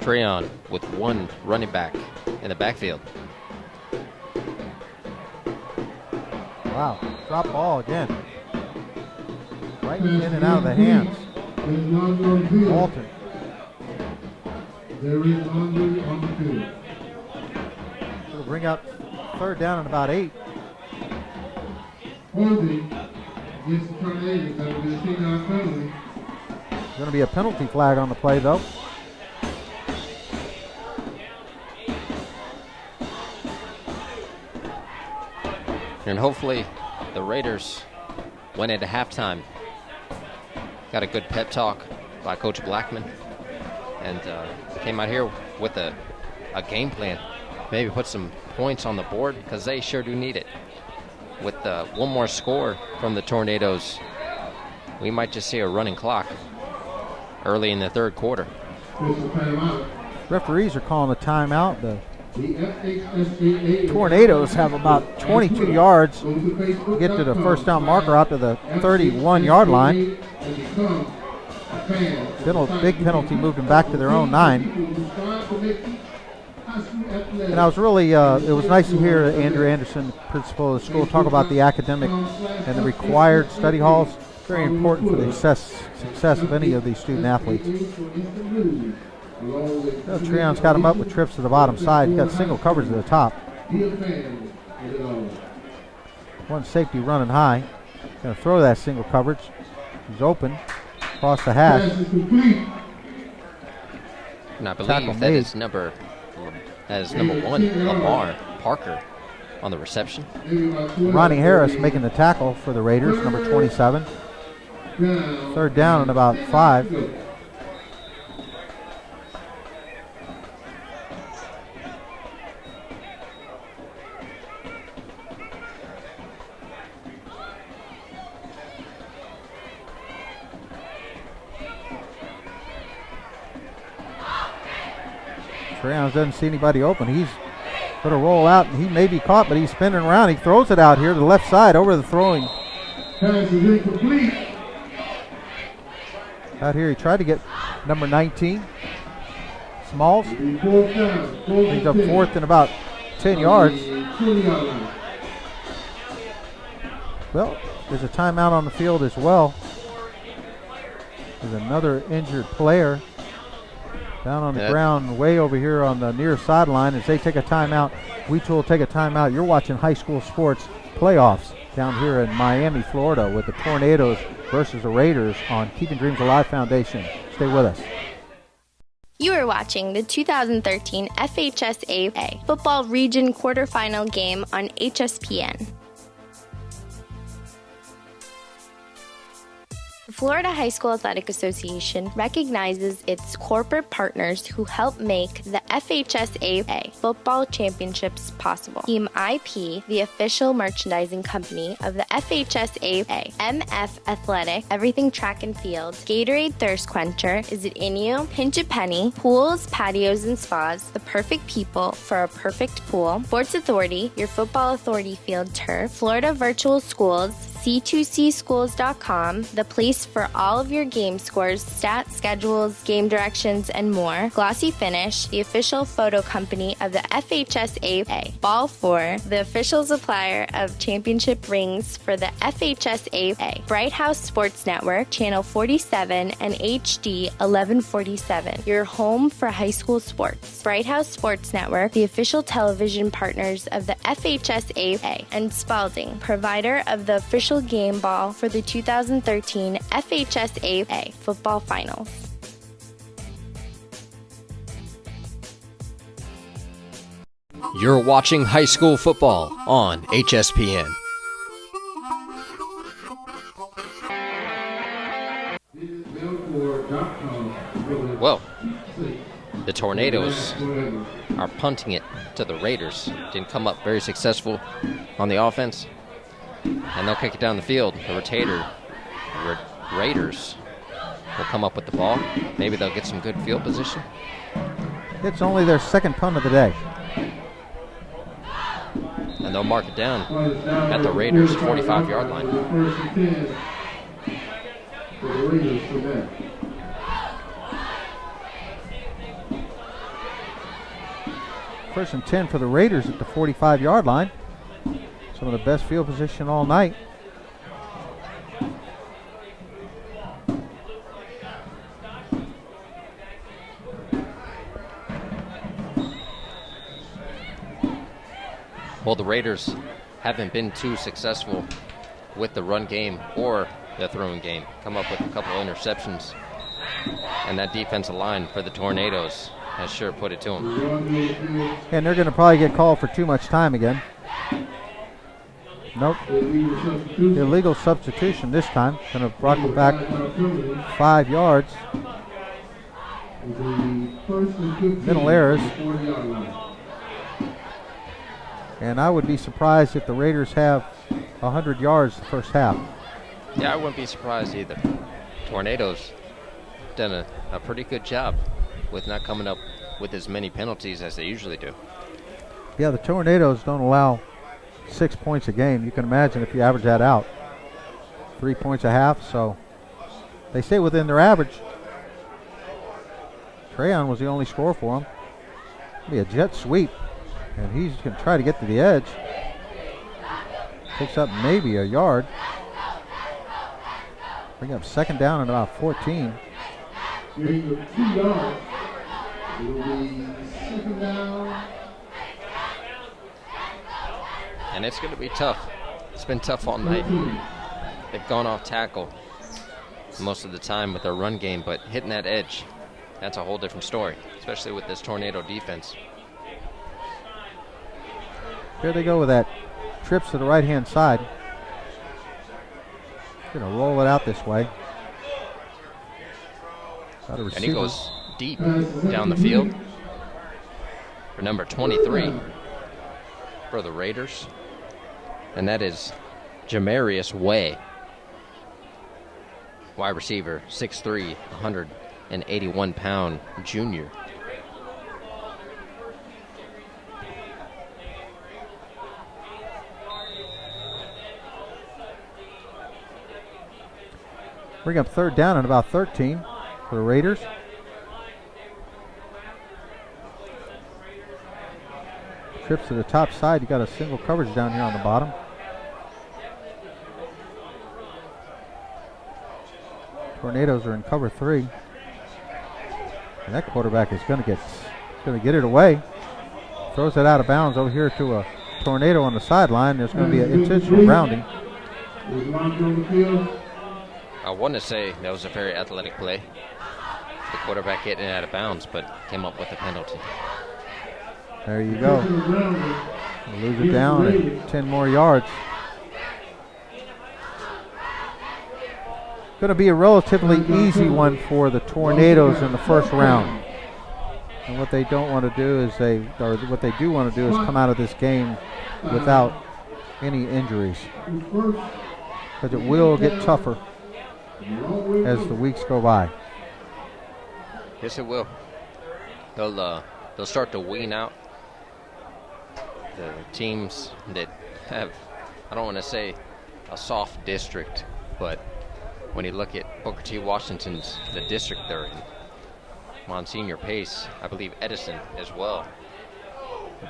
Treon with one running back in the backfield. Wow, drop ball again. Right in and out of the hands. Walton. It'll bring up third down and about 8. There's going to be a penalty flag on the play, though. And hopefully the Raiders went into halftime. Got a good pep talk by Coach Blackman. And came out here with a game plan. Maybe put some points on the board because they sure do need it. With one more score from the Tornadoes, we might just see a running clock early in the third quarter. Referees are calling a timeout. The The FHSAA Tornadoes have about 22 yards to get to the first down marker out to the 31-yard line. Big penalty moved them back to their own 9. And I was really, it was nice to hear Andrew Anderson, principal of the school, talk about the academic and the required study halls. Very important for the success of any of these student athletes. Treon's got him up with trips to the bottom side. He's got single coverage at the top. One safety running high. Going to throw that single coverage. He's open. Across the hash. And I believe that is number 1, Lamar Parker, on the reception. Ronnie Harris making the tackle for the Raiders, number 27. Third down and about 5. Treon doesn't see anybody open. He's going to roll out, and he may be caught, but he's spinning around. He throws it out here to the left side over the throwing. Pass is incomplete. Out here, he tried to get number 19, Smalls. He's up fourth and about 10 yards. Well, there's a timeout on the field as well. There's another injured player down on the ground way over here on the near sideline as they take a timeout. We too will take a timeout. You're watching high school sports playoffs down here in Miami, Florida, with the Tornadoes versus the Raiders on Keeping Dreams Alive Foundation. Stay with us. You are watching the 2013 FHSAA Football Region Quarterfinal game on Hspn. The Florida High School Athletic Association recognizes its corporate partners who help make the FHSAA Football Championships possible. Team IP, the official merchandising company of the FHSAA, MF Athletic, Everything Track and Field, Gatorade Thirst Quencher, Is It In You, Pinch a Penny, Pools, Patios, and Spas, the perfect people for a perfect pool, Sports Authority, your football authority field turf, Florida Virtual Schools, C2Cschools.com, the place for all of your game scores, stats, schedules, game directions, and more. Glossy Finish, the official photo company of the FHSAA. Ball 4, the official supplier of championship rings for the FHSAA. Bright House Sports Network, Channel 47 and HD 1147, your home for high school sports. Bright House Sports Network, the official television partners of the FHSAA. And Spalding, provider of the official game ball for the 2013 FHSAA Football Finals. You're watching high school football on HSPN. Well, the Tornadoes are punting it to the Raiders. Didn't come up very successful on the offense. And they'll kick it down the field. The Raiders will come up with the ball. Maybe they'll get some good field position. It's only their second punt of the day. And they'll mark it down at the Raiders' 45-yard line. First and 10 for the Raiders at the 45-yard line. Some of the best field position all night. Well, the Raiders haven't been too successful with the run game or the throwing game. Come up with a couple of interceptions. And that defensive line for the Tornadoes has sure put it to them. And they're going to probably get called for too much time again. Nope. Illegal substitution this time. Going to rock it back 5 yards. Middle errors. And I would be surprised if the Raiders have 100 yards the first half. Yeah, I wouldn't be surprised either. Tornadoes done a pretty good job with not coming up with as many penalties as they usually do. Yeah, the Tornadoes don't allow 6 points a game. You can imagine if you average that out. 3 points a half, so they stay within their average. Treon was the only scorer for them. It'll be a jet sweep, and he's going to try to get to the edge. Picks up maybe a yard. Bring up second down and about 14. Gain of 2 yards. It'll be second down. And it's going to be tough. It's been tough all night. They've gone off tackle most of the time with their run game, but hitting that edge, that's a whole different story, especially with this Tornado defense. Here they go with that. Trips to the right-hand side. Going to roll it out this way. And he goes deep down the field for number 23 for the Raiders. And that is Jamarius Way. Wide receiver, 6'3", 181-pound junior. Bring up third down and about 13 for the Raiders. Trips to the top side. You got a single coverage down here on the bottom. Tornadoes are in cover 3. And that quarterback is going to get it away. Throws it out of bounds over here to a Tornado on the sideline. There's going to be an intentional grounding. I want to say that was a very athletic play. The quarterback getting it out of bounds, but came up with a penalty. There you go. We'll lose it down at 10 more yards. Going to be a relatively easy one for the Tornadoes in the first round. And what they don't want to do is what they do want to do is come out of this game without any injuries, because it will get tougher as the weeks go by. Yes, it will. They'll start to wean out the teams that have, I don't want to say a soft district, but when you look at Booker T. Washington's, the district they're in, Monsignor Pace, I believe Edison as well.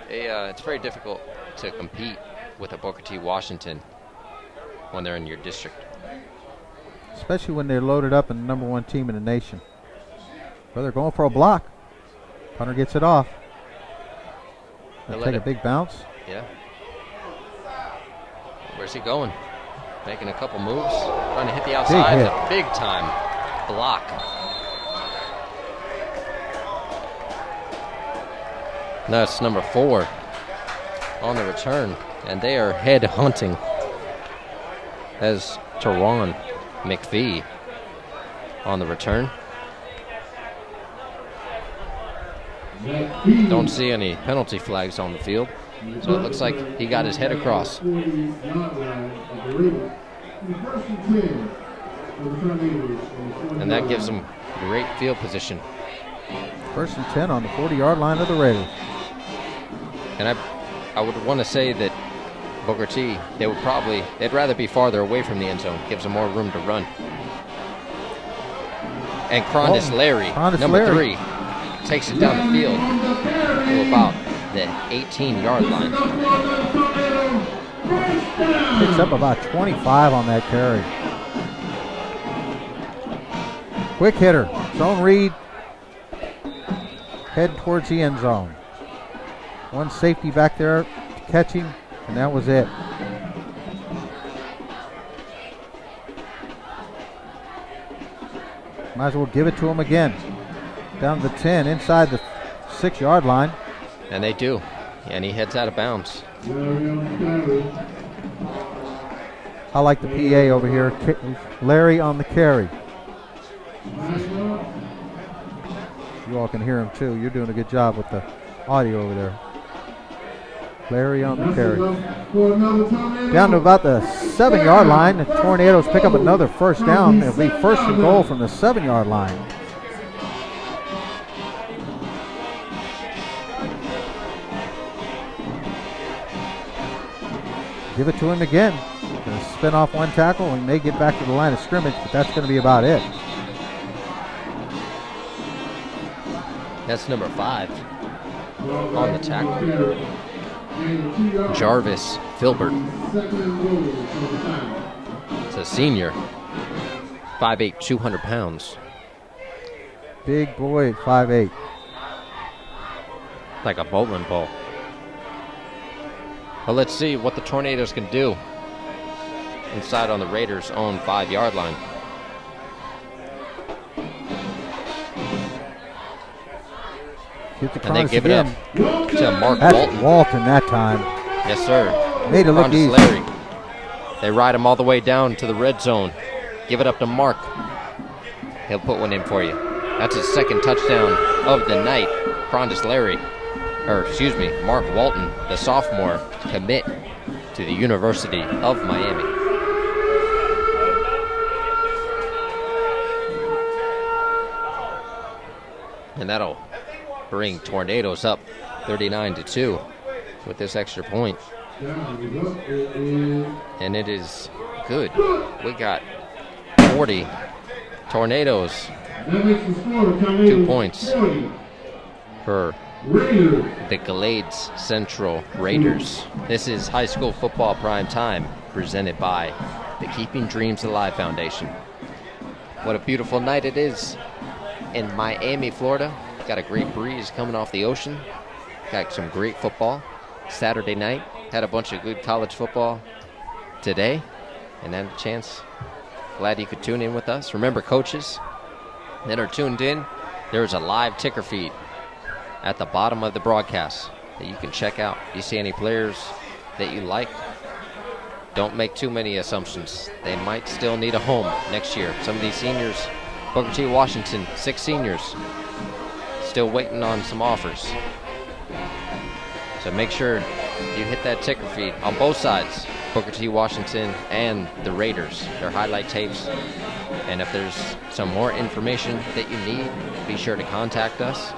It's very difficult to compete with a Booker T. Washington when they're in your district. Especially when they're loaded up and the #1 team in the nation. Well, they're going for a block. Punter gets it off. They'll take a big bounce. Yeah. Where's he going? Making a couple moves. Trying to hit the outside. A big time block. That's number 4 on the return. And they are head hunting as Teron McPhee on the return. Don't see any penalty flags on the field, so it looks like he got his head across. And that gives him great field position. 1st and 10 on the 40-yard line of the Raiders. And I would want to say that Booker T, they'd rather be farther away from the end zone. Gives them more room to run. And Crondis Larry, number 3, takes it down the field to about the 18-yard line. Picks up about 25 on that carry. Quick hitter, zone read, head towards the end zone. One safety back there to catch him, and that was it. Might as well give it to him again. Down to the 10, inside the 6-yard line. And they do. And he heads out of bounds. I like the PA over here. Larry on the carry. You all can hear him too. You're doing a good job with the audio over there. Larry on the carry. Down to about the 7-yard line. The Tornadoes pick up another first down. It'll be 1st and goal from the 7-yard line. Give it to him again. Gonna spin off one tackle and may get back to the line of scrimmage, but that's going to be about it. That's number 5 on the tackle. Jarvis Filbert. It's a senior. 5'8", 200 pounds. Big boy at 5'8". Like a bowling ball. Well, let's see what the Tornadoes can do inside on the Raiders' own 5-yard line. And they give it up to Mark That's Walton. Walton that time. Yes, sir. Made it look easy. Larry. They ride him all the way down to the red zone. Give it up to Mark. He'll put one in for you. That's his second touchdown of the night. Prondis Larry, Mark Walton, the sophomore commit to the University of Miami. And that'll bring Tornadoes up 39-2 with this extra point. And it is good. We got 40 Tornadoes. 2 points for the Glades Central Raiders. This is high school football prime time, presented by the Keeping Dreams Alive Foundation. What a beautiful night it is in Miami, Florida. Got a great breeze coming off the ocean. Got some great football. Saturday night, had a bunch of good college football today, and had a chance. Glad you could tune in with us. Remember, coaches that are tuned in, there's a live ticker feed at the bottom of the broadcast that you can check out. You see any players that you like, don't make too many assumptions. They might still need a home next year. Some of these seniors, Booker T. Washington, 6 seniors, still waiting on some offers. So make sure you hit that ticker feed on both sides, Booker T. Washington and the Raiders, their highlight tapes. And if there's some more information that you need, be sure to contact us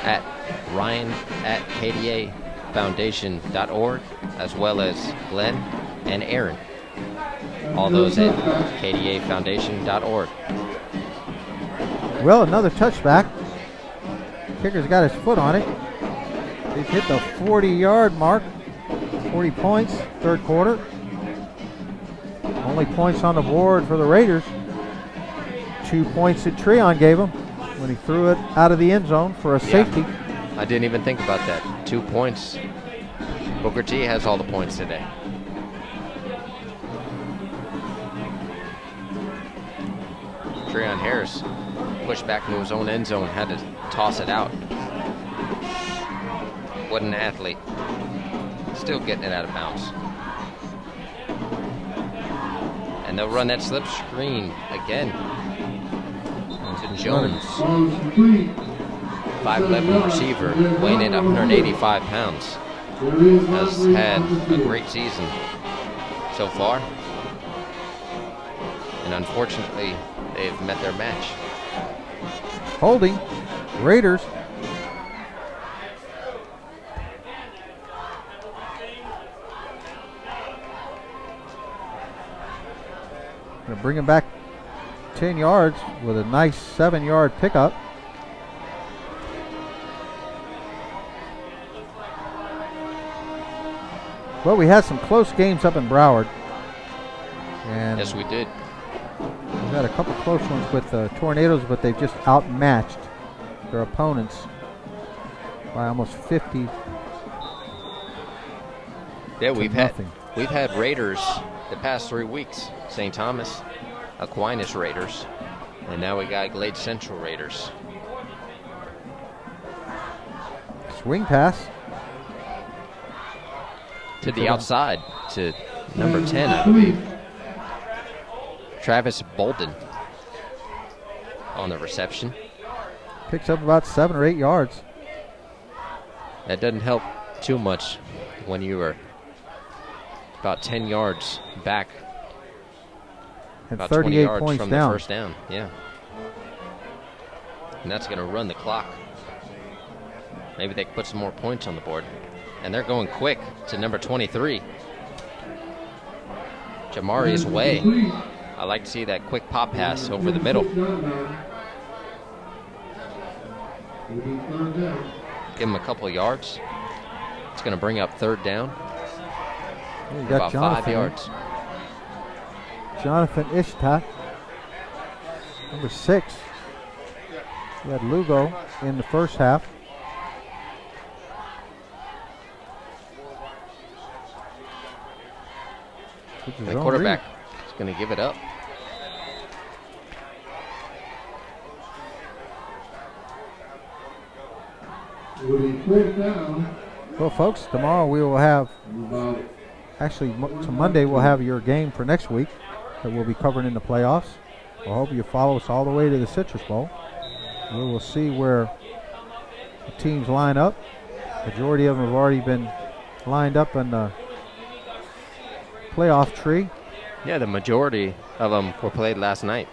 at ryan@kdafoundation.org, as well as Glenn and Aaron, all those at kdafoundation.org. Well, another touchback. Kicker's got his foot on it. They've hit the 40-yard mark. 40 points, third quarter. Only points on the board for the Raiders. 2 points that Treon gave him when he threw it out of the end zone for a safety. I didn't even think about that. 2 points. Booker T has all the points today. Treon Harris pushed back into his own end zone, had to toss it out. What an athlete. Still getting it out of bounds. And they'll run that slip screen again to Jones. 5'11" receiver, weighing in 185 pounds. Has had a great season so far. And unfortunately, they've met their match. Holding, Raiders. Gonna bring him back 10 yards with a nice 7-yard pickup. Well, we had some close games up in Broward. And yes, we did. We've had a couple close ones with the Tornadoes, but they've just outmatched their opponents by almost 50. Yeah, we've had Raiders the past 3 weeks. St. Thomas, Aquinas Raiders, and now we got Glade Central Raiders. Swing pass to the outside to number 10, I believe. Travis Bolden on the reception. Picks up about 7 or 8 yards. That doesn't help too much when you are about 10 yards back. And about 38 20 yards points from down. the first down. Yeah. And that's going to run the clock. Maybe they can put some more points on the board. And they're going quick to number 23. Jamarius Way. I like to see that quick pop pass over the middle. Give him a couple yards. It's going to bring up third down. You got About Jonathan, 5 yards. Jonathan Ishtat, number 6. We had Lugo in the first half. The quarterback is going to give it up. Well, folks, tomorrow we will have, actually, to Monday we'll have your game for next week that we'll be covering in the playoffs. I hope you follow us all the way to the Citrus Bowl. We will see where the teams line up. Majority of them have already been lined up in the playoff tree. Yeah, the majority of them were played last night.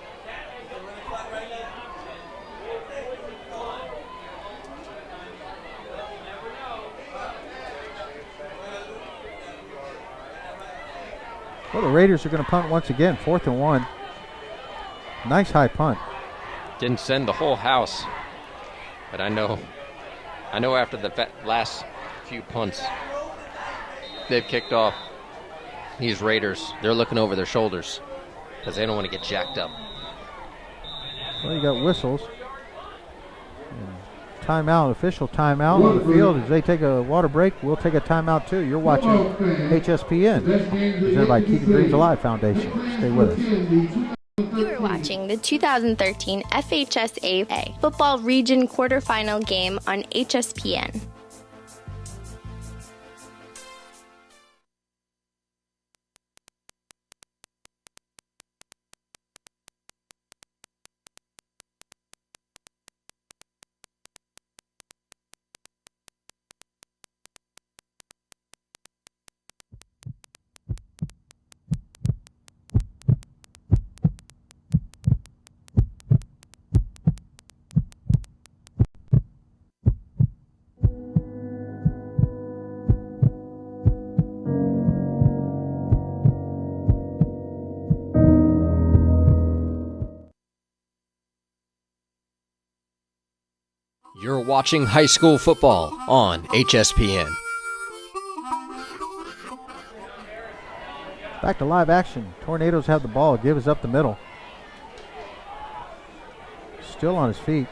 Well, the Raiders are going to punt once again, 4th and 1. Nice high punt. Didn't send the whole house, but I know after the last few punts they've kicked off, these Raiders, they're looking over their shoulders because they don't want to get jacked up. Well, you got whistles. And timeout, official timeout on the field. As they take a water break, we'll take a timeout too. You're watching HSPN, presented by Keeping Dreams Alive Foundation. Stay with us. You are watching the 2013 FHSAA Football Region Quarterfinal game on HSPN. You're watching high school football on HSPN. Back to live action. Tornadoes have the ball. Gives up the middle. Still on his feet.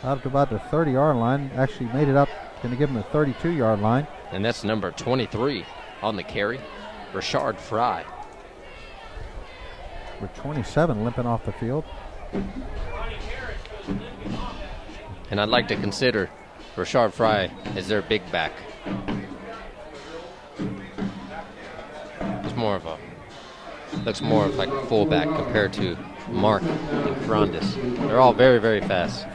Out to about the 30-yard line. Actually made it up. Going to give him the 32-yard line. And that's number 23 on the carry, Rashard Fry. With 27 limping off the field. And I'd like to consider Rashard Fry as their big back. It's more of a, looks more of like a fullback compared to Mark and Frondis. They're all very, very fast.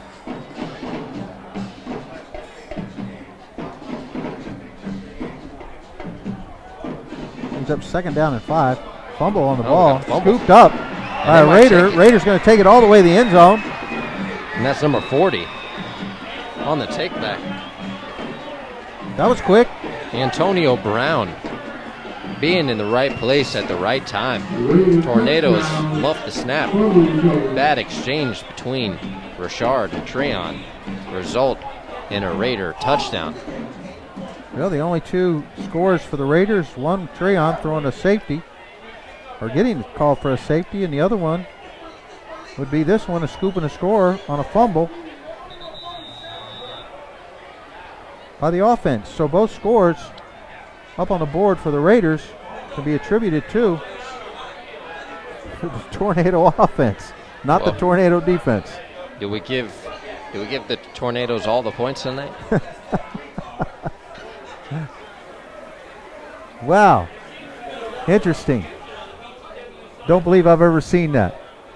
He's up 2nd down and 5. Fumble on the ball. Scooped up by a Raider. Raider's going to take it all the way to the end zone. And that's number 40 on the takeback. That was quick. Antonio Brown being in the right place at the right time. Tornadoes muffed the snap. Bad exchange between Rashard and Treon. Result in a Raider touchdown. Well, the only 2 scores for the Raiders, one Treon throwing a safety, or getting called for a safety, and the other one would be this one, a scoop and a score on a fumble by the offense. So both scores up on the board for the Raiders can be attributed to the Tornado offense, not the Tornado defense. Do we give the Tornadoes all the points tonight? Wow. Interesting. Don't believe I've ever seen that,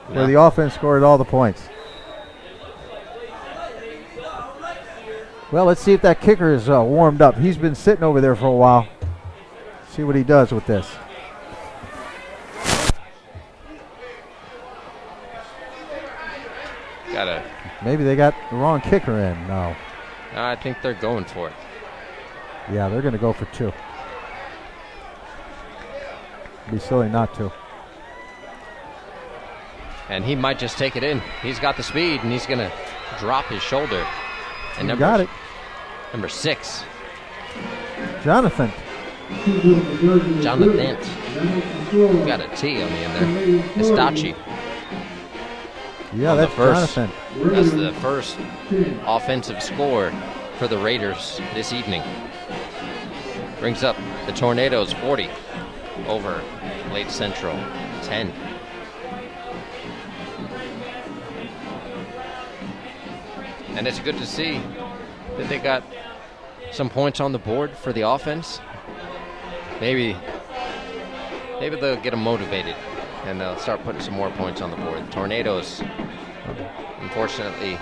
where the offense scored all the points. Well, let's see if that kicker is warmed up. He's been sitting over there for a while. See what he does with this. Gotta. Maybe they got the wrong kicker in. No. I think they're going for it. Yeah, they're going to go for 2. Be silly not to. And he might just take it in. He's got the speed, and he's going to drop his shoulder. And Got it. Number 6. Jonathan. Jonathan. Got a T on the end there. Estachi. Yeah, that's Jonathan. That's the first offensive score for the Raiders this evening. Brings up the Tornadoes 40 over Lake Central 10. And it's good to see that they got some points on the board for the offense. Maybe they'll get them motivated and they'll start putting some more points on the board. The Tornadoes, unfortunately,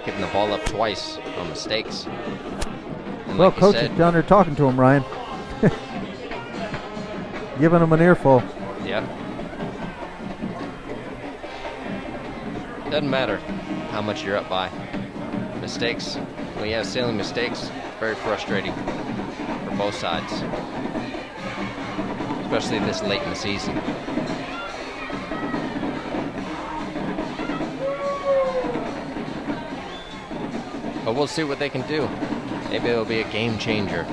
giving the ball up twice on mistakes. And Well, like you Coach said, is down there talking to him, Ryan. Giving him an earful. yeah. Doesn't matter how much you're up by. Mistakes, when you have silly mistakes, very frustrating for both sides, especially this late in the season. But we'll see what they can do. Maybe it'll be a game changer.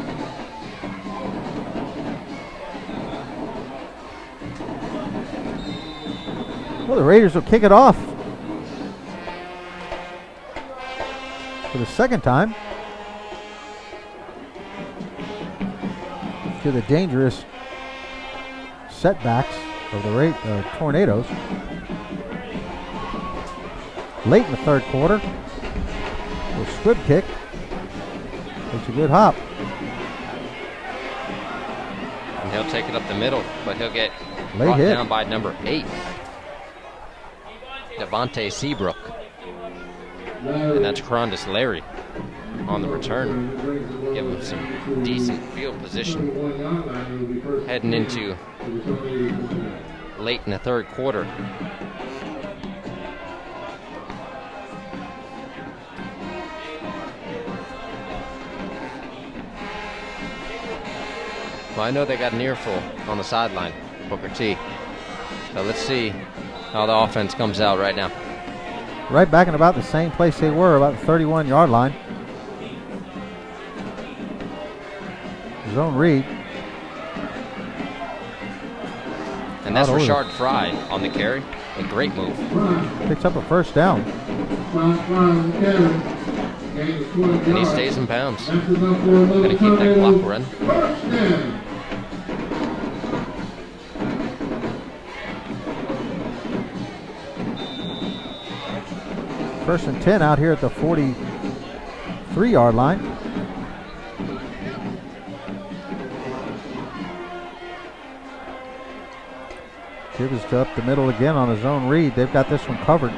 Well, the Raiders will kick it off for the second time to the dangerous setbacks of the Tornadoes. Late in the third quarter, a squib kick. It's a good hop. And he'll take it up the middle, but he'll get Late brought hit. down by number 8, Devontae Seabrook. And that's Crondis Larry on the return. Give him some decent field position heading into late in the third quarter. Well, I know they got an earful on the sideline, Booker T. So let's see how the offense comes out right now. Right back in about the same place they were, about the 31-yard line. Zone read. And that's Out over. Rashard Fry on the carry. A great move. Picks up a first down. And he stays in bounds. Going to keep that clock running. First and 10 out here at the 43-yard line. Gibbs to up the middle again on his own read. They've got this one covered.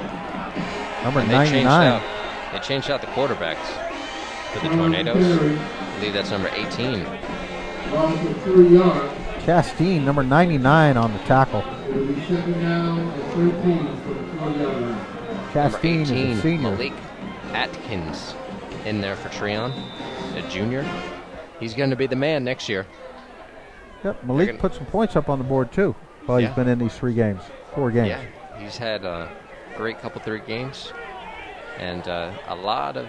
Number And 99. They changed out the quarterbacks for the Tornadoes. I believe that's number 18. Chastain, number 99 on the tackle. Number Chastain is 18, a senior. Malik Atkins in there for Treon, a junior. He's going to be the man next year. Yep, Malik put some points up on the board too while he's been in these 4 games. Yeah, he's had a great couple 3 games and a lot of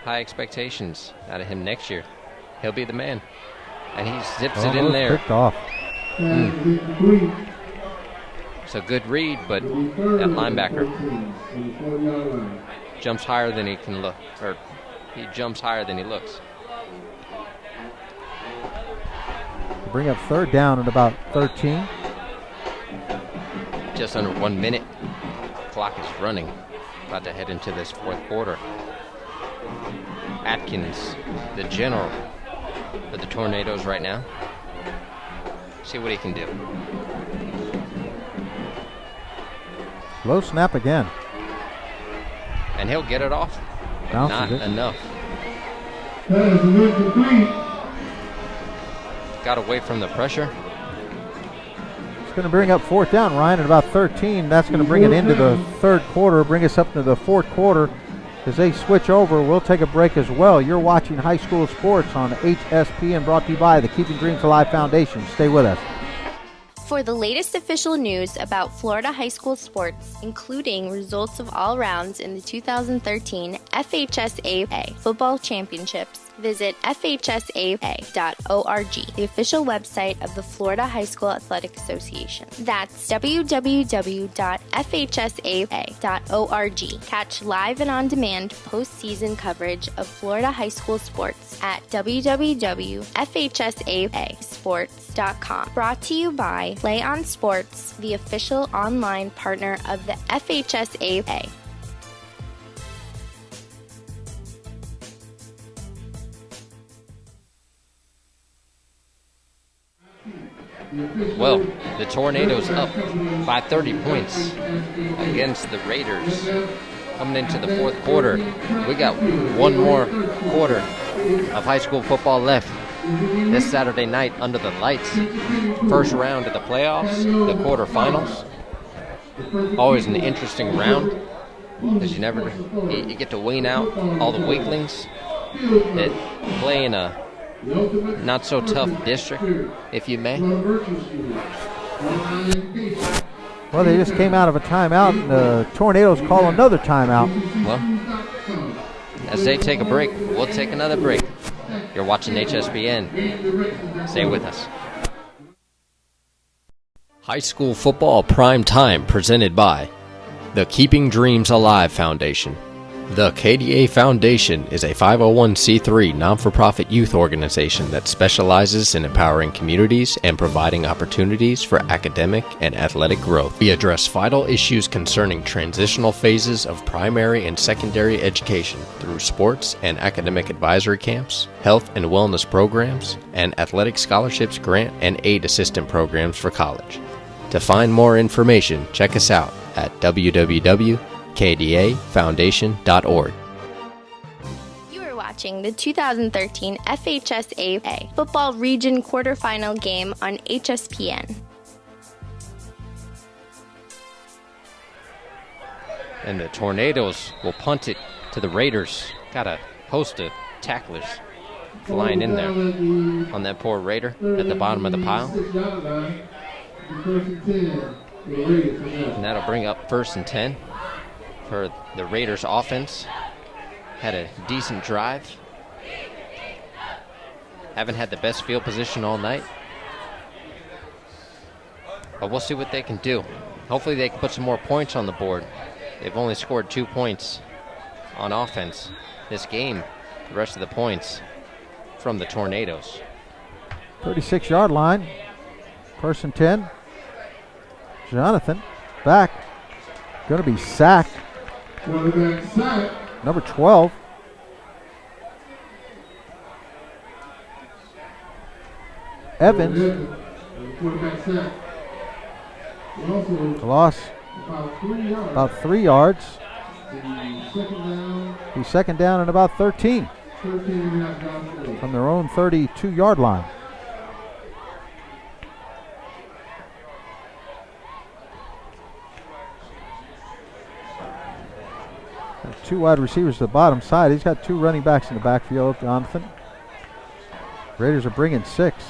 high expectations out of him next year. He'll be the man. And he zips it in there. Picked off. It's a good read, but that linebacker jumps higher than he can look, or he jumps higher than he looks. Bring up third down at about 13. Just under 1 minute. Clock is running. About to head into this fourth quarter. Atkins, the general for the Tornadoes right now. See what he can do. Low snap again. And he'll get it off. Bounces Not it. enough. Got away from the pressure. It's going to bring up fourth down, Ryan, at about 13. That's going to bring it into the third quarter, bring us up to the fourth quarter. As they switch over, we'll take a break as well. You're watching High School Sports on HSPN, brought to you by the Keeping Dreams Alive Foundation. Stay with us. For the latest official news about Florida high school sports, including results of all rounds in the 2013 FHSAA Football Championships, visit FHSAA.org, the official website of the Florida High School Athletic Association. That's www.fhsaa.org. Catch live and on-demand postseason coverage of Florida high school sports at www.fhsaasports.com. Brought to you by Play on Sports, the official online partner of the FHSAA. Well, the Tornadoes up by 30 points against the Raiders. Coming into the fourth quarter, we got one more quarter of high school football left this Saturday night under the lights. First round of the playoffs, the quarterfinals. Always an interesting round because you get to wean out all the weaklings that play in a not so tough district, if you may. Well, they just came out of a timeout, and the Tornadoes call another timeout. Well, as they take a break, we'll take another break. You're watching HSPN. Stay with us. High school football prime time presented by the Keeping Dreams Alive Foundation. The KDA Foundation is a 501c3 non-for-profit youth organization that specializes in empowering communities and providing opportunities for academic and athletic growth. We address vital issues concerning transitional phases of primary and secondary education through sports and academic advisory camps, health and wellness programs, and athletic scholarships, grant and aid assistant programs for college. To find more information, check us out at www.kdafoundation.org. You are watching the 2013 FHSAA Football Region Quarterfinal game on HSPN. And the Tornadoes will punt it to the Raiders. Got a host of tacklers flying in there on that poor Raider at the bottom of the pile. And that'll bring up 1st and 10 for the Raiders offense. Had a decent drive. Haven't had the best field position all night. But we'll see what they can do. Hopefully they can put some more points on the board. They've only scored 2 points on offense this game. The rest of the points from the Tornadoes. 36-yard line. 1st and 10. Jonathan back. Going to be sacked. Number 12. Evans. Loss about 3 yards. He's second down and about 13 from their own 32-yard line. Two wide receivers to the bottom side. He's got 2 running backs in the backfield, Jonathan. Raiders are bringing 6.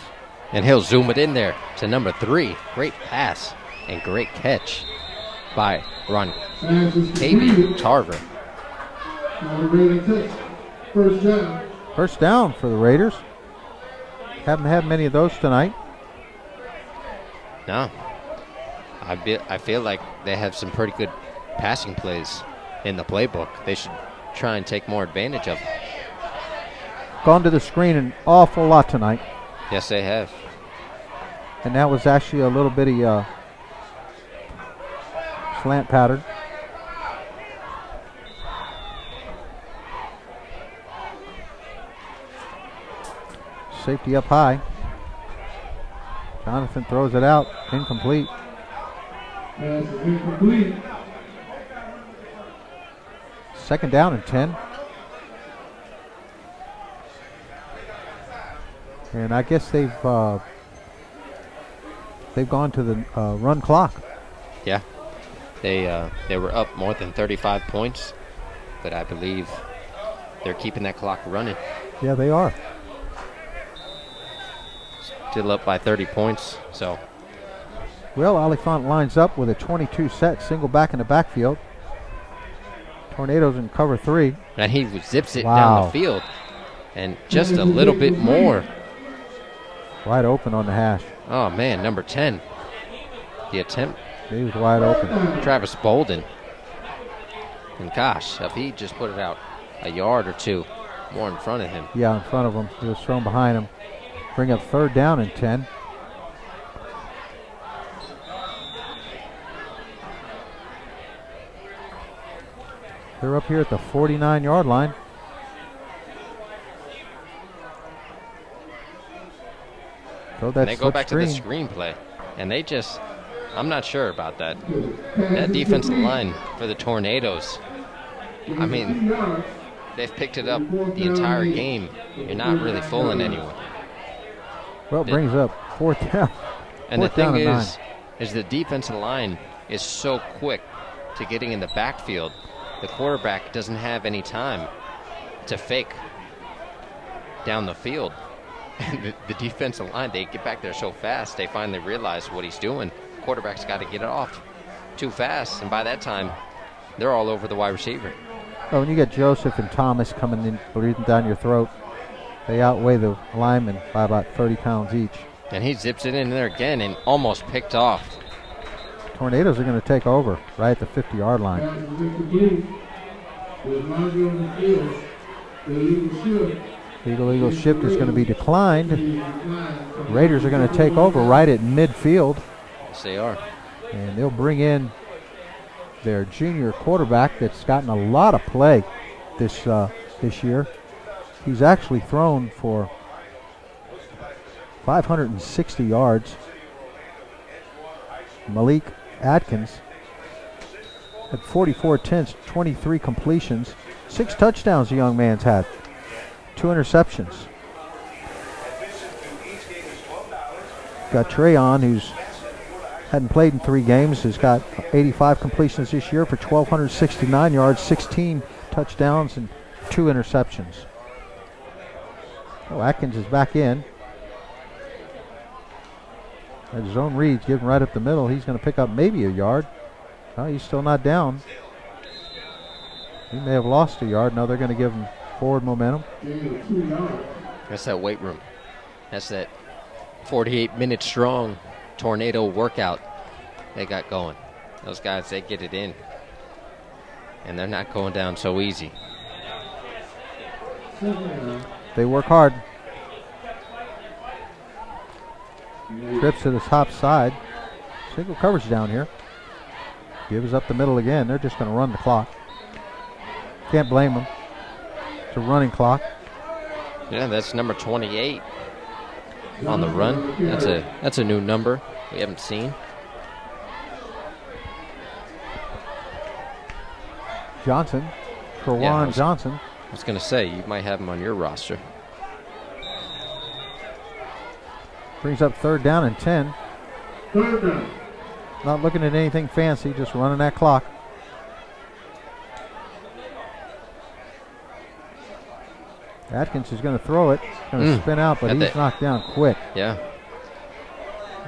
And he'll zoom it in there to number 3. Great pass and great catch by Davie Tarver. First down for the Raiders. Haven't had many of those tonight. No. I feel like they have some pretty good passing plays in the playbook. They should try and take more advantage of it. Gone to the screen an awful lot tonight. Yes, they have. And that was actually a little bitty slant pattern. Safety up high. Jonathan throws it out. Incomplete. Incomplete. Second down and 10. And I guess they've gone to the run clock. Yeah. They were up more than 35 points but I believe they're keeping that clock running. Yeah, they are. Still up by 30 points, so. Well, Oliphant lines up with a 22 set, single back in the backfield. Tornadoes in cover 3. And he zips it down the field. And just a little bit more. Wide open on the hash. Oh, man, number 10. The attempt. He was wide open. Travis Bolden. And gosh, if he just put it out a yard or two more in front of him. Yeah, in front of him. He was thrown behind him. Bring up 3rd down and 10. They're up here at the 49-yard line. And they go back to the screenplay. And they just, I'm not sure about that. That defensive line for the Tornadoes, I mean, they've picked it up the entire game. You're not really fooling anyone. Well, it brings up 4th down. And the thing is the defensive line is so quick to getting in the backfield. The quarterback doesn't have any time to fake down the field. And the defensive line, they get back there so fast, they finally realize what he's doing. Quarterback's got to get it off too fast, and by that time, they're all over the wide receiver. Oh, when you get Joseph and Thomas coming in, breathing down your throat, they outweigh the linemen by about 30 pounds each. And he zips it in there again and almost picked off. Tornadoes are going to take over right at the 50-yard line. Eagle shift is going to be declined. Raiders are going to take over right at midfield. Yes, they are. And they'll bring in their junior quarterback that's gotten a lot of play this year. He's actually thrown for 560 yards. Malik Atkins at 44 attempts, 23 completions, 6 touchdowns the young man's had, 2 interceptions. Got Treon, who's hadn't played in 3 games, has got 85 completions this year for 1,269 yards, 16 touchdowns, and 2 interceptions. Oh, Atkins is back in. That zone reads, given right up the middle. He's going to pick up maybe a yard. Oh, he's still not down. He may have lost a yard. Now they're going to give him forward momentum. That's that weight room. That's that 48-minute strong Tornado workout they got going. Those guys, they get it in. And they're not going down so easy. They work hard. Trips to the top side. Single coverage down here. Gives up the middle again. They're just going to run the clock. Can't blame them. It's a running clock. Yeah, that's number 28 on the run. That's a new number we haven't seen. Johnson. Treon Johnson. I was going to say, you might have him on your roster. Brings up 3rd down and 10. Not looking at anything fancy, just running that clock. Atkins is going to throw it. Going to spin out, but he's knocked down quick. Yeah.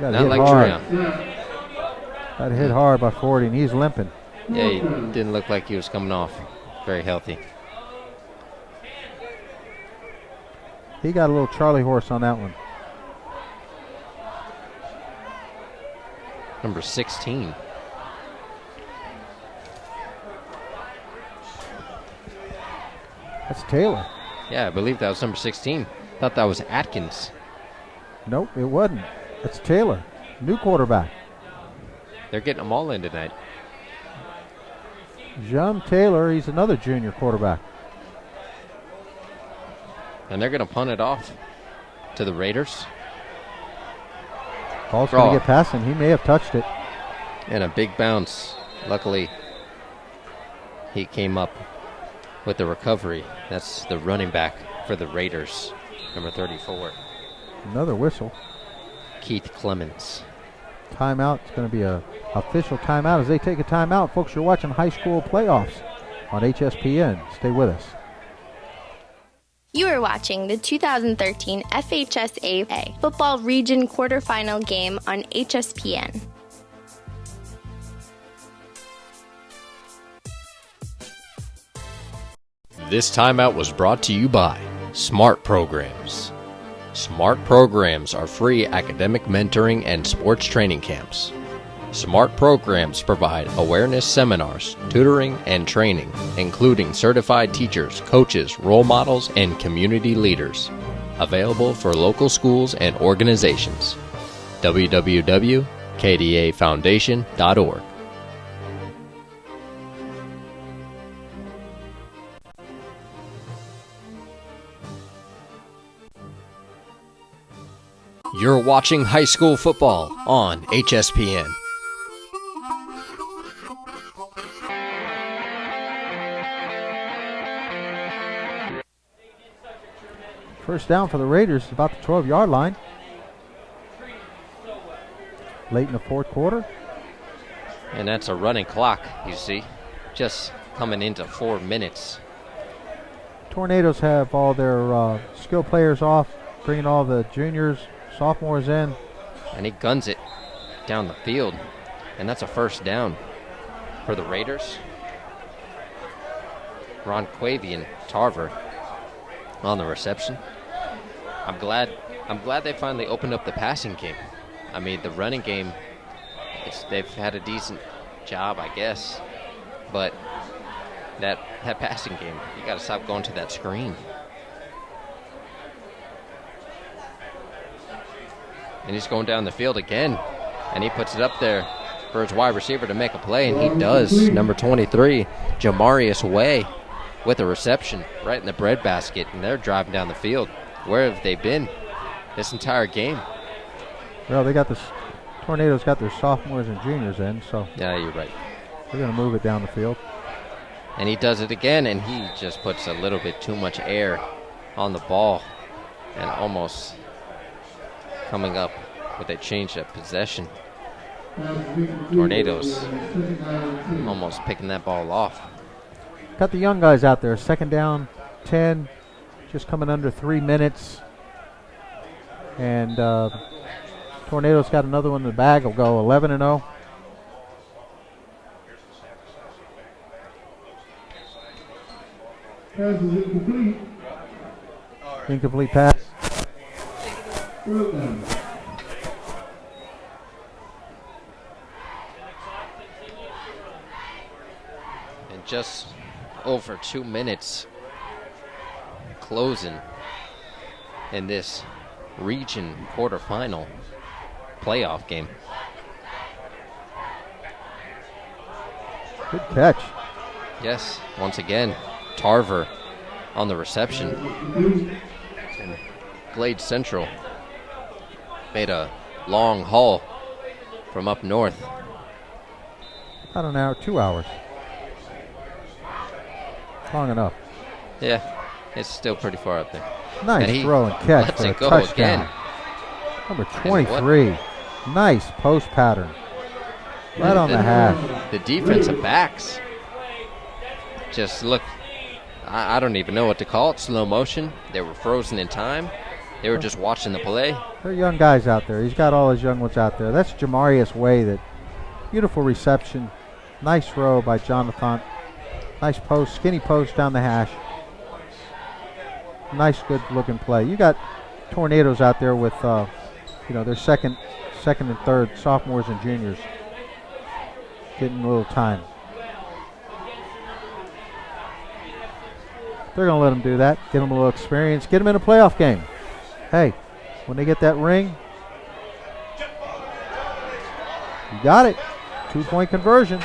Got Not hit like hard. Treon. Got hit hard by 40, and he's limping. Yeah, he didn't look like he was coming off very healthy. He got a little Charlie horse on that one. Number 16. That's Taylor. Yeah, I believe that was number 16. Thought that was Atkins. Nope, it wasn't. That's Taylor, new quarterback. They're getting them all in tonight. John Taylor, he's another junior quarterback. And they're going to punt it off to the Raiders. Ball's going to get past him. He may have touched it. And a big bounce. Luckily, he came up with the recovery. That's the running back for the Raiders, number 34. Another whistle. Keith Clemens. Timeout. It's going to be a official timeout as they take a timeout. Folks, you're watching high school playoffs on HSPN. Stay with us. You are watching the 2013 FHSAA Football Region Quarterfinal game on HSPN. This timeout was brought to you by Smart Programs. Smart Programs are free academic mentoring and sports training camps. Smart Programs provide awareness seminars, tutoring, and training, including certified teachers, coaches, role models, and community leaders. Available for local schools and organizations. www.kdafoundation.org. You're watching high school football on HSPN. First down for the Raiders, about the 12-yard line. Late in the fourth quarter. And that's a running clock, you see. Just coming into 4 minutes. Tornadoes have all their skill players off, bringing all the juniors, sophomores in. And he guns it down the field. And that's a first down for the Raiders. Ron Quavy and Tarver on the reception. I'm glad they finally opened up the passing game. I mean, the running game, they've had a decent job, I guess. But that passing game, you got to stop going to that screen. And he's going down the field again. And he puts it up there for his wide receiver to make a play, and he does. Number 23, Jamarius Way, with a reception right in the breadbasket, and they're driving down the field. Where have they been this entire game? Well, they got the Tornadoes got their sophomores and juniors in, so yeah, you're right. They're going to move it down the field. And he does it again, and he just puts a little bit too much air on the ball, and almost coming up with a change of possession. Tornadoes almost picking that ball off. Got the young guys out there. Second down, 10, just coming under 3 minutes. And Tornadoes got another one in the bag. Will go 11-0. Pass is incomplete. Incomplete pass. Well done. And just over 2 minutes closing in this region quarterfinal playoff game. Good catch. Yes, once again, Tarver on the reception. And Glade Central made a long haul from up north. About an hour, 2 hours. Long enough. Yeah, it's still pretty far up there. Nice throw and catch for a touchdown. Again. Number 23. Nice post pattern. Right on the hash. The defensive backs just look, I don't even know what to call it, slow motion. They were frozen in time. They were just watching the play. There are young guys out there. He's got all his young ones out there. That's Jamarius Way. That beautiful reception. Nice throw by Jonathan. Nice post, skinny post down the hash. Nice, good-looking play. You got Tornadoes out there with, their second and third sophomores and juniors getting a little time. They're going to let them do that, give them a little experience, get them in a playoff game. Hey, when they get that ring, you got it. 2-point conversion.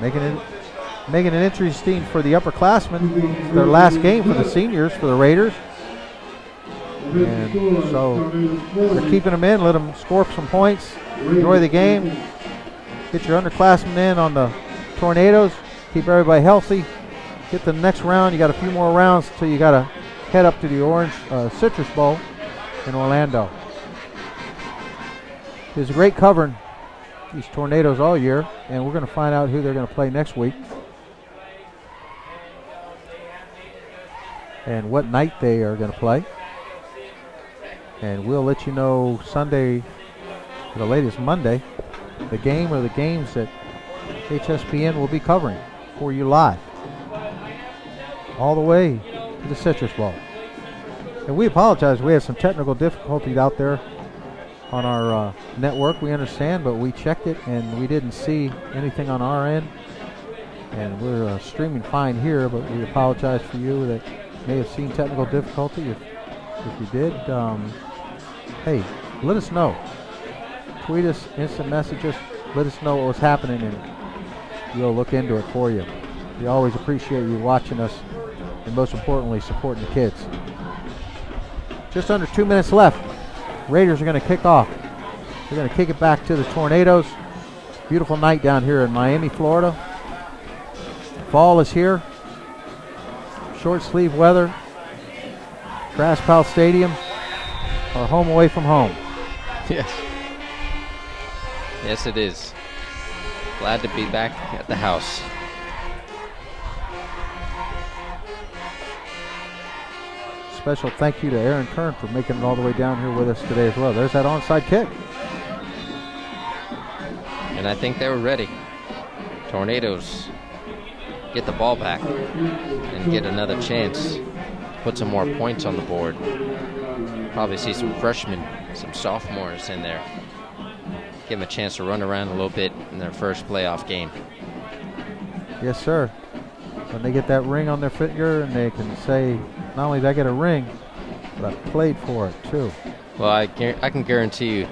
Making it interesting for the upperclassmen. Their last game for the seniors, for the Raiders. And so they're keeping them in, let them score some points, enjoy the game. Get your underclassmen in on the Tornadoes, keep everybody healthy. Get to the next round. You got a few more rounds until you got to head up to the Orange Citrus Bowl in Orlando. It was a great covering these Tornadoes all year, and we're going to find out who they're going to play next week and what night they are going to play. And we'll let you know Sunday, or the latest Monday, the game or the games that HSPN will be covering for you live all the way to the Citrus Bowl. And we apologize, we had some technical difficulties out there on our network, we understand, but we checked it and we didn't see anything on our end. And we're streaming fine here, but we apologize for you that may have seen technical difficulty. If you did, hey, let us know. Tweet us, instant message us, let us know what was happening, and we'll look into it for you. We always appreciate you watching us, and most importantly, supporting the kids. Just under 2 minutes left. Raiders are going to kick off. They're going to kick it back to the Tornadoes. Beautiful night down here in Miami, Florida. Fall is here. Short sleeve weather. Traz Powell Stadium. Our home away from home. Yes. Yes, it is. Glad to be back at the house. Special thank you to Aaron Kern for making it all the way down here with us today as well. There's that onside kick. And I think they were ready. Tornadoes get the ball back and get another chance. Put some more points on the board. Probably see some freshmen, some sophomores in there. Give them a chance to run around a little bit in their first playoff game. Yes, sir. When they get that ring on their finger and they can say, not only did I get a ring, but I played for it too. Well, I can guarantee you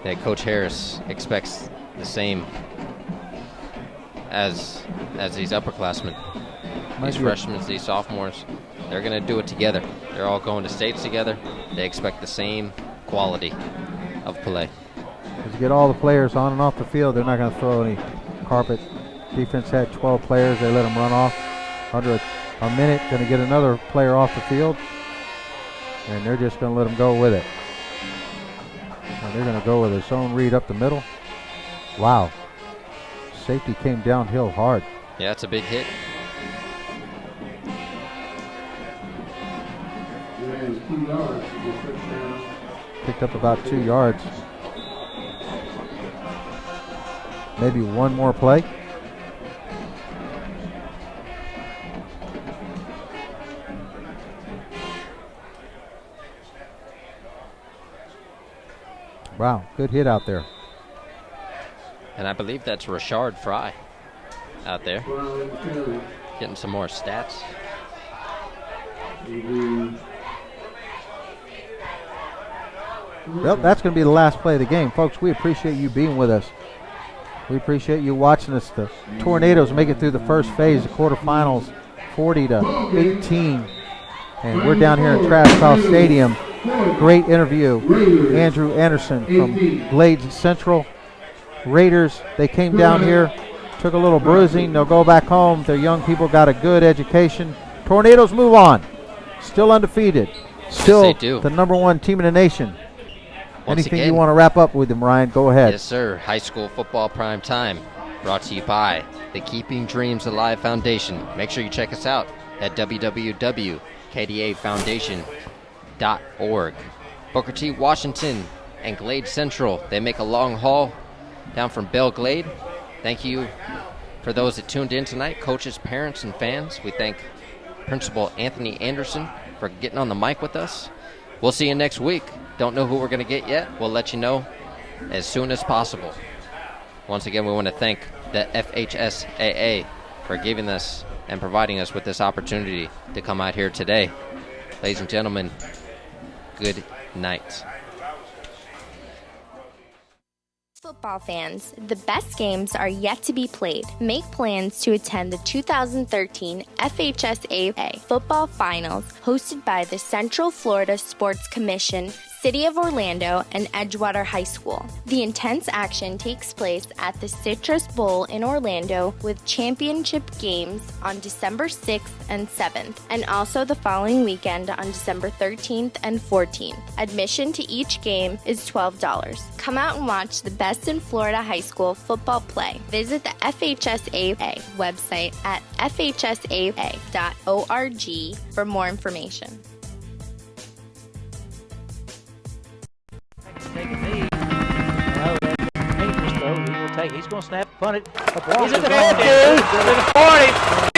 that Coach Harris expects the same as these upperclassmen. These freshmen, these sophomores, they're going to do it together. They're all going to states together. They expect the same quality of play. As you get all the players on and off the field, they're not going to throw any carpet. Defense had 12 players. They let them run off. Under a minute, going to get another player off the field. And they're just going to let them go with it. And they're going to go with a zone read up the middle. Wow. Safety came downhill hard. Yeah, it's a big hit. Picked up about 2 yards. Maybe one more play. Wow, good hit out there. And I believe that's Rashard Fry out there. Getting some more stats. Well, that's going to be the last play of the game. Folks, we appreciate you being with us. We appreciate you watching us. The Tornadoes make it through the first phase, the quarterfinals, 40-18. And we're down here in Traz Powell Stadium. Great interview. Andrew Anderson from Glades Central. Raiders, they came down here, took a little bruising. They'll go back home. Their young people got a good education. Tornadoes move on. Still undefeated. Still the #1 team in the nation. Anything you want to wrap up with them, Ryan? Go ahead. Yes, sir. High school football prime time. Brought to you by the Keeping Dreams Alive Foundation. Make sure you check us out at www.kdafoundation.org. Booker T. Washington and Glade Central. They make a long haul down from Belle Glade. Thank you for those that tuned in tonight, coaches, parents, and fans. We thank Principal Anthony Anderson for getting on the mic with us. We'll see you next week. Don't know who we're going to get yet. We'll let you know as soon as possible. Once again, we want to thank the FHSAA for giving us and providing us with this opportunity to come out here today. Ladies and gentlemen, good night. Football fans, the best games are yet to be played. Make plans to attend the 2013 FHSAA Football Finals, hosted by the Central Florida Sports Commission, City of Orlando, and Edgewater High School. The intense action takes place at the Citrus Bowl in Orlando with championship games on December 6th and 7th, and also the following weekend on December 13th and 14th. Admission to each game is $12. Come out and watch the best in Florida high school football play. Visit the FHSAA website at FHSAA.org for more information. Take a knee. No, that's dangerous though. He will take. He's going to snap, punt it. He's at the 50, to the 40.